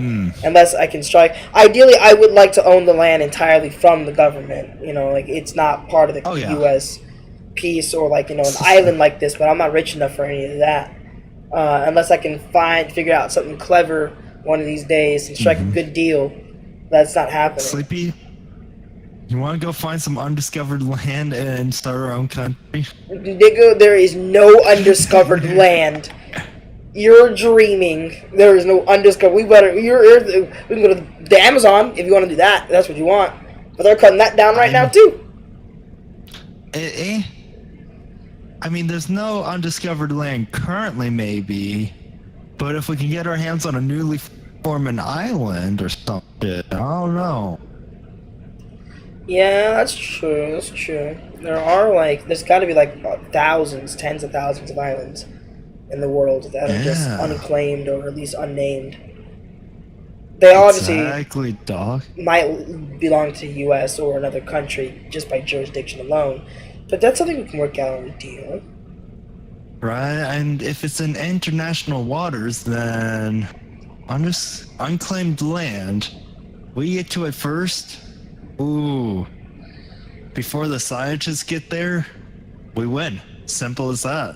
Unless I can strike. Ideally, I would like to own the land entirely from the government. You know, like it's not part of the U.S. piece or like, you know, an island like this. But I'm not rich enough for any of that. Unless I can figure out something clever one of these days and strike a good deal. That's not happening. Sleepy, you want to go find some undiscovered land and start our own country? Nigga, there is no undiscovered land. You're dreaming. There is no undiscovered. We can go to the Amazon if you want to do that. If that's what you want. But they're cutting that down right now too. I mean, there's no undiscovered land currently, maybe. But if we can get our hands on a newly formed island or something, I don't know. Yeah, that's true. That's true. There's got to be like thousands, tens of thousands of islands in the world that are just unclaimed or at least unnamed. They obviously might belong to the U.S. or another country just by jurisdiction alone, but that's something we can work out on a deal. Right, and if it's in international waters, then unclaimed land, we get to it first. Ooh, before the scientists get there, we win. Simple as that.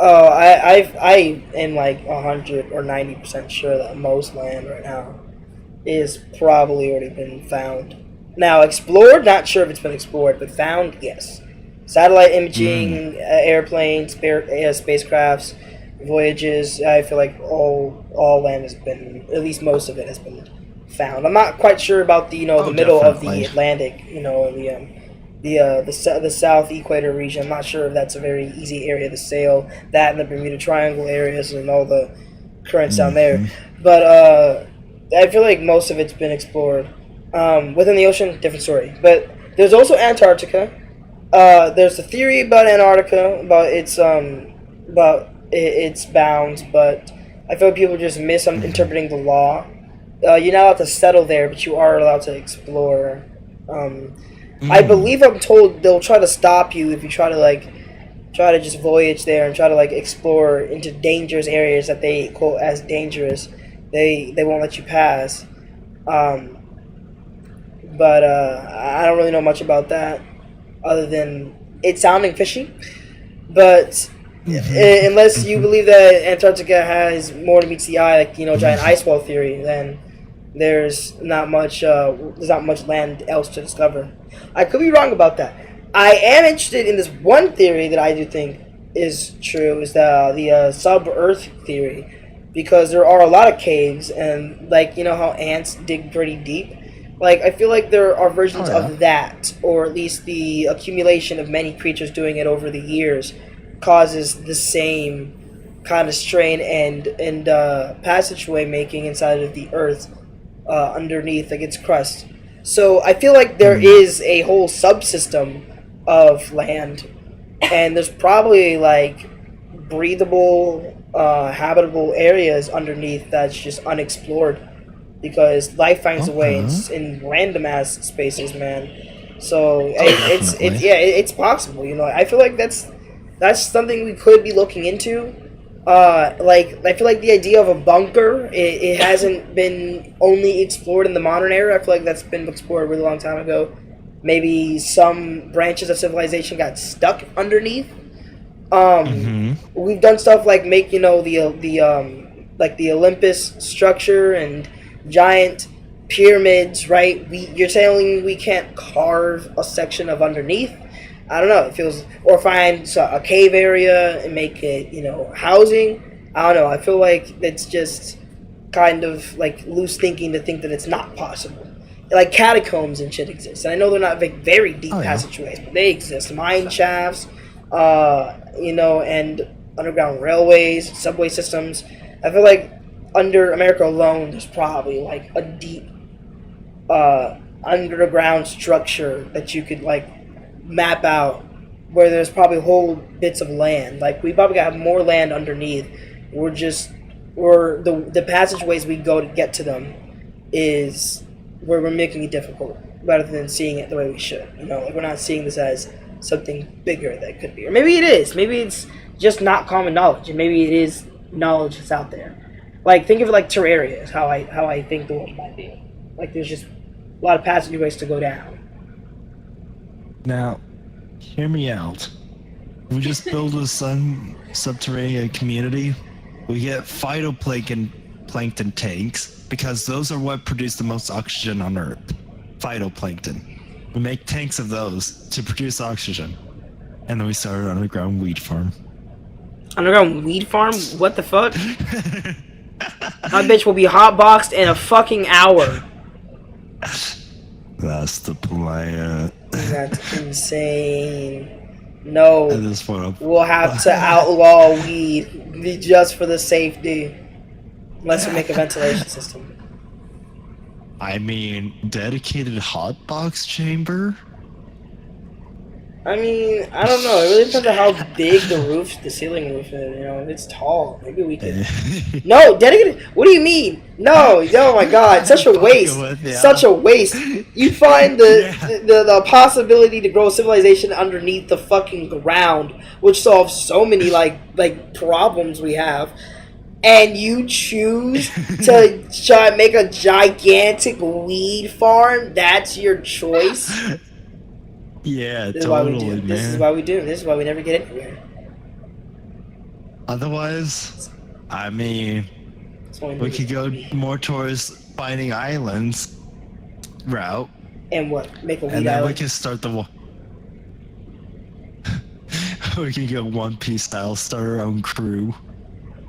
Oh, I am like 100 or 90% sure that most land right now is probably already been found. Now, explored, not sure if it's been explored, but found, yes. Satellite imaging, airplanes, spacecrafts, voyages. I feel like all land has been, at least most of it has been found. I'm not quite sure about the the middle of the Atlantic, the South Equator region. I'm not sure if that's a very easy area to sail. That and the Bermuda Triangle areas and all the currents down there. But I feel like most of it's been explored. Within the ocean, different story. But there's also Antarctica. There's a theory about Antarctica, about its bounds, but I feel like people are just misinterpreting the law. You're not allowed to settle there, but you are allowed to explore. I believe I'm told they'll try to stop you if you try to just voyage there and try to explore into dangerous areas that they quote as dangerous. They won't let you pass. But I don't really know much about that, other than it sounding fishy. But unless you believe that Antarctica has more than meets the eye, giant ice wall theory, then there's not much land else to discover. I could be wrong about that. I am interested in this one theory that I do think is true, is the sub-Earth theory, because there are a lot of caves, and how ants dig pretty deep. I feel like there are versions of that, or at least the accumulation of many creatures doing it over the years causes the same kind of strain and passageway making inside of the Earth underneath its crust. So I feel like there is a whole subsystem of land, and there's probably breathable, habitable areas underneath that's just unexplored. because life finds a way Okay. in random ass spaces, man. So Definitely. it's possible. You know, I feel like that's something we could be looking into. Like I feel like the idea of a bunker, it hasn't been only explored in the modern era. I feel like that's been explored a really long time ago. Maybe some branches of civilization got stuck underneath. Mm-hmm. We've done stuff like make the like the Olympus structure and giant pyramids, right? You're telling me we can't carve a section of underneath? I don't know. It feels, or find a cave area and make it, housing. I don't know. I feel like it's just kind of like loose thinking to think that it's not possible. Like catacombs and shit exist, and I know they're not like very deep Oh yeah. passageways, but they exist. Mine shafts, and underground railways, subway systems. I feel like under America alone, there's probably like a deep underground structure that you could like map out, where there's probably whole bits of land. Like we probably got more land underneath. We're the passageways we go to get to them is where we're making it difficult rather than seeing it the way we should. Like we're not seeing this as something bigger that could be, or maybe it is. Maybe it's just not common knowledge, and maybe it is knowledge that's out there. Like think of it like Terraria is how I think the world might be. Like there's just a lot of passageways to go down. Now, hear me out. We just build a subterranean community. We get phytoplankton tanks because those are what produce the most oxygen on Earth. Phytoplankton. We make tanks of those to produce oxygen, and then we start an underground weed farm. Underground weed farm? What the fuck? My bitch will be hotboxed in a fucking hour. That's the plan. That's insane. No, At this point, we'll have to outlaw weed just for the safety. Unless we make a ventilation system. I mean, dedicated hotbox chamber? I mean, I don't know. It really depends on how big the ceiling roof is. If it's tall, maybe we could. No, dedicated. What do you mean? No, oh my God, such a waste. Such a waste. You find the possibility to grow civilization underneath the fucking ground, which solves so many like problems we have. And you choose to try make a gigantic weed farm? That's your choice? Yeah, This is why we totally, do. man. This is why we do. This is why we never get anywhere. Otherwise, I mean, That's why we could go more towards finding islands route, And what? Make a weed and then we island? can start the. We can go One Piece style, start our own crew.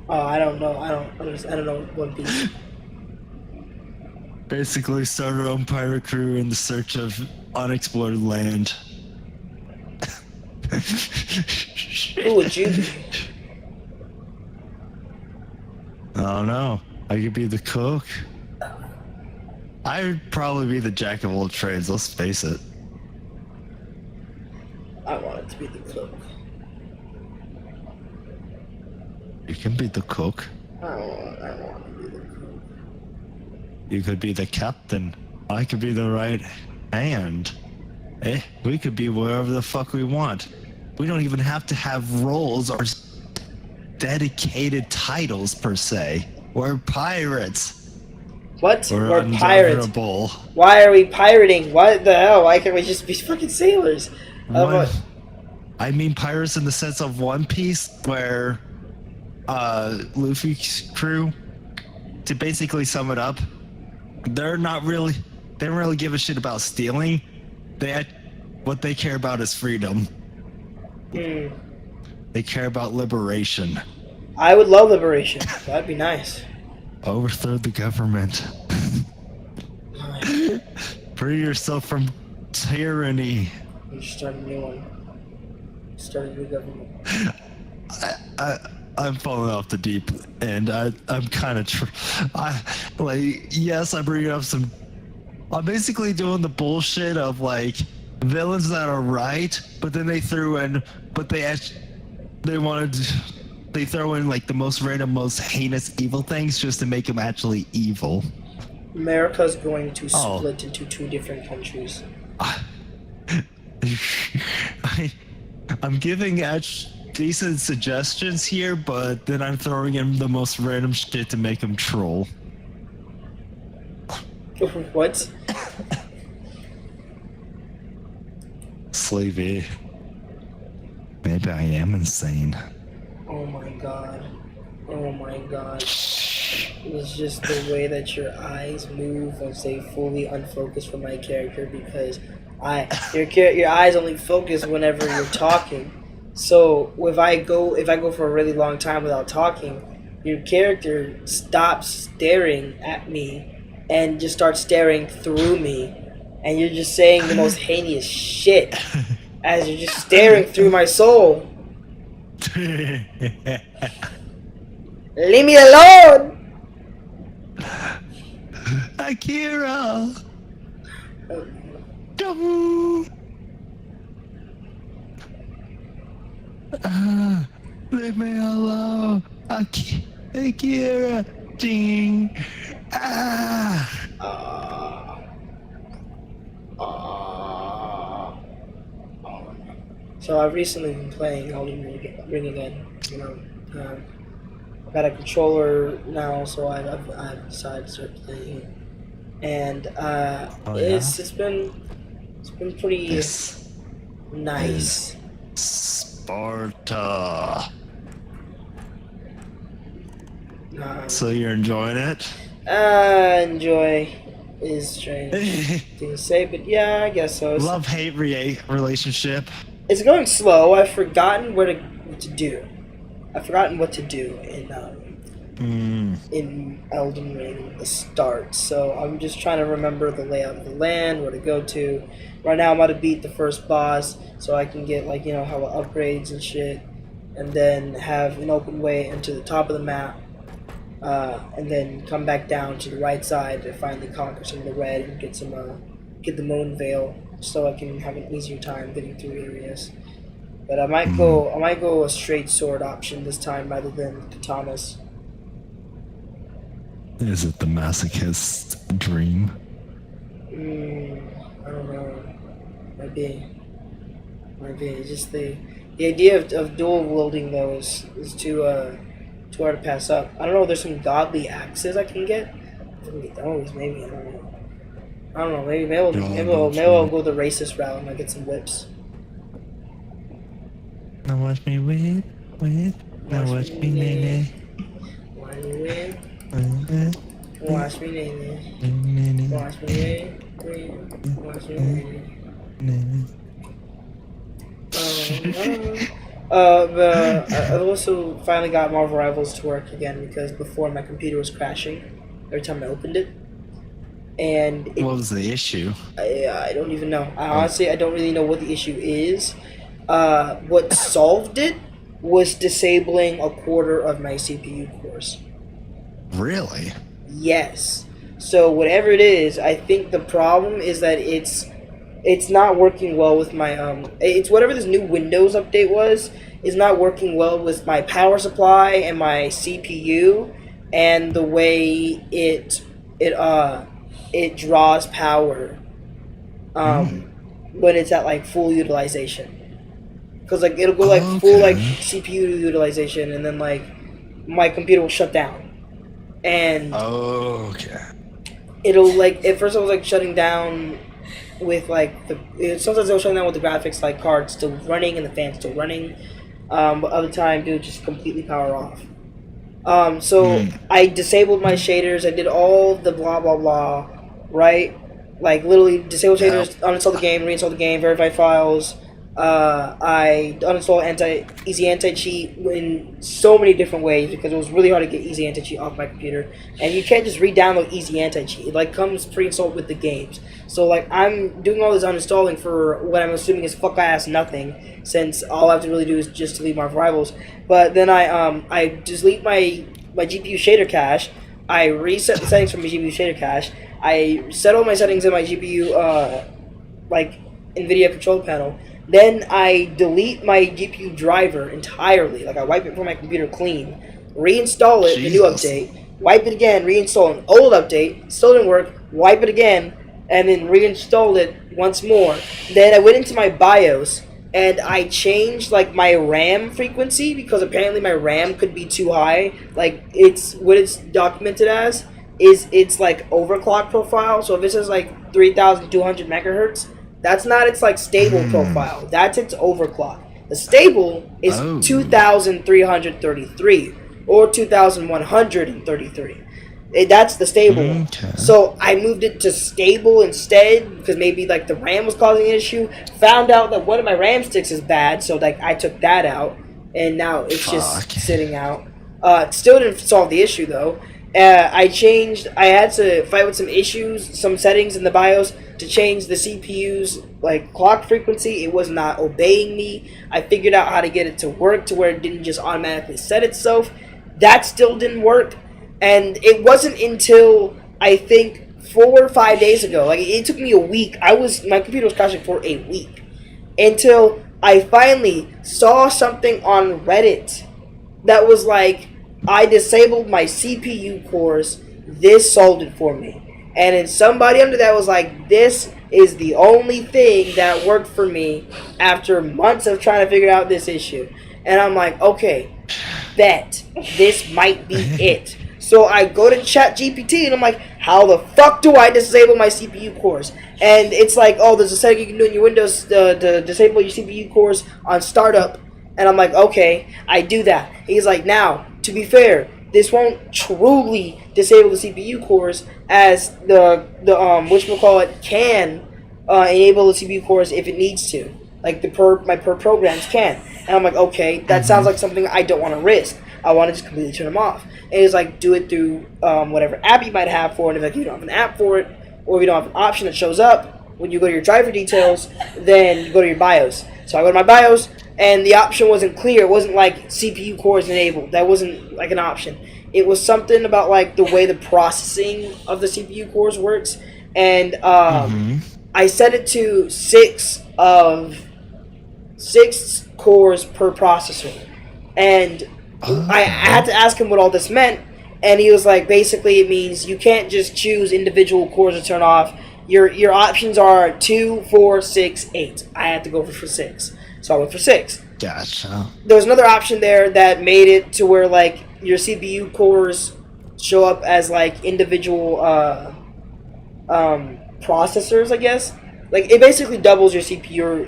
Oh, I don't know. I don't know One Piece. Basically, start our own pirate crew in the search of unexplored land. Who would you be? I don't know. I could be the cook. I'd probably be the jack of all trades, let's face it. I want it to be the cook. You can be the cook. I want to be the cook. You could be the captain. I could be the right hand. We could be wherever the fuck we want. We don't even have to have roles or dedicated titles per se. We're pirates. What? We're pirates. Ungovernable. Why are we pirating? What the hell? Why can't we just be fucking sailors? I mean pirates in the sense of One Piece, where Luffy's crew, to basically sum it up, they don't really give a shit about stealing. What they care about is freedom. They care about liberation. I would love liberation. That'd be nice. Overthrow the government. Free yourself from tyranny. You start a new one. Start a new government. I'm falling off the deep end. I'm kind of yes, I'm bringing up some. I'm basically doing the bullshit of like villains that are right, but then they threw in, but they throw in like the most random, most heinous evil things just to make them actually evil. America's going to Oh. split into 2 different countries. I'm giving Ash decent suggestions here, but then I'm throwing in the most random shit to make him troll. What? Slavey. Maybe I am insane. Oh my god. Oh my god. It's just the way that your eyes move once they fully unfocus from my character, because your eyes only focus whenever you're talking. So if I go for a really long time without talking, your character stops staring at me and just starts staring through me, and you're just saying the most heinous shit as you're just staring through my soul. Leave me alone! Akira! Dum. Leave me alone. Akira! Ding! Ah! So I've recently been playing Elden Ring again. You know, I've got a controller now, so I've decided to start playing it, and it's been pretty This nice. Sparta. So Um, you're enjoying it? enjoy is strange thing to say, but yeah, I guess so. Love-hate relationship. It's going slow. I've forgotten what to do. I've forgotten what to do in Elden Ring, the start. So I'm just trying to remember the layout of the land, where to go to. Right now I'm about to beat the first boss, so I can get like hella upgrades and shit, and then have an open way into the top of the map, and then come back down to the right side to finally conquer some of the red and get the Moon Veil, so I can have an easier time getting through areas. But I might go a straight sword option this time rather than katanas. Is it the masochist's dream? I don't know. Might be. It's just the idea of dual wielding though is too hard to pass up. I don't know. There's some godly axes I can get. I can get those maybe. I don't know. Maybe I'll go the racist route and I'll get some whips. Now watch me win. Now watch me nay. Watch me win. Watch me nay. Watch me win. Watch me win. But I also finally got Marvel Rivals to work again, because before my computer was crashing every time I opened it. And What was the issue? I don't even know. Honestly, I don't really know what the issue is. What solved it was disabling a quarter of my CPU cores. Really? Yes. So whatever it is, I think the problem is that it's not working well with my it's whatever this new Windows update was, is not working well with my power supply and my CPU, and the way it draws power when it's at like full utilization. Cause like it'll go like full like CPU utilization, and then like my computer will shut down. And it'll like at first it was like shutting down with like sometimes it'll shut down with the graphics like card still running and the fan still running, but other times it would just completely power off. So I disabled my shaders. I did all the blah blah blah, right? Like literally disable shaders, uninstall the game, reinstall the game, verify files. I uninstalled easy anti-cheat in so many different ways, because it was really hard to get easy anti-cheat off my computer, and you can't just re-download easy anti-cheat. It like comes pre-installed with the games. So like I'm doing all this uninstalling for what I'm assuming is fuck ass nothing, since all I have to really do is just delete my rivals. But then I delete my GPU shader cache. I reset the settings from my GPU shader cache. I set all my settings in my GPU like NVIDIA control panel. Then I delete my GPU driver entirely. Like I wipe it from my computer clean, reinstall it, the new update, wipe it again, reinstall an old update, still didn't work, wipe it again, and then reinstalled it once more. Then I went into my BIOS and I changed like my RAM frequency because apparently my RAM could be too high. Like it's what it's documented as is it's like overclock profile. So if it says like 3,200 megahertz, that's not its like stable profile. That's its overclock. The stable is 2,333 or 2,133. That's the stable one. Okay. So I moved it to stable instead because maybe like the RAM was causing an issue. Found out that one of my RAM sticks is bad, so like I took that out, and now it's just sitting out. Still didn't solve the issue though. I had to fight with some issues, some settings in the BIOS to change the CPU's like clock frequency. It was not obeying me. I figured out how to get it to work to where it didn't just automatically set itself. That still didn't work. And it wasn't until I think 4 or 5 days ago. Like it took me a week. My computer was crashing for a week until I finally saw something on Reddit that was like, I disabled my CPU cores. This solved it for me. And then somebody under that was like, this is the only thing that worked for me after months of trying to figure out this issue. And I'm like, okay, bet this might be it. So I go to ChatGPT and I'm like, how the fuck do I disable my CPU cores? And it's like, oh, there's a setting you can do in your Windows to disable your CPU cores on startup. And I'm like, okay, I do that. He's like, now, to be fair, this won't truly disable the CPU cores as the whatchamacallit can enable the CPU cores if it needs to. Like my per programs can. And I'm like, okay, that sounds like something I don't want to risk. I want to just completely turn them off. And it's like, do it through whatever app you might have for it. And if you don't have an app for it, or if you don't have an option that shows up when you go to your driver details, then you go to your BIOS. So I go to my BIOS, and the option wasn't clear. It wasn't like CPU cores enabled. That wasn't like an option. It was something about like the way the processing of the CPU cores works. And I set it to 6 cores per processor. And I had to ask him what all this meant, and he was like, basically it means you can't just choose individual cores to turn off. Your options are 2, 4, 6, 8. I had to go for 6. So I went for 6. Gotcha. There was another option there that made it to where like your CPU cores show up as like individual processors, I guess. Like it basically doubles your CPU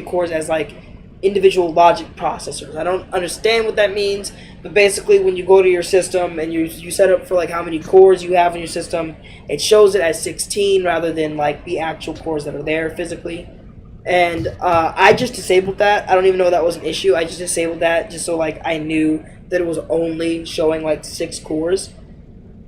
cores as like individual logic processors. I don't understand what that means, but basically when you go to your system and you set up for like how many cores you have in your system, it shows it as 16 rather than like the actual cores that are there physically. And I just disabled that. I don't even know that was an issue. I just disabled that just so like I knew that it was only showing like 6 cores.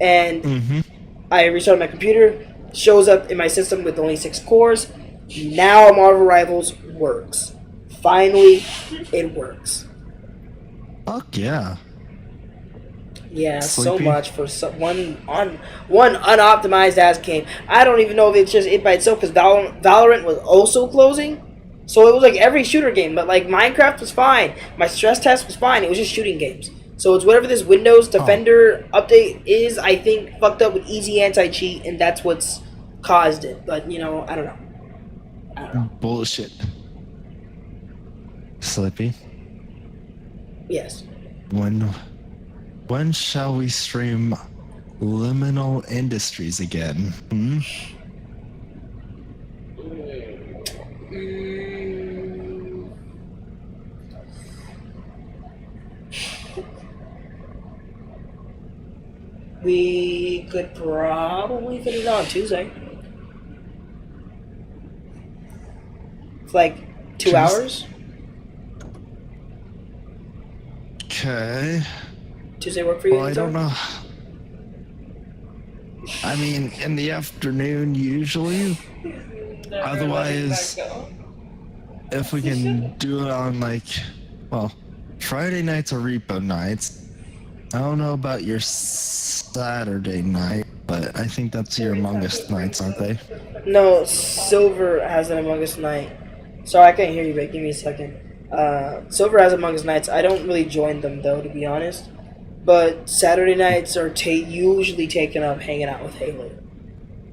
And I restarted my computer, shows up in my system with only 6 cores. Now Marvel Rivals works. Finally, it works. Fuck yeah. Yeah, Sleepy. so much for one unoptimized ass game. I don't even know if it's just it by itself because Valorant was also closing. So it was like every shooter game, but like Minecraft was fine. My stress test was fine. It was just shooting games. So it's whatever this Windows Defender update is, I think, fucked up with easy anti-cheat, and that's what's caused it. But, you know, I don't know. Bullshit. Slippy, Yes. when shall we stream Liminal Industries again? We could probably finish it on Tuesday. It's like 2 hours. Okay. Tuesday work for you? Well, I don't know. I mean, in the afternoon usually. Otherwise, if we can do it on like, well, Friday nights are repo nights. I don't know about your Saturday night, but I think that's your Among Us nights, aren't they? No, Silver has an Among Us night. Sorry, I can't hear you, but give me a second. Silver has Among Us nights. I don't really join them, though, to be honest. but Saturday nights are usually taken up hanging out with Haley.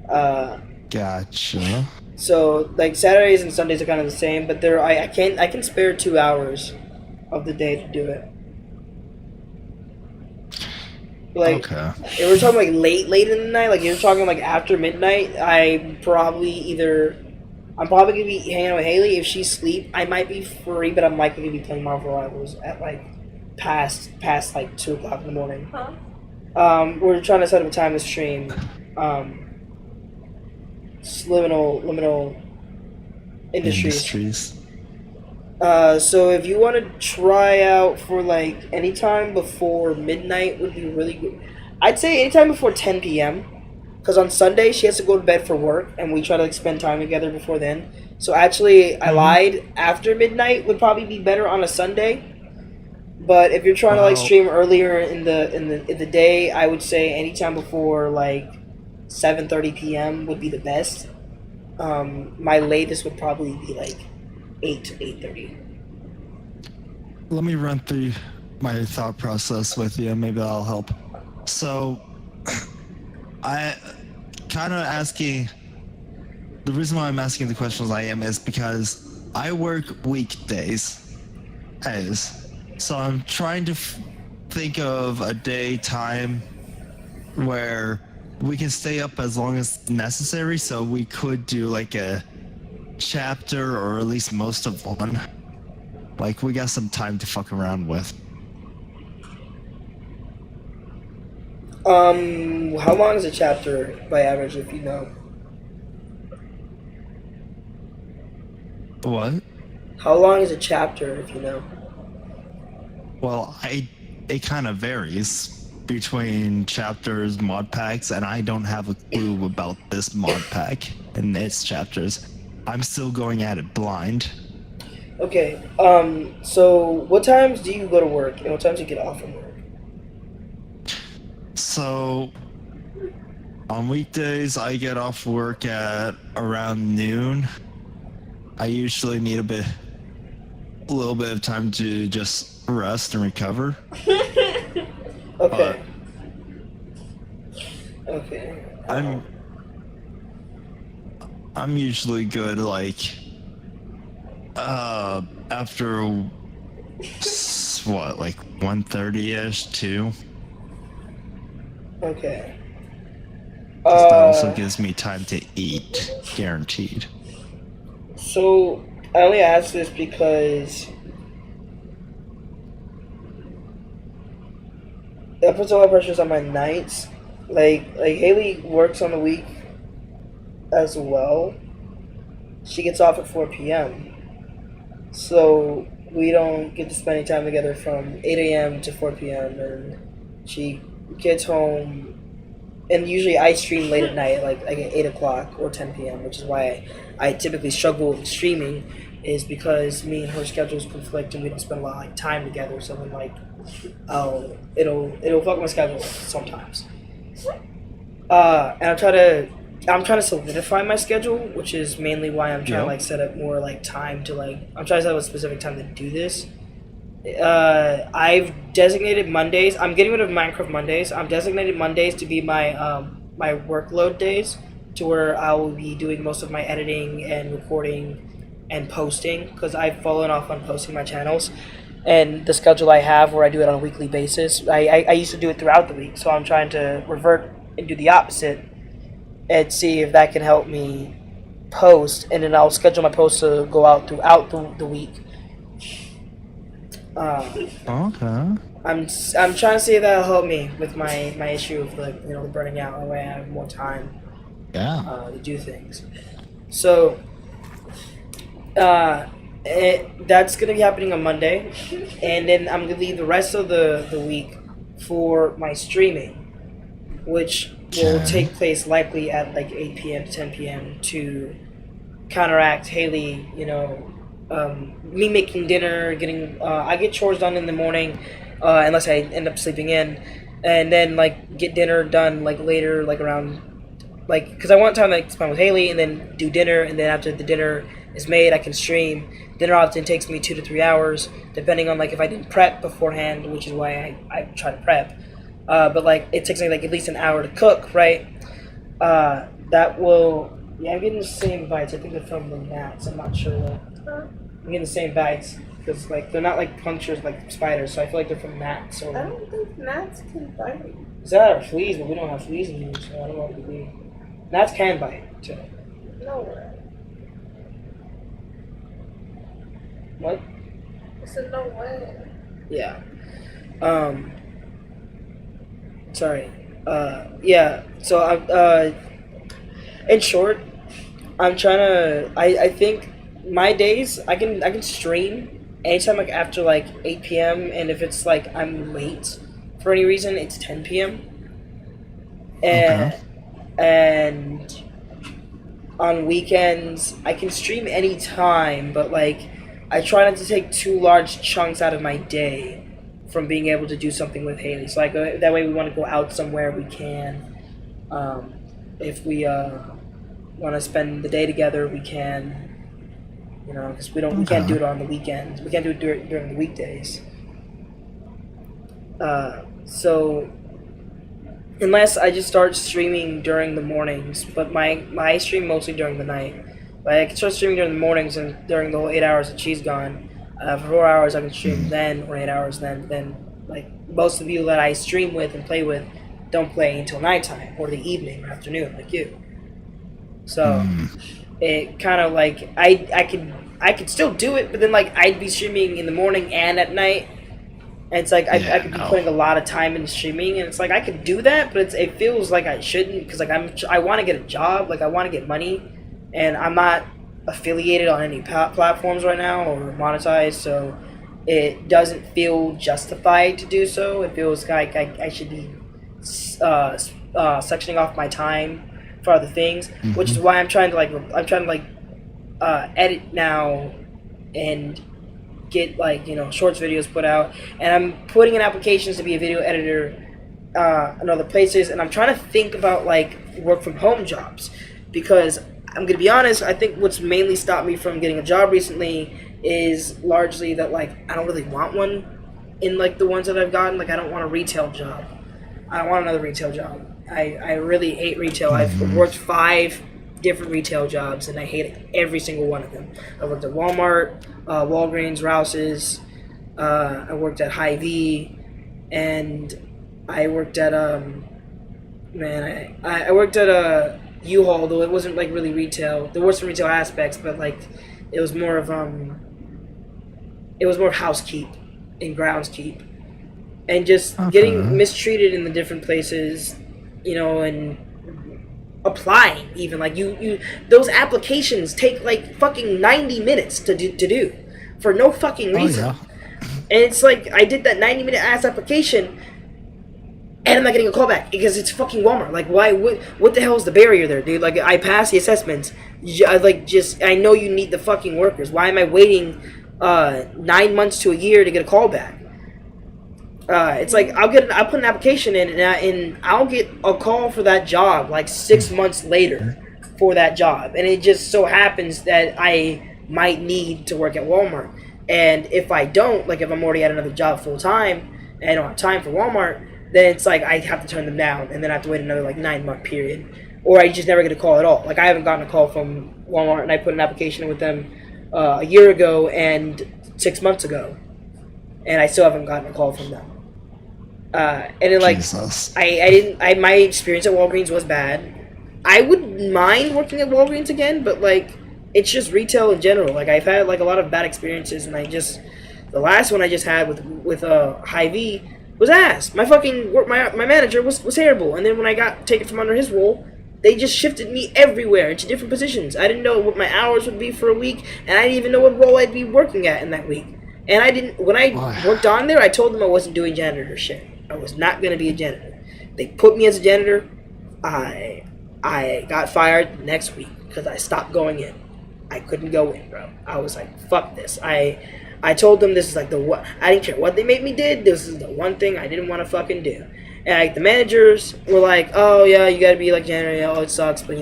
Uh, Gotcha. so like Saturdays and Sundays are kind of the same, but I can spare 2 hours of the day to do it. Like Okay. if we're talking like late in the night, like you're talking like after midnight, I'm probably gonna be hanging out with Haley. If she's asleep, I might be free, but I'm likely gonna be playing Marvel Rivals at like past like 2 o'clock in the morning. Huh? We're trying to set up a time to stream. Liminal Industries. So if you want to try out for like anytime before midnight would be really good. I'd say anytime before 10 p.m. Because on Sunday she has to go to bed for work, and we try to like spend time together before then. So actually, I lied. After midnight would probably be better on a Sunday. But if you're trying to like Well- stream earlier in the day, I would say anytime before like 7:30 p.m. would be the best. My latest would probably be like 8 to 8:30. Let me run through my thought process with you. Maybe that'll help. So, I kind of asking. The reason why I'm asking the questions I am is because I work weekdays, so I'm trying to think of a day time where we can stay up as long as necessary. So we could do like a chapter or at least most of one. Like we got some time to fuck around with. How long is a chapter by average, if you know? What? How long is a chapter, if you know? Well, it kind of varies between chapters, mod packs, and I don't have a clue about this mod pack and its chapters. I'm still going at it blind. Okay. So what times do you go to work, and what times do you get off from work? So, on weekdays, I get off work at around noon. I usually need a little bit of time to just rest and recover. Okay. Okay. I'm usually good like after what, like 1:30ish, 2. Okay. That also gives me time to eat, guaranteed. So I only ask this because that puts a lot of pressures on my nights. Like Haley works on the week as well. She gets off at 4 p.m. So we don't get to spend any time together from 8 a.m. to 4 p.m. And she gets home, and usually I stream late at night, like at 8 o'clock or 10 p.m., which is why I typically struggle with streaming, is because me and her schedules conflict and we don't spend a lot of like time together. So then like, it'll fuck my schedule sometimes. And I'm trying to solidify my schedule, which is mainly why I'm trying to like set up more like time to like, I'm trying to set up a specific time to do this. I've designated Mondays. I'm getting rid of Minecraft Mondays. I'm designated Mondays to be my my workload days, to where I will be doing most of my editing and recording and posting, because I've fallen off on posting my channels and the schedule I have where I do it on a weekly basis. I used to do it throughout the week, so I'm trying to revert and do the opposite and see if that can help me post, and then I'll schedule my posts to go out throughout the week. Okay. I'm trying to see if that'll help me with my issue of like, you know, the burning out, and way I have more time Yeah. to do things. So that's gonna be happening on Monday, and then I'm gonna leave the rest of the week for my streaming, which will take place likely at like 8 p.m. to 10 p.m. to counteract Haley, you know, me making dinner, getting I get chores done in the morning, unless I end up sleeping in, and then like get dinner done like later, like around, like, because I want time to like spend with Haley, and then do dinner, and then after the dinner is made, I can stream. Dinner often takes me 2 to 3 hours, depending on like if I didn't prep beforehand, which is why I try to prep. But like it takes me like at least an hour to cook, right? That will. Yeah, I'm getting the same bites. I think they're from the gnats. I'm not sure though. I'm getting the same bites because like they're not like punctures like spiders, so I feel like they're from gnats. I don't think gnats can bite. Is that our fleas? But we don't have fleas in here, so I don't know what to do. Gnats can bite too. No way. What? I said no way. Yeah. Sorry. Yeah. So I'm. In short, I'm trying to. I think my days I can stream anytime like after like 8 p.m. and if it's like I'm late for any reason, it's 10 p.m. And and on weekends I can stream anytime, but like I try not to take too large chunks out of my day from being able to do something with Haley. So like that way we want to go out somewhere we can. If we want to spend the day together, we can. You know, because we can't do it on the weekends. We can't do it during the weekdays. So unless I just start streaming during the mornings, but I stream mostly during the night. But I can start streaming during the mornings and during the whole 8 hours that she's gone. For 4 hours I can stream then, or 8 hours then. Then like most of the people that I stream with and play with don't play until nighttime or the evening or afternoon, like you. So it kind of like I could still do it, but then like I'd be streaming in the morning and at night, and it's like I could be putting a lot of time into streaming, and it's like I could do that, but it feels like I shouldn't because like I want to get a job, like I want to get money, and I'm not affiliated on any platforms right now or monetized, so it doesn't feel justified to do so. It feels like I should be sectioning off my time for other things, which is why I'm trying to edit now and get like shorts videos put out, and I'm putting in applications to be a video editor in other places, and I'm trying to think about like work from home jobs, because I'm gonna be honest, I think what's mainly stopped me from getting a job recently is largely that like I don't really want one in like the ones that I've gotten. Like I don't want a retail job. I don't want another retail job. I really hate retail. I've worked 5 different retail jobs and I hate every single one of them. I worked at Walmart, Walgreens, Rouse's. I worked at Hy-Vee, and I worked at I worked at U-Haul, though it wasn't like really retail. There were some retail aspects, but like it was more of housekeep and groundskeep, and just getting mistreated in the different places, and applying even like you those applications take like fucking 90 minutes to do for no fucking reason. And it's like I did that 90-minute ass application and I'm not getting a call back because it's fucking Walmart. Like why what the hell is the barrier there, dude? Like I passed the assessments. I know you need the fucking workers. Why am I waiting 9 months to a year to get a call back? It's like I'll put an application in and I'll get a call for that job like 6 months later for that job, and it just so happens that I might need to work at Walmart, and if I don't, like if I'm already at another job full time and I don't have time for Walmart, then it's like I have to turn them down, and then I have to wait another like 9-month period, or I just never get a call at all. Like I haven't gotten a call from Walmart, and I put an application in with them a year ago and 6 months ago, and I still haven't gotten a call from them. And then like Jesus. my experience at Walgreens was bad. I wouldn't mind working at Walgreens again, but like it's just retail in general. Like I've had like a lot of bad experiences, and the last one I just had with Hy-Vee was ass. My fucking my manager was terrible, and then when I got taken from under his role, they just shifted me everywhere into different positions. I didn't know what my hours would be for a week, and I didn't even know what role I'd be working at in that week. And when I worked on there, I told them I wasn't doing janitor shit. I was not going to be a janitor. They put me as a janitor. I got fired next week because I stopped going in. I couldn't go in, bro. I was like, fuck this. I told them this is like I didn't care what they made me did. This is the one thing I didn't want to fucking do. And like the managers were like, oh yeah, you got to be like janitor. Oh, it sucks, but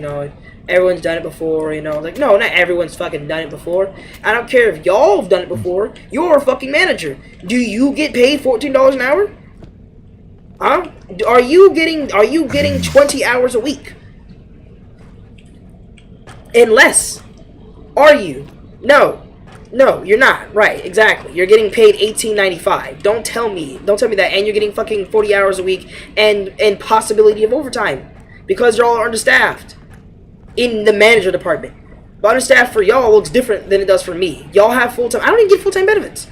everyone's done it before, you know. Like, no, not everyone's fucking done it before. I don't care if y'all have done it before. You're a fucking manager. Do you get paid $14 an hour? Huh? Are you getting 20 hours a week? And less. Are you? No. No, you're not. Right, exactly. You're getting paid $18.95. Don't tell me that. And you're getting fucking 40 hours a week and possibility of overtime. Because y'all are understaffed. In the manager department. But understaffed for y'all looks different than it does for me. Y'all have full-time. I don't even get full-time benefits.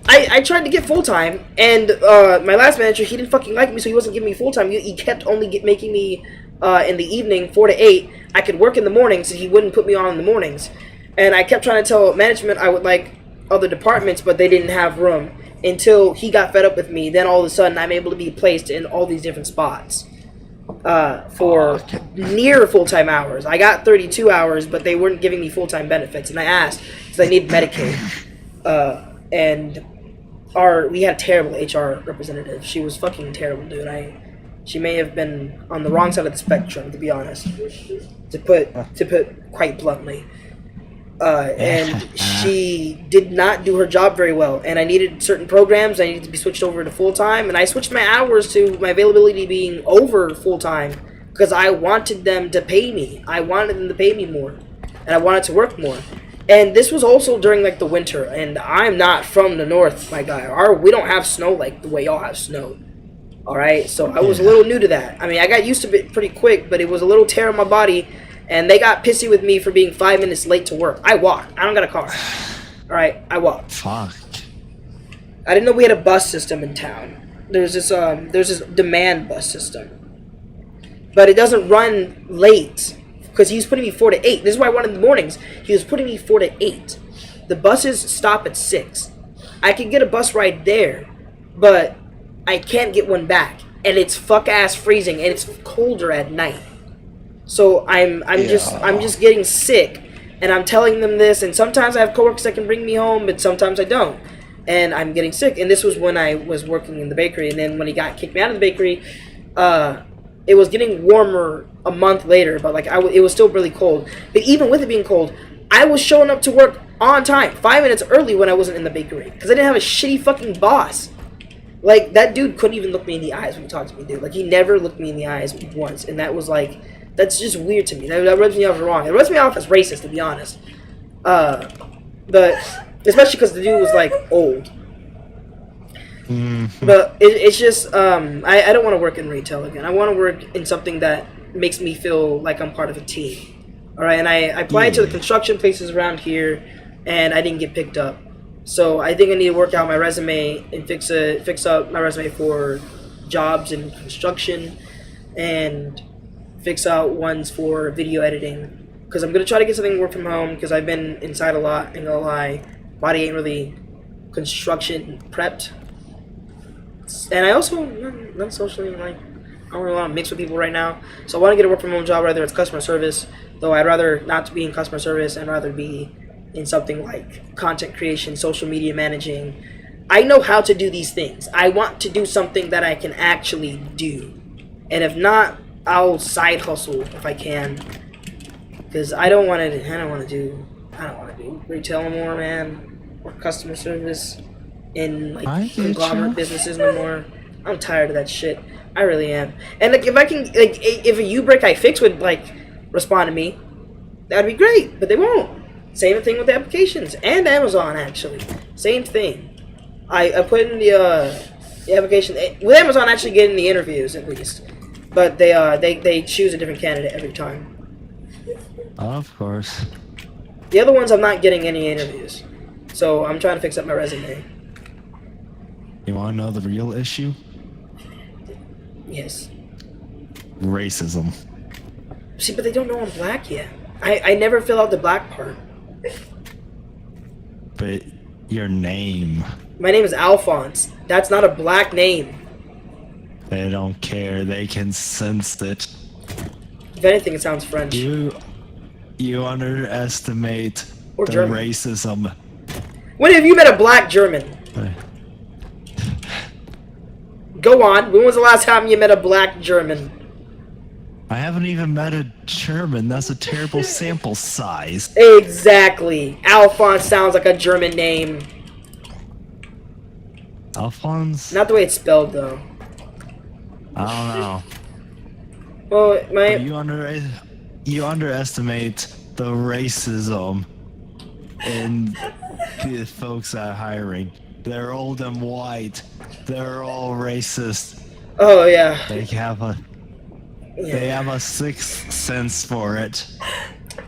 I tried to get full-time, and my last manager, he didn't fucking like me, so he wasn't giving me full-time. He kept only making me in the evening, 4 to 8. I could work in the mornings, so he wouldn't put me on in the mornings. And I kept trying to tell management I would like other departments, but they didn't have room. Until he got fed up with me, then all of a sudden I'm able to be placed in all these different spots for near full-time hours. I got 32 hours, but they weren't giving me full-time benefits. And I asked, because I need Medicaid. And we had a terrible HR representative. She was fucking terrible, dude. She may have been on the wrong side of the spectrum, to be honest, to put quite bluntly. And she did not do her job very well. And I needed certain programs. I needed to be switched over to full time, and I switched my hours to my availability being over full time because I wanted them to pay me. I wanted them to pay me more, and I wanted to work more. And this was also during like the winter, and I'm not from the north, my guy. We don't have snow like the way y'all have snow. All right, so I was a little new to that. I mean, I got used to it pretty quick, but it was a little tear in my body, and they got pissy with me for being 5 minutes late to work. I walked. I don't got a car. All right, I walked. Fuck. I didn't know we had a bus system in town. There's this demand bus system, but it doesn't run late. Because he was putting me 4 to 8. This is why I wanted the mornings. He was putting me 4 to 8. The buses stop at 6. I could get a bus ride there, but I can't get one back. And it's fuck ass freezing, and it's colder at night. So I'm just getting sick, and I'm telling them this. And sometimes I have coworkers that can bring me home, but sometimes I don't. And I'm getting sick. And this was when I was working in the bakery. And then when he got kicked me out of the bakery, it was getting warmer a month later, but like it was still really cold. But even with it being cold, I was showing up to work on time, 5 minutes early when I wasn't in the bakery, because I didn't have a shitty fucking boss. Like, that dude couldn't even look me in the eyes when he talked to me, dude. Like, he never looked me in the eyes once, and that was like, that's just weird to me. That rubs me off wrong. It rubs me off as racist, to be honest. But especially because the dude was like old. But it's just I don't want to work in retail again. I want to work in something that makes me feel like I'm part of a team. All right, and I applied to the construction places around here, and I didn't get picked up. So I think I need to work out my resume and fix up my resume for jobs in construction, and fix out ones for video editing. Because I'm gonna try to get something to work from home. Because I've been inside a lot. Ain't gonna lie, body ain't really construction prepped. And I also, not socially, like, I don't really want to mix with people right now. So I want to get a work from home job, whether it's customer service. Though I'd rather not be in customer service, and rather be in something like content creation, social media managing. I know how to do these things. I want to do something that I can actually do. And if not, I'll side hustle if I can. Because I don't want to do retail anymore, man. Or customer service. In like conglomerate businesses no more. I'm tired of that shit. I really am. And like, if I can, like, if a U-Break I fix would like respond to me, that'd be great. But they won't. Same thing with the applications and Amazon, actually. Same thing. I put in the application with Amazon, actually getting the interviews at least, but they choose a different candidate every time. Of course. The other ones I'm not getting any interviews, so I'm trying to fix up my resume. You want to know the real issue? Yes. Racism. See, but they don't know I'm black yet. I never fill out the black part. But your name. My name is Alphonse. That's not a black name. They don't care. They can sense it. If anything, it sounds French. You underestimate Or the German. racism. When have you met a black German? Go on. When was the last time you met a black German? I haven't even met a German. That's a terrible sample size. Exactly. Alphonse sounds like a German name. Alphonse? Not the way it's spelled, though. I don't know. Well, But you underestimate the racism in the folks that are hiring. They're old and white. They're all racist. Oh yeah. They have a sixth sense for it.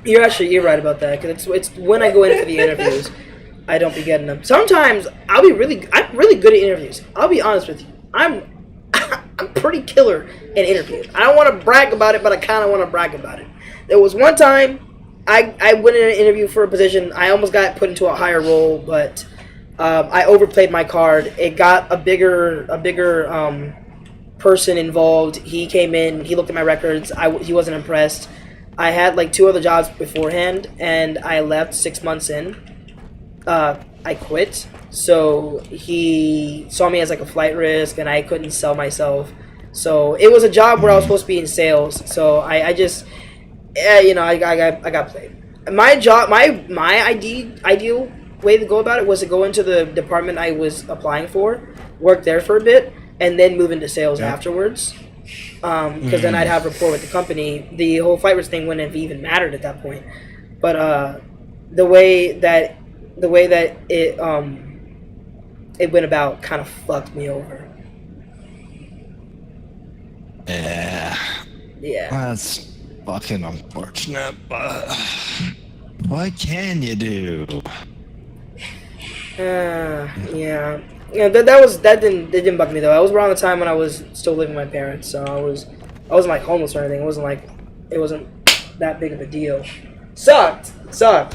You're right about that, because it's when I go in for the interviews, I don't be getting them. Sometimes I'm really good at interviews. I'll be honest with you. I'm pretty killer in interviews. I don't want to brag about it, but I kind of want to brag about it. There was one time I went in an interview for a position. I almost got put into a higher role, but I overplayed my card. It got a bigger person involved. He came in. He looked at my records. He wasn't impressed. I had like 2 other jobs beforehand, and I left 6 months in. I quit. So he saw me as like a flight risk, and I couldn't sell myself. So it was a job where I was supposed to be in sales. So I just, I got played. My job, my ideal way to go about it was to go into the department I was applying for, work there for a bit, and then move into sales afterwards. Because then I'd have rapport with the company. The whole flight risk thing wouldn't have even mattered at that point. But the way that it went about kind of fucked me over. Yeah. That's fucking unfortunate, but what can you do? Yeah. That didn't bug me though. I was around the time when I was still living with my parents, so I wasn't like homeless or anything. It wasn't that big of a deal. Sucked.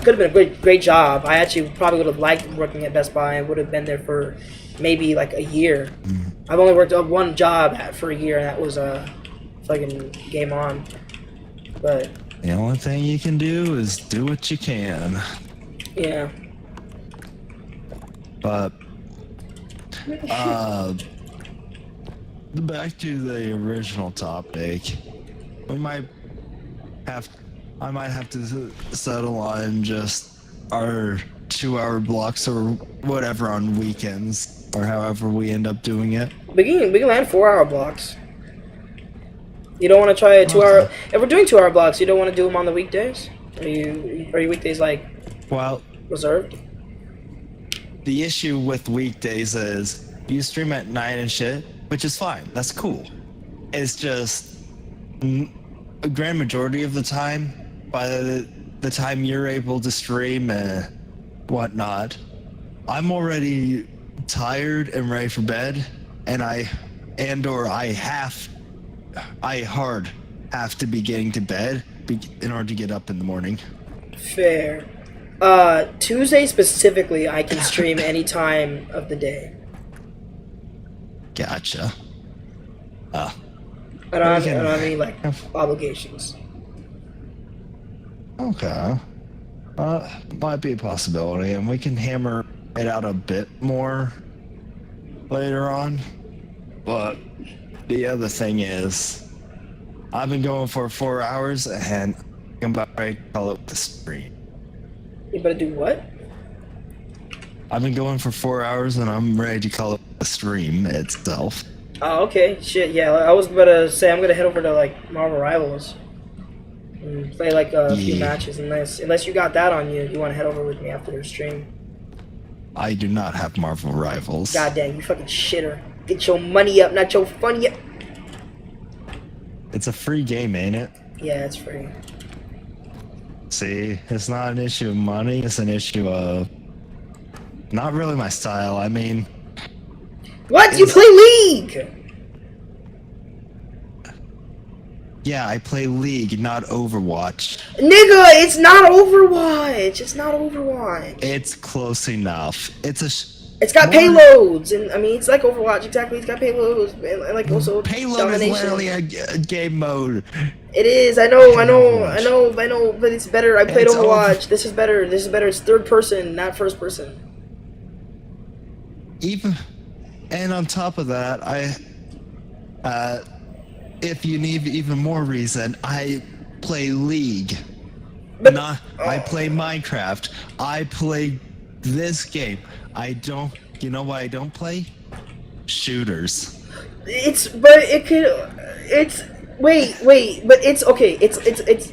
Could have been a great job. I actually probably would have liked working at Best Buy and would have been there for maybe like a year. I've only worked on one job for a year, and that was fucking game on. But the only thing you can do is do what you can. Yeah. But back to the original topic, I might have to settle on just our 2-hour blocks or whatever on weekends, or however we end up doing it. We can land 4-hour blocks. You don't want to try a 2-hour. If we're doing 2-hour blocks, you don't want to do them on the weekdays. Are your weekdays like reserved? The issue with weekdays is you stream at 9 and shit, which is fine. That's cool. It's just a grand majority of the time, by the time you're able to stream and whatnot, I'm already tired and ready for bed, and I hard have to be getting to bed in order to get up in the morning. Fair. Tuesday specifically, I can stream any time of the day. Gotcha. I don't have any like obligations. Okay. Might be a possibility, and we can hammer it out a bit more later on. But the other thing is, I've been going for 4 hours, and I'm about ready to call it the stream. You better do what? I've been going for 4 hours, and I'm ready to call it the stream itself. Oh, okay. Shit, yeah. I was about to say I'm gonna head over to like Marvel Rivals and play like a few matches. Unless you got that on you, you want to head over with me after the stream. I do not have Marvel Rivals. God dang, you fucking shitter. Get your money up, not your funny up. It's a free game, ain't it? Yeah, it's free. See, it's not an issue of money, it's an issue of not really my style. I mean, what? You play League? Yeah, I play League, not Overwatch. Nigga, it's not Overwatch. It's not Overwatch. It's close enough. It's got payloads, and I mean, it's like Overwatch exactly. It's got payloads, and like also payload domination. is literally a game mode. It is. I know. But it's better. I played Overwatch. This is better. It's third person, not first person. And on top of that, if you need even more reason, I play League. But I play Minecraft. I play this game. I don't. You know why I don't play? Shooters. but it's okay. It's It's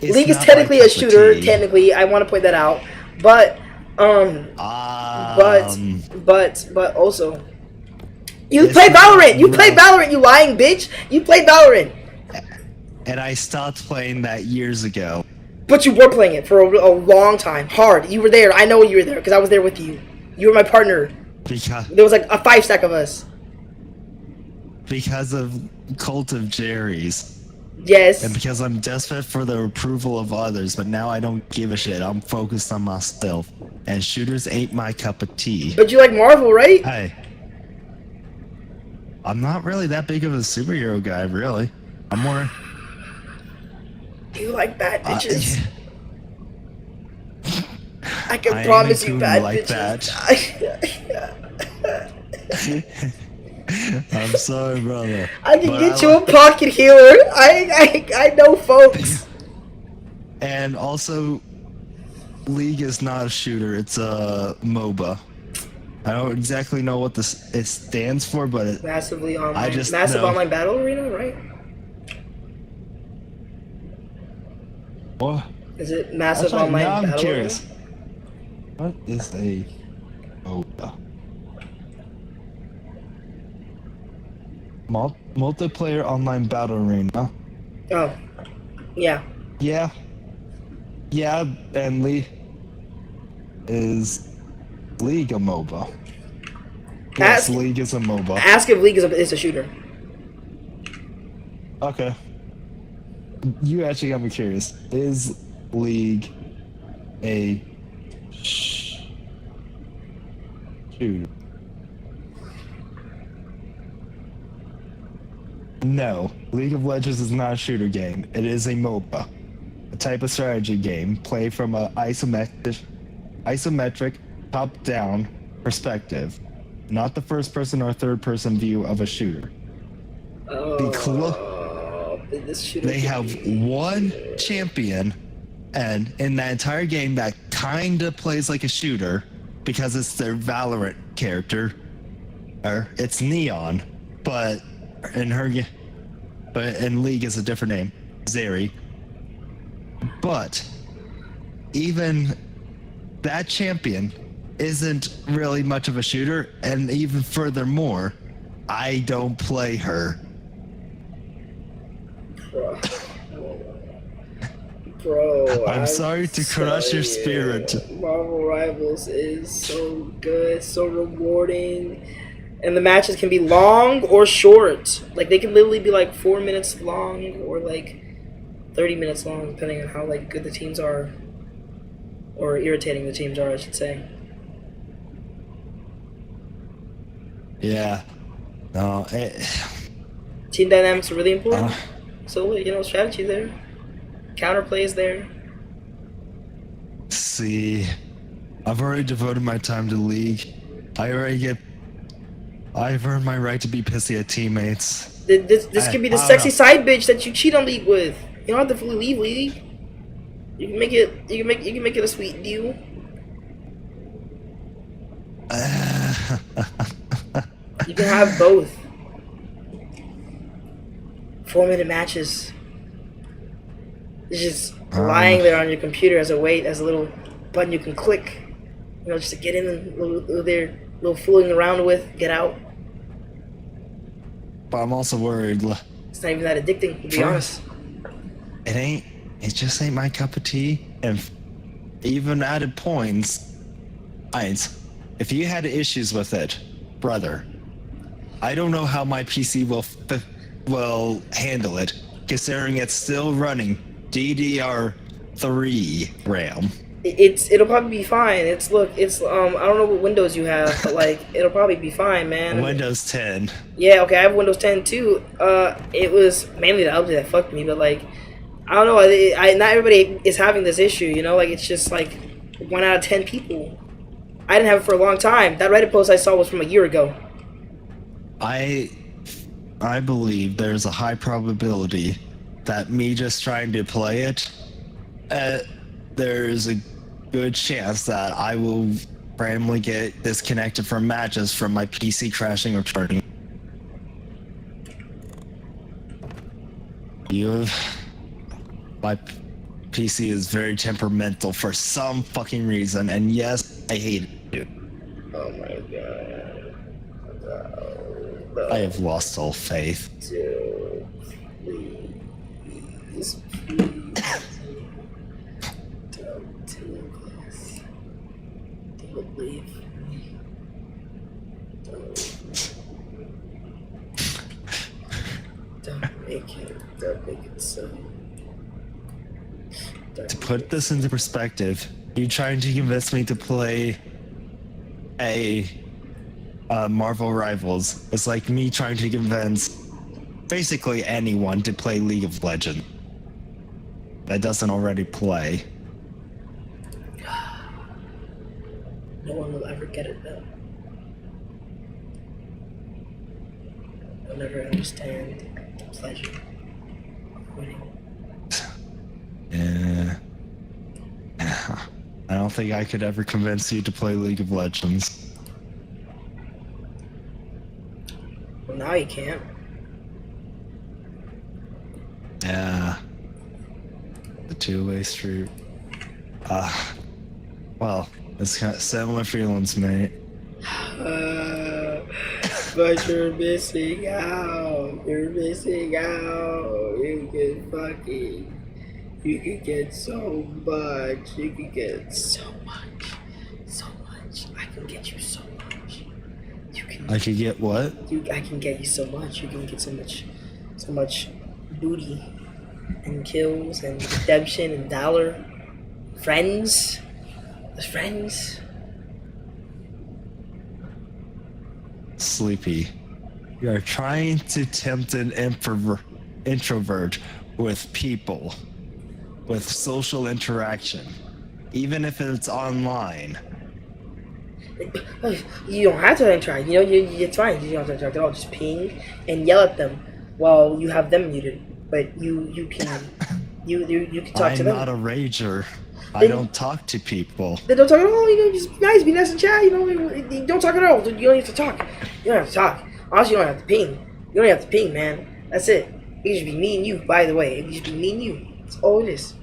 League is not my technically a cup of shooter. tea. Technically, I want to point that out. But but also, you It's play not Valorant. You play real. Valorant. You lying bitch. You play Valorant. And I stopped playing that years ago. But you were playing it for a long time. Hard. You were there. I know you were there because I was there with you. You were my partner. Because There was like a 5 stack of us. of Cult of Jerry's. Yes. And because I'm desperate for the approval of others, but now I don't give a shit. I'm focused on myself. And shooters ain't my cup of tea. But you like Marvel, right? Hey. I'm not really that big of a superhero guy, really. I'm more... You like bad bitches. yeah. I can I promise am you too bad like bitches. I'm sorry, brother. I can But get I you a pocket healer. I know folks. And also, League is not a shooter. It's a MOBA. I don't exactly know what it stands for, but Massive know. online battle arena, right? What? Is it massive Actually, online now I'm battle curious. arena? What is a MOBA? Multiplayer online battle arena. Oh, yeah. Yeah. Yeah, and is League a MOBA? Yes, Ask- League is a MOBA. Ask if League is a shooter. Okay. You actually got me curious. Is League a shooter? No. League of Legends is not a shooter game. It is a MOBA. A type of strategy game played from an isometric top-down perspective. Not the first-person or third-person view of a shooter. This shooter They have one champion, and in that entire game, that kinda plays like a shooter because it's their Valorant character, or it's Neon, but in League is a different name, Zeri. But even that champion isn't really much of a shooter, and even furthermore, I don't play her. Bro, I'm sorry to crush your sorry. spirit. Marvel Rivals is so good, so rewarding, and the matches can be long or short. Like they can literally be like 4 minutes long or like 30 minutes long, depending on how like good the teams are, or irritating the teams are, I should say. Yeah. No, Team dynamics are really important. So strategy there, counterplay is there. see, I've already devoted my time to League. I've earned my right to be pissy at teammates. This could be the I don't sexy know. side bitch that you cheat on League with. You don't have to fully leave League. You can make it. You can make it a sweet deal. You can have both. 4-minute matches. It's just lying there on your computer as a little button you can click. Just to get in and little fooling around with, get out. But I'm also worried. It's not even that addicting, to be honest. It just ain't my cup of tea. And even added points, if you had issues with it, brother, I don't know how my PC will handle it, considering it's still running DDR3 RAM. It'll probably be fine. I don't know what Windows you have, but like it'll probably be fine, man. Windows 10. Yeah, okay, I have Windows 10 too. It was mainly the update that fucked me, but like I don't know. Not everybody is having this issue, like it's just like 1 out of 10 people. I didn't have it for a long time. That Reddit post I saw was from a year ago. I believe there's a high probability that me just trying to play it, there's a good chance that I will randomly get disconnected from matches from my PC crashing or charting. My PC is very temperamental for some fucking reason, and yes, I hate it. Oh my god. No, I have lost all faith. dude, please, don't do this. Don't leave me. Don't make it so. To put this into perspective, you trying to convince me to play a Marvel Rivals. It's like me trying to convince basically anyone to play League of Legends that doesn't already play. No one will ever get it though. They'll never understand the pleasure of winning. Yeah. I don't think I could ever convince you to play League of Legends. Well, now you can't. Yeah. The two-way street. Well, it's kind of similar feelings, mate. But you're missing out. You're missing out. You can get so much. You can get so much. So much. I can get you so much. You can. I could get what? I can get you so much. You can get so much booty and kills and redemption and dollar. Friends. There's friends. Sleepy. You are trying to tempt an introvert with people, with social interaction, even if it's online. You don't have to interact. You know, it's fine. You don't have to interact at all. Just ping and yell at them while you have them muted. But you can talk to them. I'm not a rager. I don't talk to people. They don't talk at all. You know, just be nice and chat. You know, you don't talk at all. You don't have to talk. You don't have to talk. Honestly, you don't have to ping. You don't have to ping, man. That's it. It should be me and you. By the way, it should be me and you. That's all it is.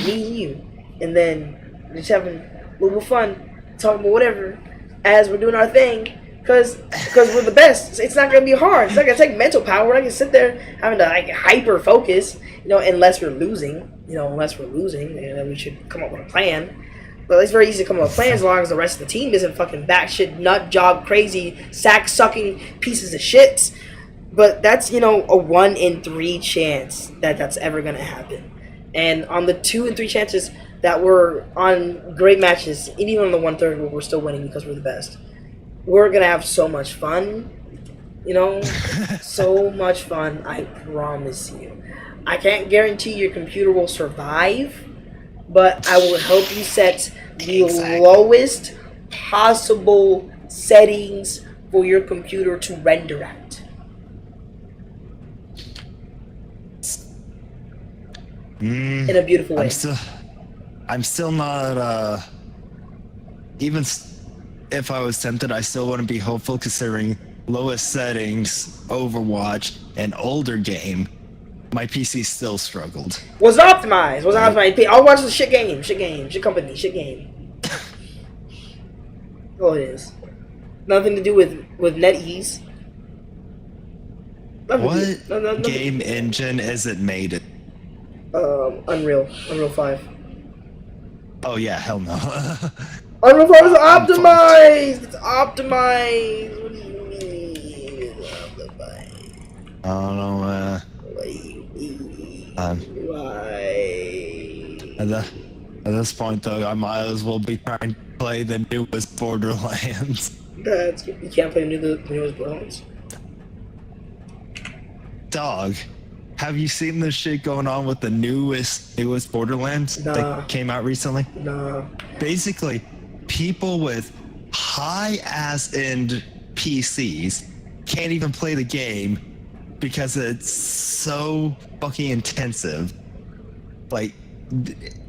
Me and you, and then just having a little fun, talking about whatever as we're doing our thing. Cause we're the best. It's not gonna be hard. It's not gonna take mental power. We're not gonna sit there having to like hyper focus. You know, unless we're losing. You know, then we should come up with a plan. But it's very easy to come up with plans as long as the rest of the team isn't fucking batshit nut job crazy sack sucking pieces of shit. But that's, you know, a 1 in 3 chance that that's ever gonna happen. And on the 2 and 3 chances that we're on great matches, and even on the 1/3 where we're still winning because we're the best, we're gonna have so much fun. You know, so much fun. I promise you. I can't guarantee your computer will survive, but I will help you set the lowest possible settings for your computer to render at. In a beautiful way. I'm still not, even if I was tempted, I still wouldn't be hopeful considering lowest settings, Overwatch, an older game. My PC still struggled. Was optimized. I'll watch the shit game, shit company, shit game. All it is. Nothing to do with NetEase. What game engine is it made in? Unreal 5. Oh yeah, hell no. Unreal 5 is optimized! It's optimized! What do you mean it's optimized? I don't know, What do you mean? Why? At this point though, I might as well be trying to play the newest Borderlands. You can't play the newest Borderlands? Dog, have you seen this shit going on with the newest Borderlands that came out recently? Nah. Basically, people with high-ass end PCs can't even play the game because it's so fucking intensive. Like,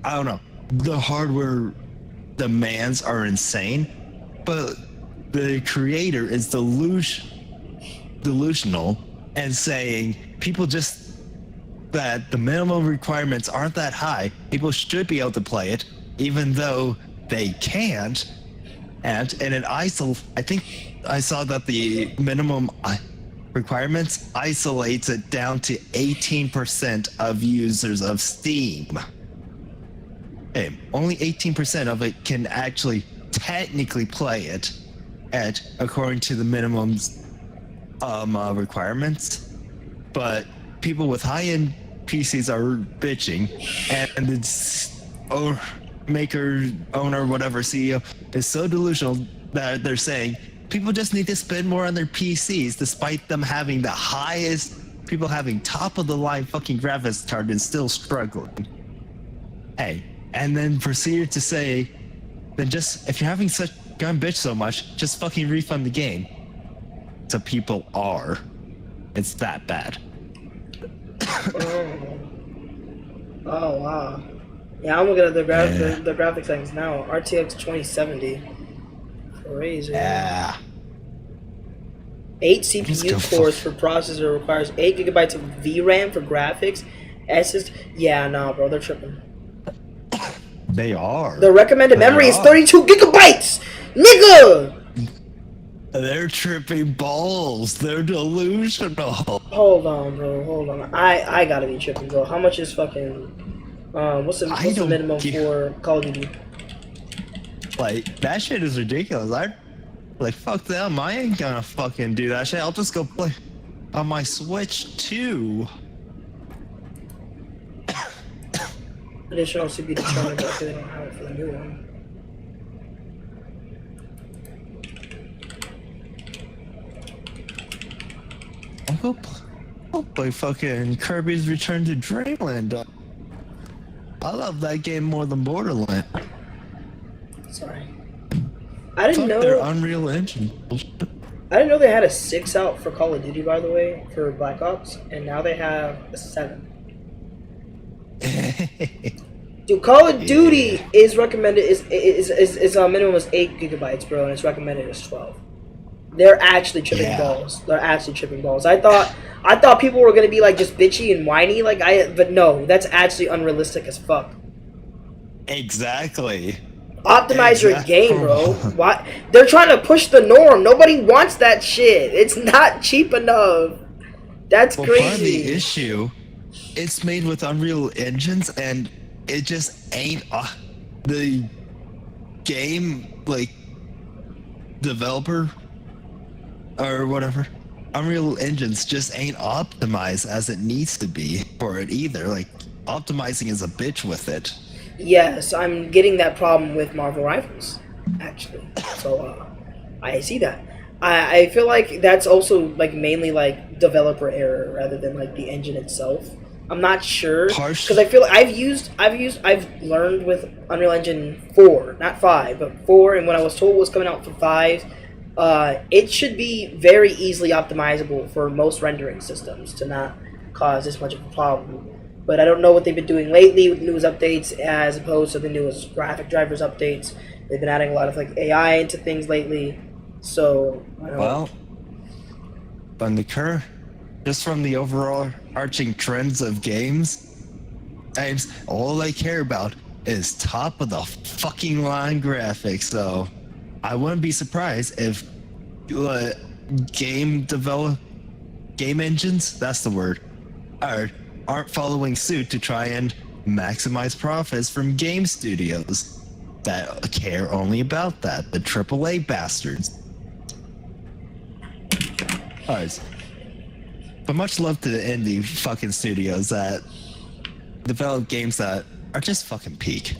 I don't know. The hardware demands are insane, but the creator is delusional and saying people just that the minimum requirements aren't that high. People should be able to play it, even though they can't. And in an I think I saw that the minimum requirements isolates it down to 18% of users of Steam. Hey, only 18% of it can actually technically play it, according to the minimums requirements. But people with high-end PCs are bitching, and it's owner, whatever, CEO is so delusional that they're saying people just need to spend more on their PCs, despite them having the highest, people having top-of-the-line fucking graphics card and still struggling. Hey, and then proceeded to say, then just, if you're having such gun bitch so much, just fucking refund the game. So people are. It's that bad. Oh wow. Yeah, I'm looking at the graphic settings now. RTX 2070. Crazy. Yeah. 8 CPU cores for processor requires 8 gigabytes of VRAM for graphics. SSD. Yeah, nah, bro, they're tripping. They are. The recommended memory is 32 gigabytes, nigga. They're tripping balls. They're delusional. Hold on, bro. Hold on. I gotta be tripping, bro. How much is fucking? What's the minimum for Call of Duty? Like, that shit is ridiculous. Like, fuck them. I ain't gonna fucking do that shit. I'll just go play on my Switch too. Additional CPU determined, but they don't have it for the new one. I'll play fucking Kirby's Return to Dreamland. I love that game more than Borderlands. Sorry. I didn't know their Unreal Engine. I didn't know they had a 6 out for Call of Duty, by the way, for Black Ops, and now they have a 7. Dude, Call of Duty is recommended is minimum is 8 gigabytes, bro, and it's recommended as 12. They're actually tripping balls. They're actually tripping balls. I thought people were gonna be like just bitchy and whiny, but no, that's actually unrealistic as fuck. Exactly. Optimize your game, bro. Why? They're trying to push the norm. Nobody wants that shit. It's not cheap enough. That's crazy. Part of the issue, it's made with Unreal Engines, and it just ain't the game like developer or whatever. Unreal Engines just ain't optimized as it needs to be for it either. Like, optimizing is a bitch with it. Yes, I'm getting that problem with Marvel Rivals, actually. So, I see that. I feel like that's also, like, mainly, like, developer error rather than, like, the engine itself. I'm not sure. Because I feel like I've learned with Unreal Engine 4, not 5, but 4, and when I was told it was coming out for 5, it should be very easily optimizable for most rendering systems to not cause this much of a problem. But I don't know what they've been doing lately with newest updates as opposed to the newest graphic drivers updates. They've been adding a lot of like AI into things lately. So I don't know. From the just from the overall arching trends of games, all I care about is top of the fucking line graphics. So I wouldn't be surprised if game engines, that's the word, aren't following suit to try and maximize profits from game studios that care only about that, the AAA bastards. Alright. But much love to the indie fucking studios that develop games that are just fucking peak.